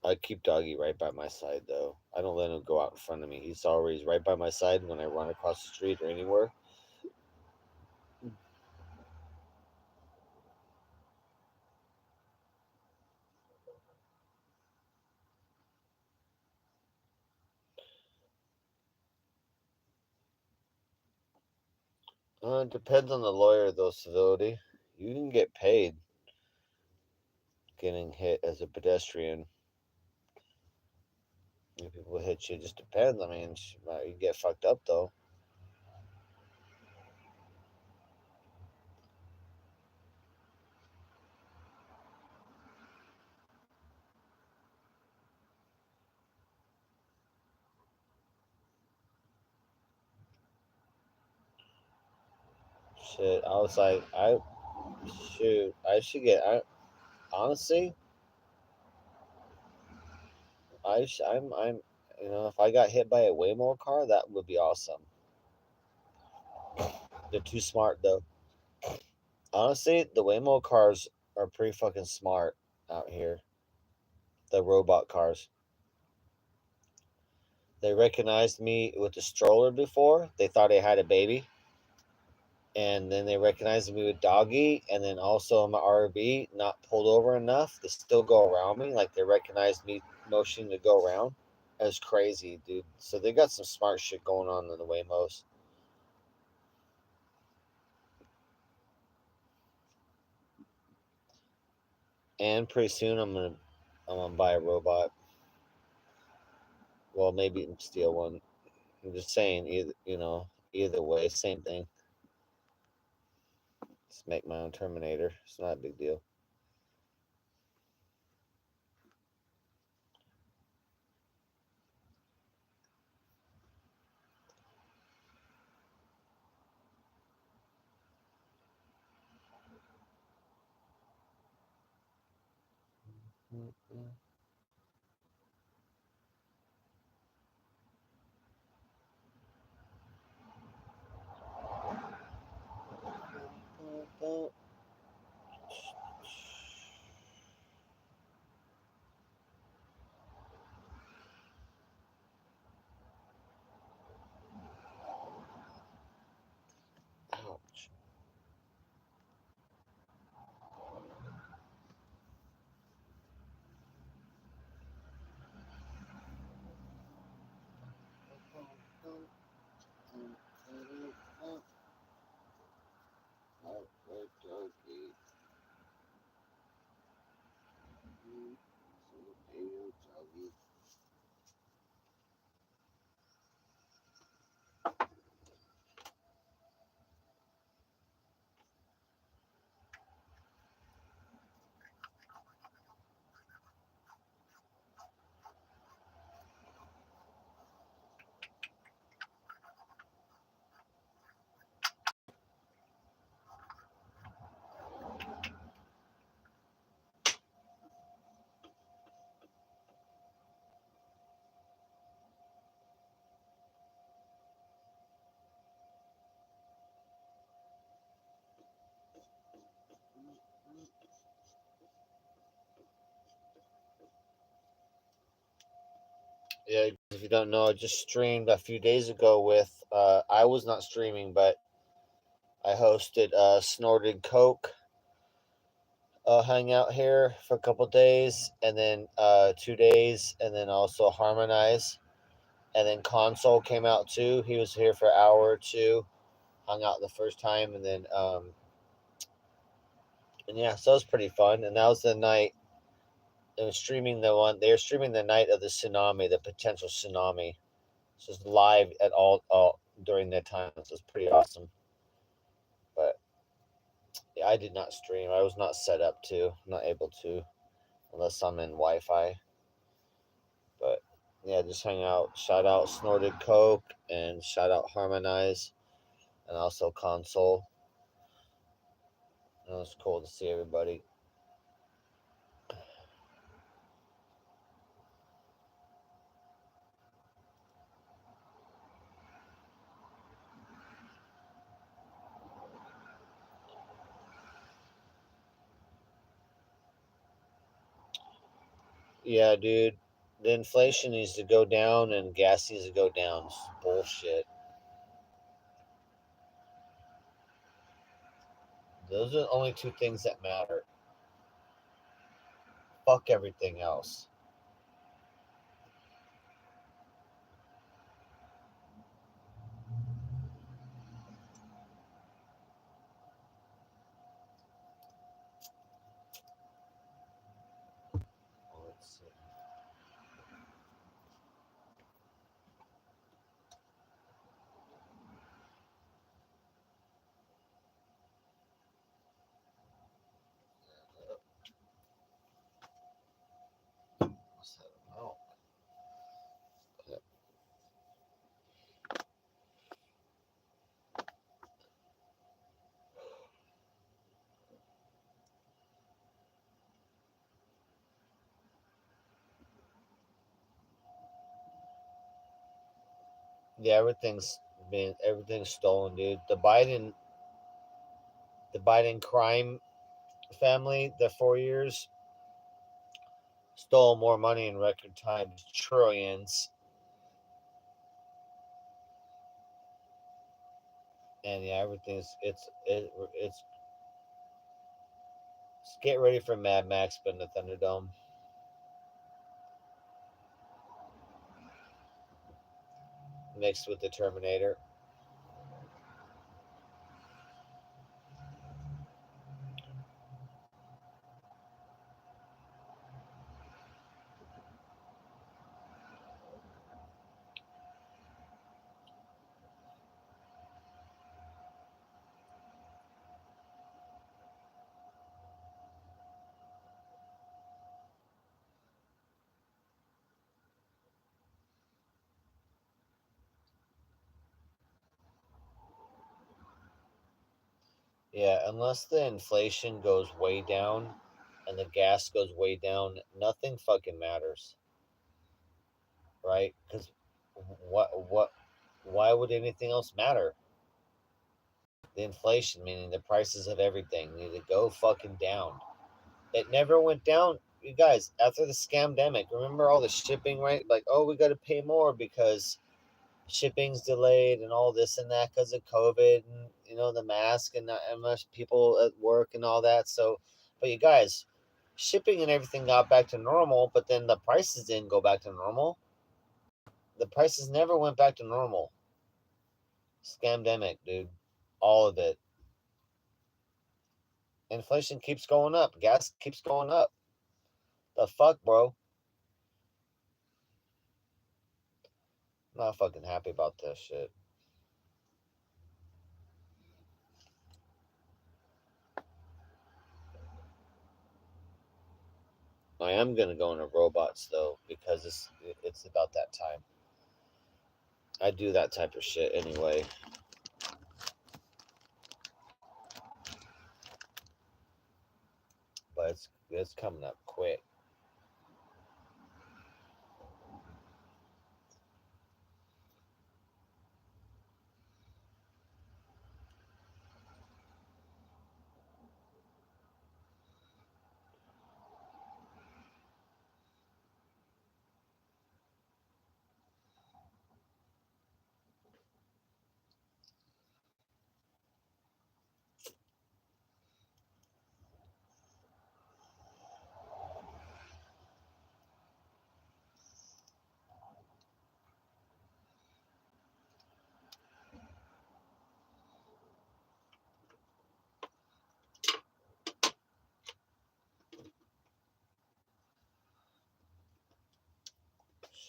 I keep doggy right by my side, though. I don't let him go out in front of me. He's always right by my side when I run across the street or anywhere. It depends on the lawyer, though, civility. You can get paid getting hit as a pedestrian. If people hit you, it just depends. I mean, you get fucked up, though. Shit, I was like, I should get. Honestly, I'm, if I got hit by a Waymo car, that would be awesome. They're too smart, though. Honestly, the Waymo cars are pretty fucking smart out here. The robot cars. They recognized me with the stroller before. They thought I had a baby. And then they recognized me with doggy. And then also my RV not pulled over enough. They still go around me. Like they recognized me motioning to go around. It was crazy, dude. So they got some smart shit going on in the Waymos. And pretty soon I'm gonna buy a robot. Well, maybe steal one. I'm just saying, either way, same thing. Just make my own Terminator. It's not a big deal. Ouch. Yeah, if you don't know, I just streamed a few days ago with. I was not streaming, but I hosted Snorted Coke hangout here for a couple days, and then 2 days, and then also Harmonize, and then Console came out too. He was here for an hour or two, hung out the first time, and then and yeah, so it was pretty fun. And that was the night. They were streaming the one. They were streaming the night of the tsunami, the potential tsunami. So it's live at all during that time. So it's pretty awesome. But yeah, I did not stream. I was not set up to. I'm not able to unless I'm in Wi-Fi. But Yeah, just hang out. Shout out Snorted Coke and shout out Harmonize and also Console. It was cool to see everybody. Yeah, dude. The inflation needs to go down and gas needs to go down. It's bullshit. Those are the only two things that matter. Fuck everything else. Let's see. What's that about? Yeah, everything's stolen, dude. The Biden crime family, the 4 years, stole more money in record times, trillions. And yeah, it's get ready for Mad Max, but in the Thunderdome, mixed with the Terminator. Yeah, unless the inflation goes way down and the gas goes way down, nothing fucking matters, right? Because what, why would anything else matter? The inflation, meaning the prices of everything, need to go fucking down. It never went down, you guys. After the scamdemic, remember all the shipping, right? Like, oh, we got to pay more because shipping's delayed and all this and that because of COVID and the mask and not much people at work and all that. So, but you guys, shipping and everything got back to normal, but then the prices didn't go back to normal. The prices never went back to normal. Scamdemic, dude, all of it. Inflation keeps going up. Gas keeps going up. The fuck, bro? Not fucking happy about this shit. I am gonna go into robots though because it's about that time. I do that type of shit anyway. But it's coming up quick.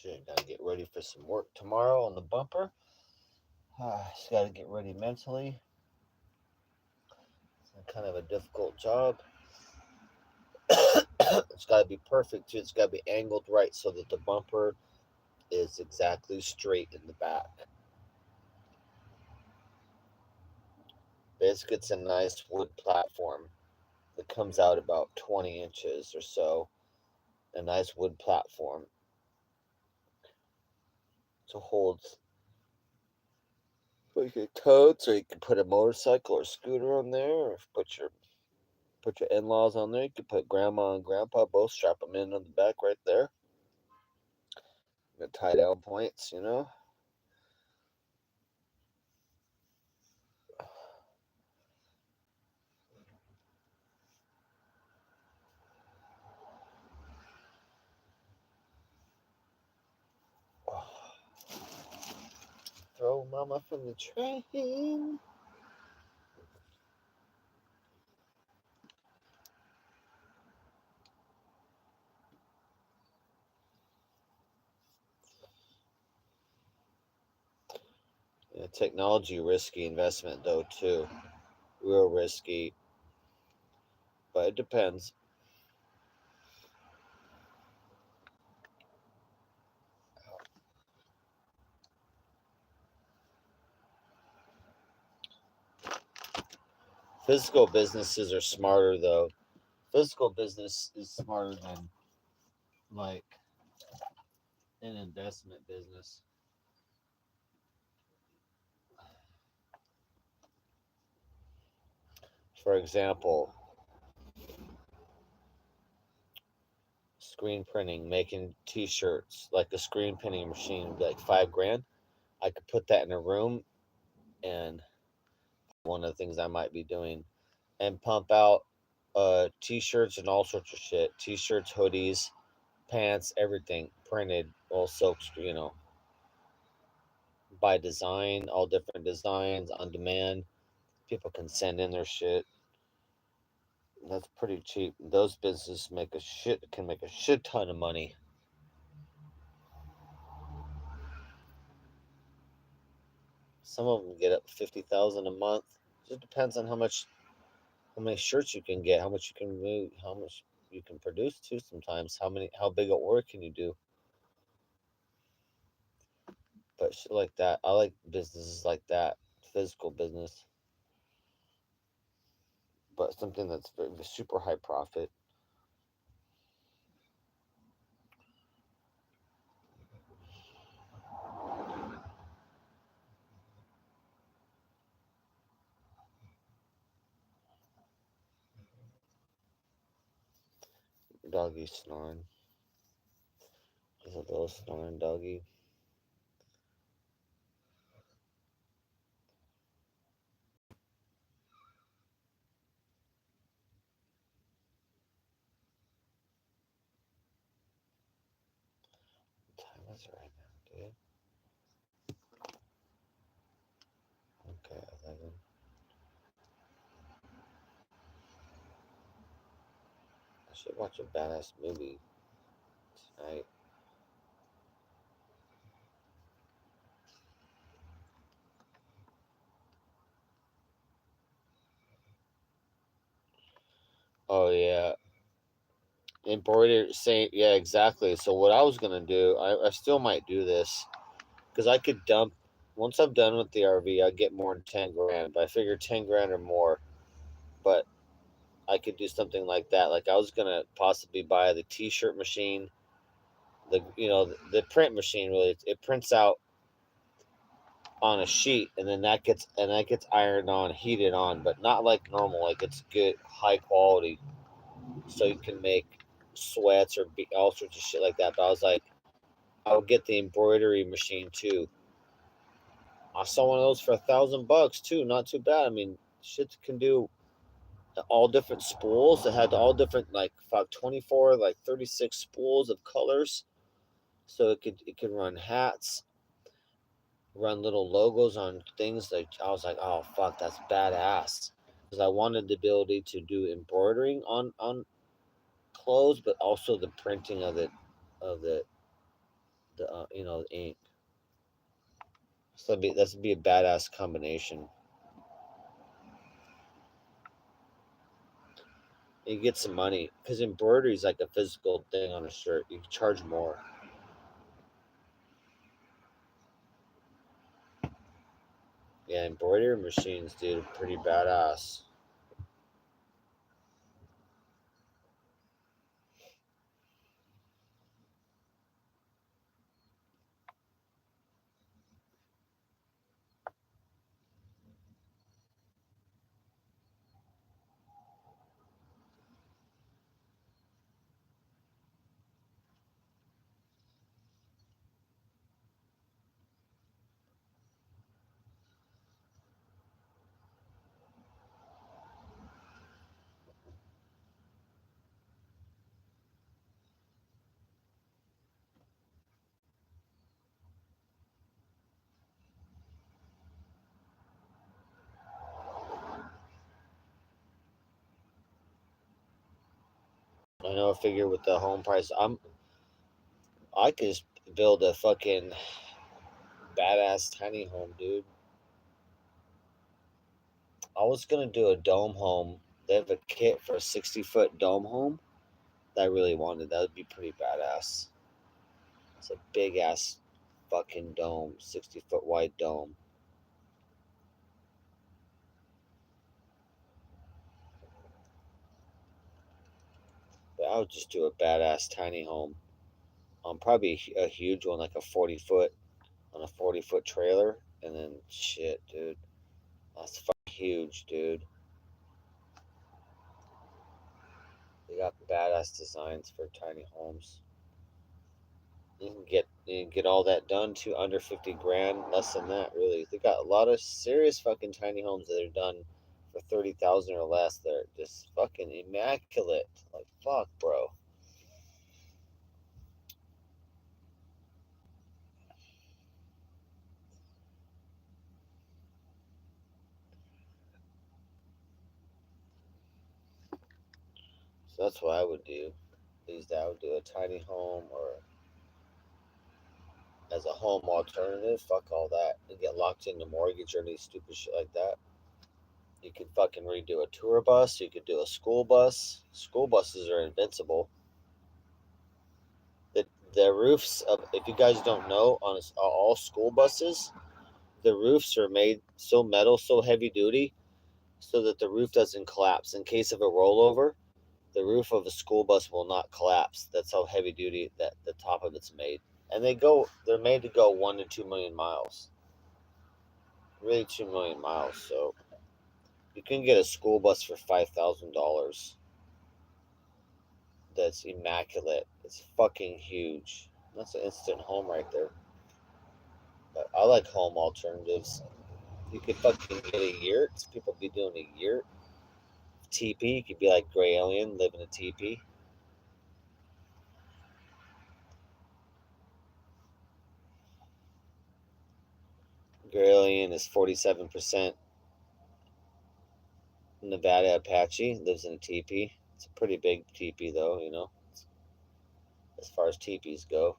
Shit, gotta get ready for some work tomorrow on the bumper. Just gotta get ready mentally. It's kind of a difficult job. It's gotta be perfect too. It's gotta be angled right so that the bumper is exactly straight in the back. Basically, it's a nice wood platform that comes out about 20 inches or so. A nice wood platform to hold put your totes, or you can put a motorcycle or scooter on there, or put your in-laws on there. You can put grandma and grandpa, both strap them in on the back right there. The tie down points, you know. Throw mama from the train. Yeah, technology risky investment though too. Real risky, but it depends. Physical businesses are smarter though. Physical business is smarter than like an investment business. For example, screen printing, making t-shirts, like a screen printing machine would be like 5 grand. I could put that in a room, and one of the things I might be doing, and pump out t-shirts and all sorts of shit. T-shirts, hoodies, pants, everything printed, all silk, by design, all different designs on demand. People can send in their shit. That's pretty cheap. Those businesses can make a shit ton of money. Some of them get up 50,000 a month. It just depends on how many shirts you can get, how much you can move, how much you can produce too. Sometimes how big a order can you do? But shit like that, I like businesses like that, physical business, but something that's super high profit. Doggy snoring. There's a little snoring doggy. What time is it right now, dude? Okay, 11. I should watch a badass movie tonight. Oh yeah, embroidered same. Yeah, exactly. So what I was gonna do, I still might do this because I could dump. Once I'm done with the RV, I get more than 10 grand. But I figure 10 grand or more. But I could do something like that. Like I was gonna possibly buy the T-shirt machine, the print machine. Really, it prints out on a sheet, and then that gets ironed on, heated on, but not like normal. Like it's good, high quality, so you can make sweats or all sorts of shit like that. But I was like, I would get the embroidery machine too. I saw one of those for $1,000 too. Not too bad. I mean, shit can do all different spools. It had all different like 24, like 36 spools of colors. So it could run hats, run little logos on things. Like I was like, oh fuck, that's badass. Because I wanted the ability to do embroidering on clothes, but also the printing of the ink. So that'd be a badass combination. You get some money because embroidery is like a physical thing on a shirt. You can charge more. Yeah, embroidery machines, dude, pretty badass. I know. I figure with the home price, I could just build a fucking badass tiny home, dude. I was gonna do a dome home. They have a kit for a 60-foot dome home that I really wanted. That would be pretty badass. It's a big ass fucking dome, 60-foot wide dome. But I would just do a badass tiny home. Probably a huge one, like a 40-foot on a 40-foot trailer, and then shit, dude. That's fucking huge, dude. They got badass designs for tiny homes. You can get all that done to under 50 grand, less than that, really. They got a lot of serious fucking tiny homes that are done for 30,000 or less. They're just fucking immaculate. Like fuck, bro. So that's what I would do. Is that I would do a tiny home or as a home alternative. Fuck all that. And get locked into mortgage or any stupid shit like that. You could fucking redo a tour bus. You could do a school bus. School buses are invincible. The roofs of, if you guys don't know, on all school buses, the roofs are made so metal, so heavy duty, so that the roof doesn't collapse. In case of a rollover, the roof of a school bus will not collapse. That's how heavy duty that the top of it's made. And they're made to go 1 to 2 million miles. Really 2 million miles. So you can get a school bus for $5,000 that's immaculate. It's fucking huge. That's an instant home right there. But I like home alternatives. You could fucking get a yurt. People be doing a yurt. TP. You could be like Gray Alien, live in a TP. Gray Alien is 47% Nevada Apache. Lives in a TP. It's a pretty big TP though, as far as TPs go.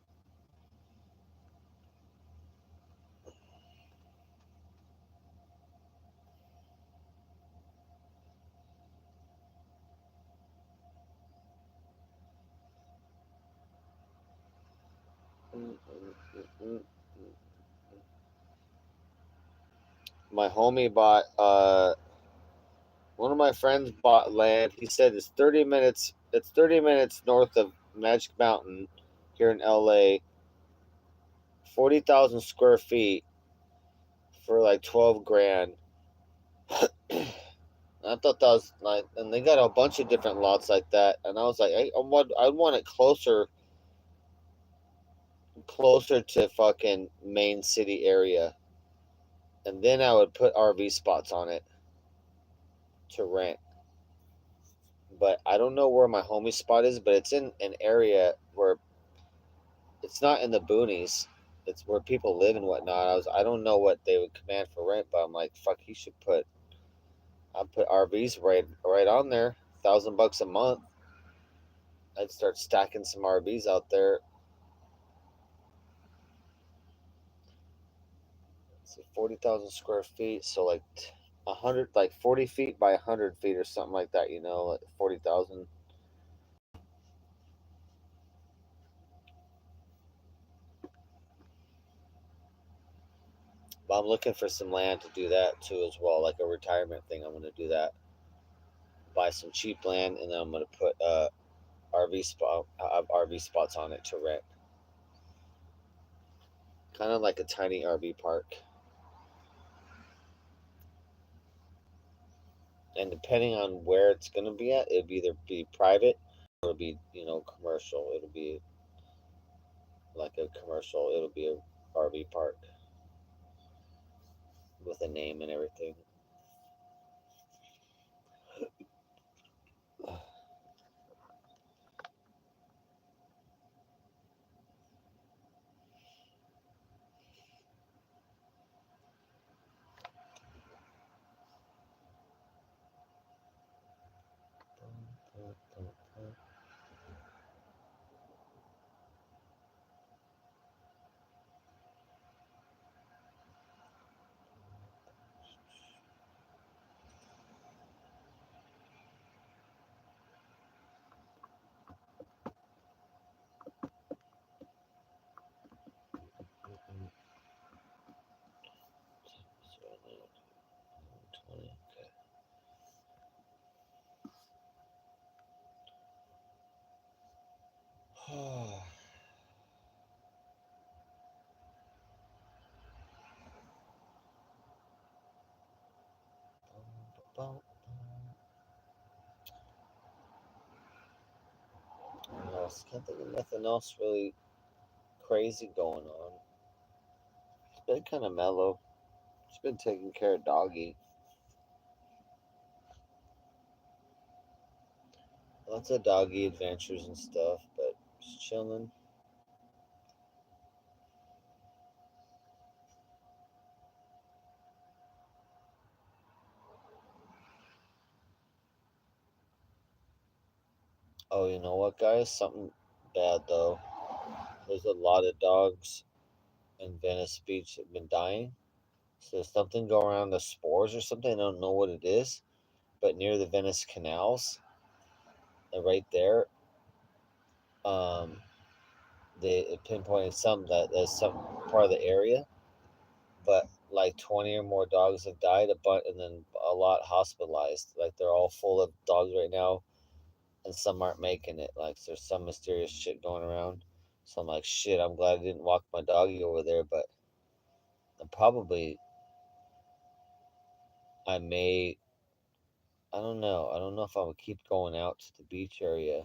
My homie bought one of my friends bought land. He said it's 30 minutes north of Magic Mountain here in LA. 40,000 square feet for like 12 grand. I thought that was like, and they got a bunch of different lots like that. And I was like, I want it closer to fucking main city area. And then I would put RV spots on it to rent. But I don't know where my homie spot is, but it's in an area where it's not in the boonies. It's where people live and whatnot. I don't know what they would command for rent, but I'm like, fuck, he should I'd put RVs right on there, $1,000 a month. I'd start stacking some RVs out there. So 40,000 square feet, so like 100, like 40 feet by 100 feet or something like that. Like 40,000. But I'm looking for some land to do that too as well, like a retirement thing. I'm gonna do that. Buy some cheap land, and then I'm gonna put RV spot. I have RV spots on it to rent, kind of like a tiny RV park. And depending on where it's gonna be at, it'll either be private or it'll be commercial. It'll be like a commercial. It'll be a RV park with a name and everything. Okay. I can't think of nothing else really crazy going on. It's been kind of mellow. It's been taking care of doggy. Lots of doggy adventures and stuff, but just chilling. Oh, you know what, guys? Something bad though. There's a lot of dogs in Venice Beach that have been dying. So there's something going around the spores or something. I don't know what it is, but near the Venice canals, right there, um, they pinpointed some that there's some part of the area, but like 20 or more dogs have died, and then a lot hospitalized. Like they're all full of dogs right now, and some aren't making it. Like there's some mysterious shit going around. So I'm like, shit. I'm glad I didn't walk my doggy over there, but I'm probably I may. I don't know. I don't know if I would keep going out to the beach area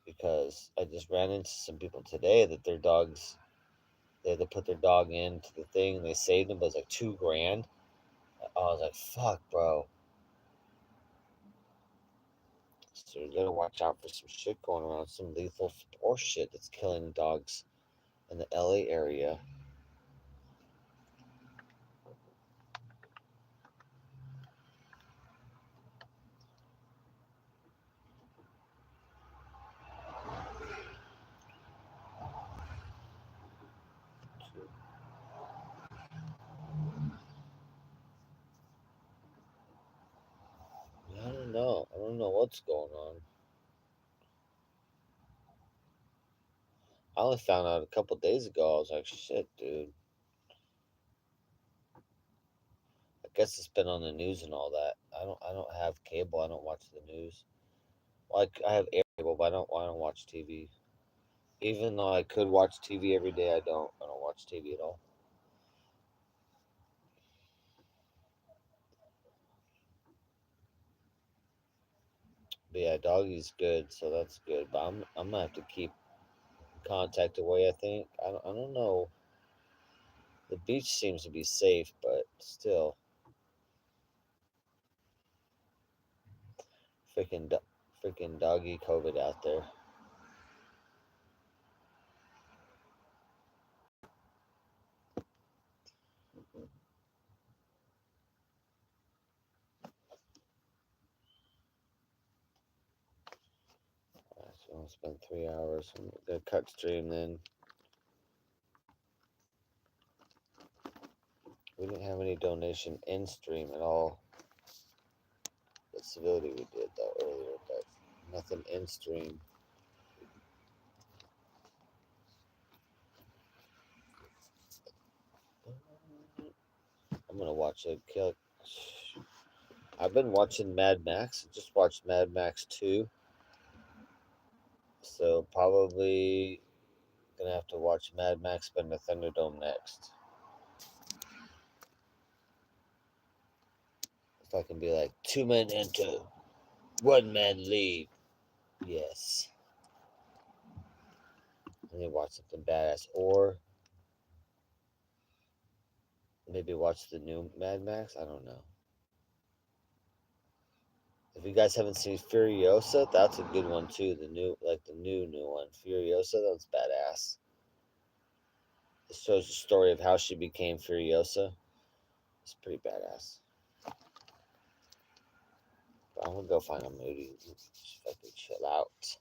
because I just ran into some people today that their dogs they had to put their dog into the thing and they saved him, but it was like 2 grand. I was like, fuck, bro. So you gotta watch out for some shit going around, some lethal spore shit that's killing dogs in the LA area. I don't know. I don't know what's going on. I only found out a couple days ago. I was like, shit, dude. I guess it's been on the news and all that. I don't have cable. I don't watch the news. Like I have air cable, but I don't watch TV. Even though I could watch TV every day, I don't. I don't watch TV at all. But yeah, doggy's good, so that's good. But I'm gonna have to keep contact away. I think I don't know. The beach seems to be safe, but still, freaking freaking doggy COVID out there. Alright, so I'll spend 3 hours. I'm gonna cut stream then. We didn't have any donation in stream at all. The civility we did though earlier, but nothing in stream. I'm gonna watch a kill. I've been watching Mad Max. I just watched Mad Max 2. So probably gonna have to watch Mad Max Spin the Thunderdome next. If I can be like 2 men enter, 1 man leave. Yes. I need to watch something badass, or maybe watch the new Mad Max. I don't know. If you guys haven't seen Furiosa, that's a good one too. The new one, Furiosa. That's badass. It shows the story of how she became Furiosa. It's pretty badass. But I'm gonna go find a movie, just fucking chill out.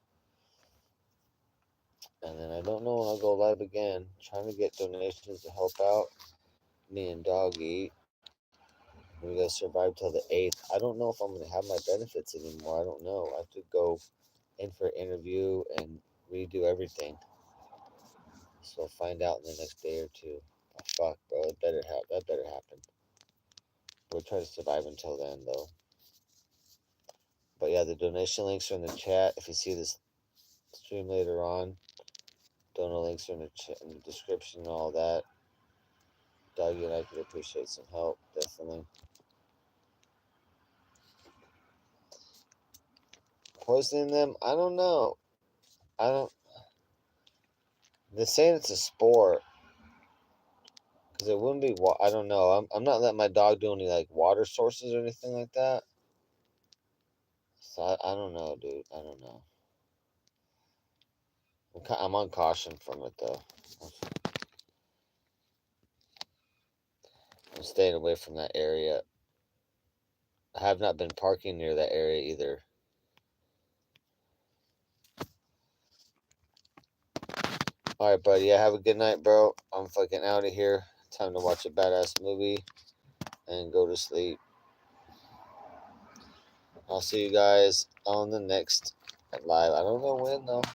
And then I don't know when I'll go live again. Trying to get donations to help out me and Doggie. We gotta survive till the 8th. I don't know if I'm gonna have my benefits anymore. I don't know. I have to go in for an interview and redo everything. So I'll find out in the next day or two. Oh, fuck, bro. That better happen. We'll try to survive until then, though. But yeah, the donation links are in the chat. If you see this stream later on, donor links are in the description and all that. Doggy and I could appreciate some help, definitely. Poisoning them? I don't know. They're saying it's a sport. Because it wouldn't be, I don't know. I'm not letting my dog do any, like, water sources or anything like that. So I don't know, dude. I don't know. I'm on caution from it, though. I'm staying away from that area. I have not been parking near that area either. Alright, buddy. Yeah, have a good night, bro. I'm fucking out of here. Time to watch a badass movie and go to sleep. I'll see you guys on the next live. I don't know when, though.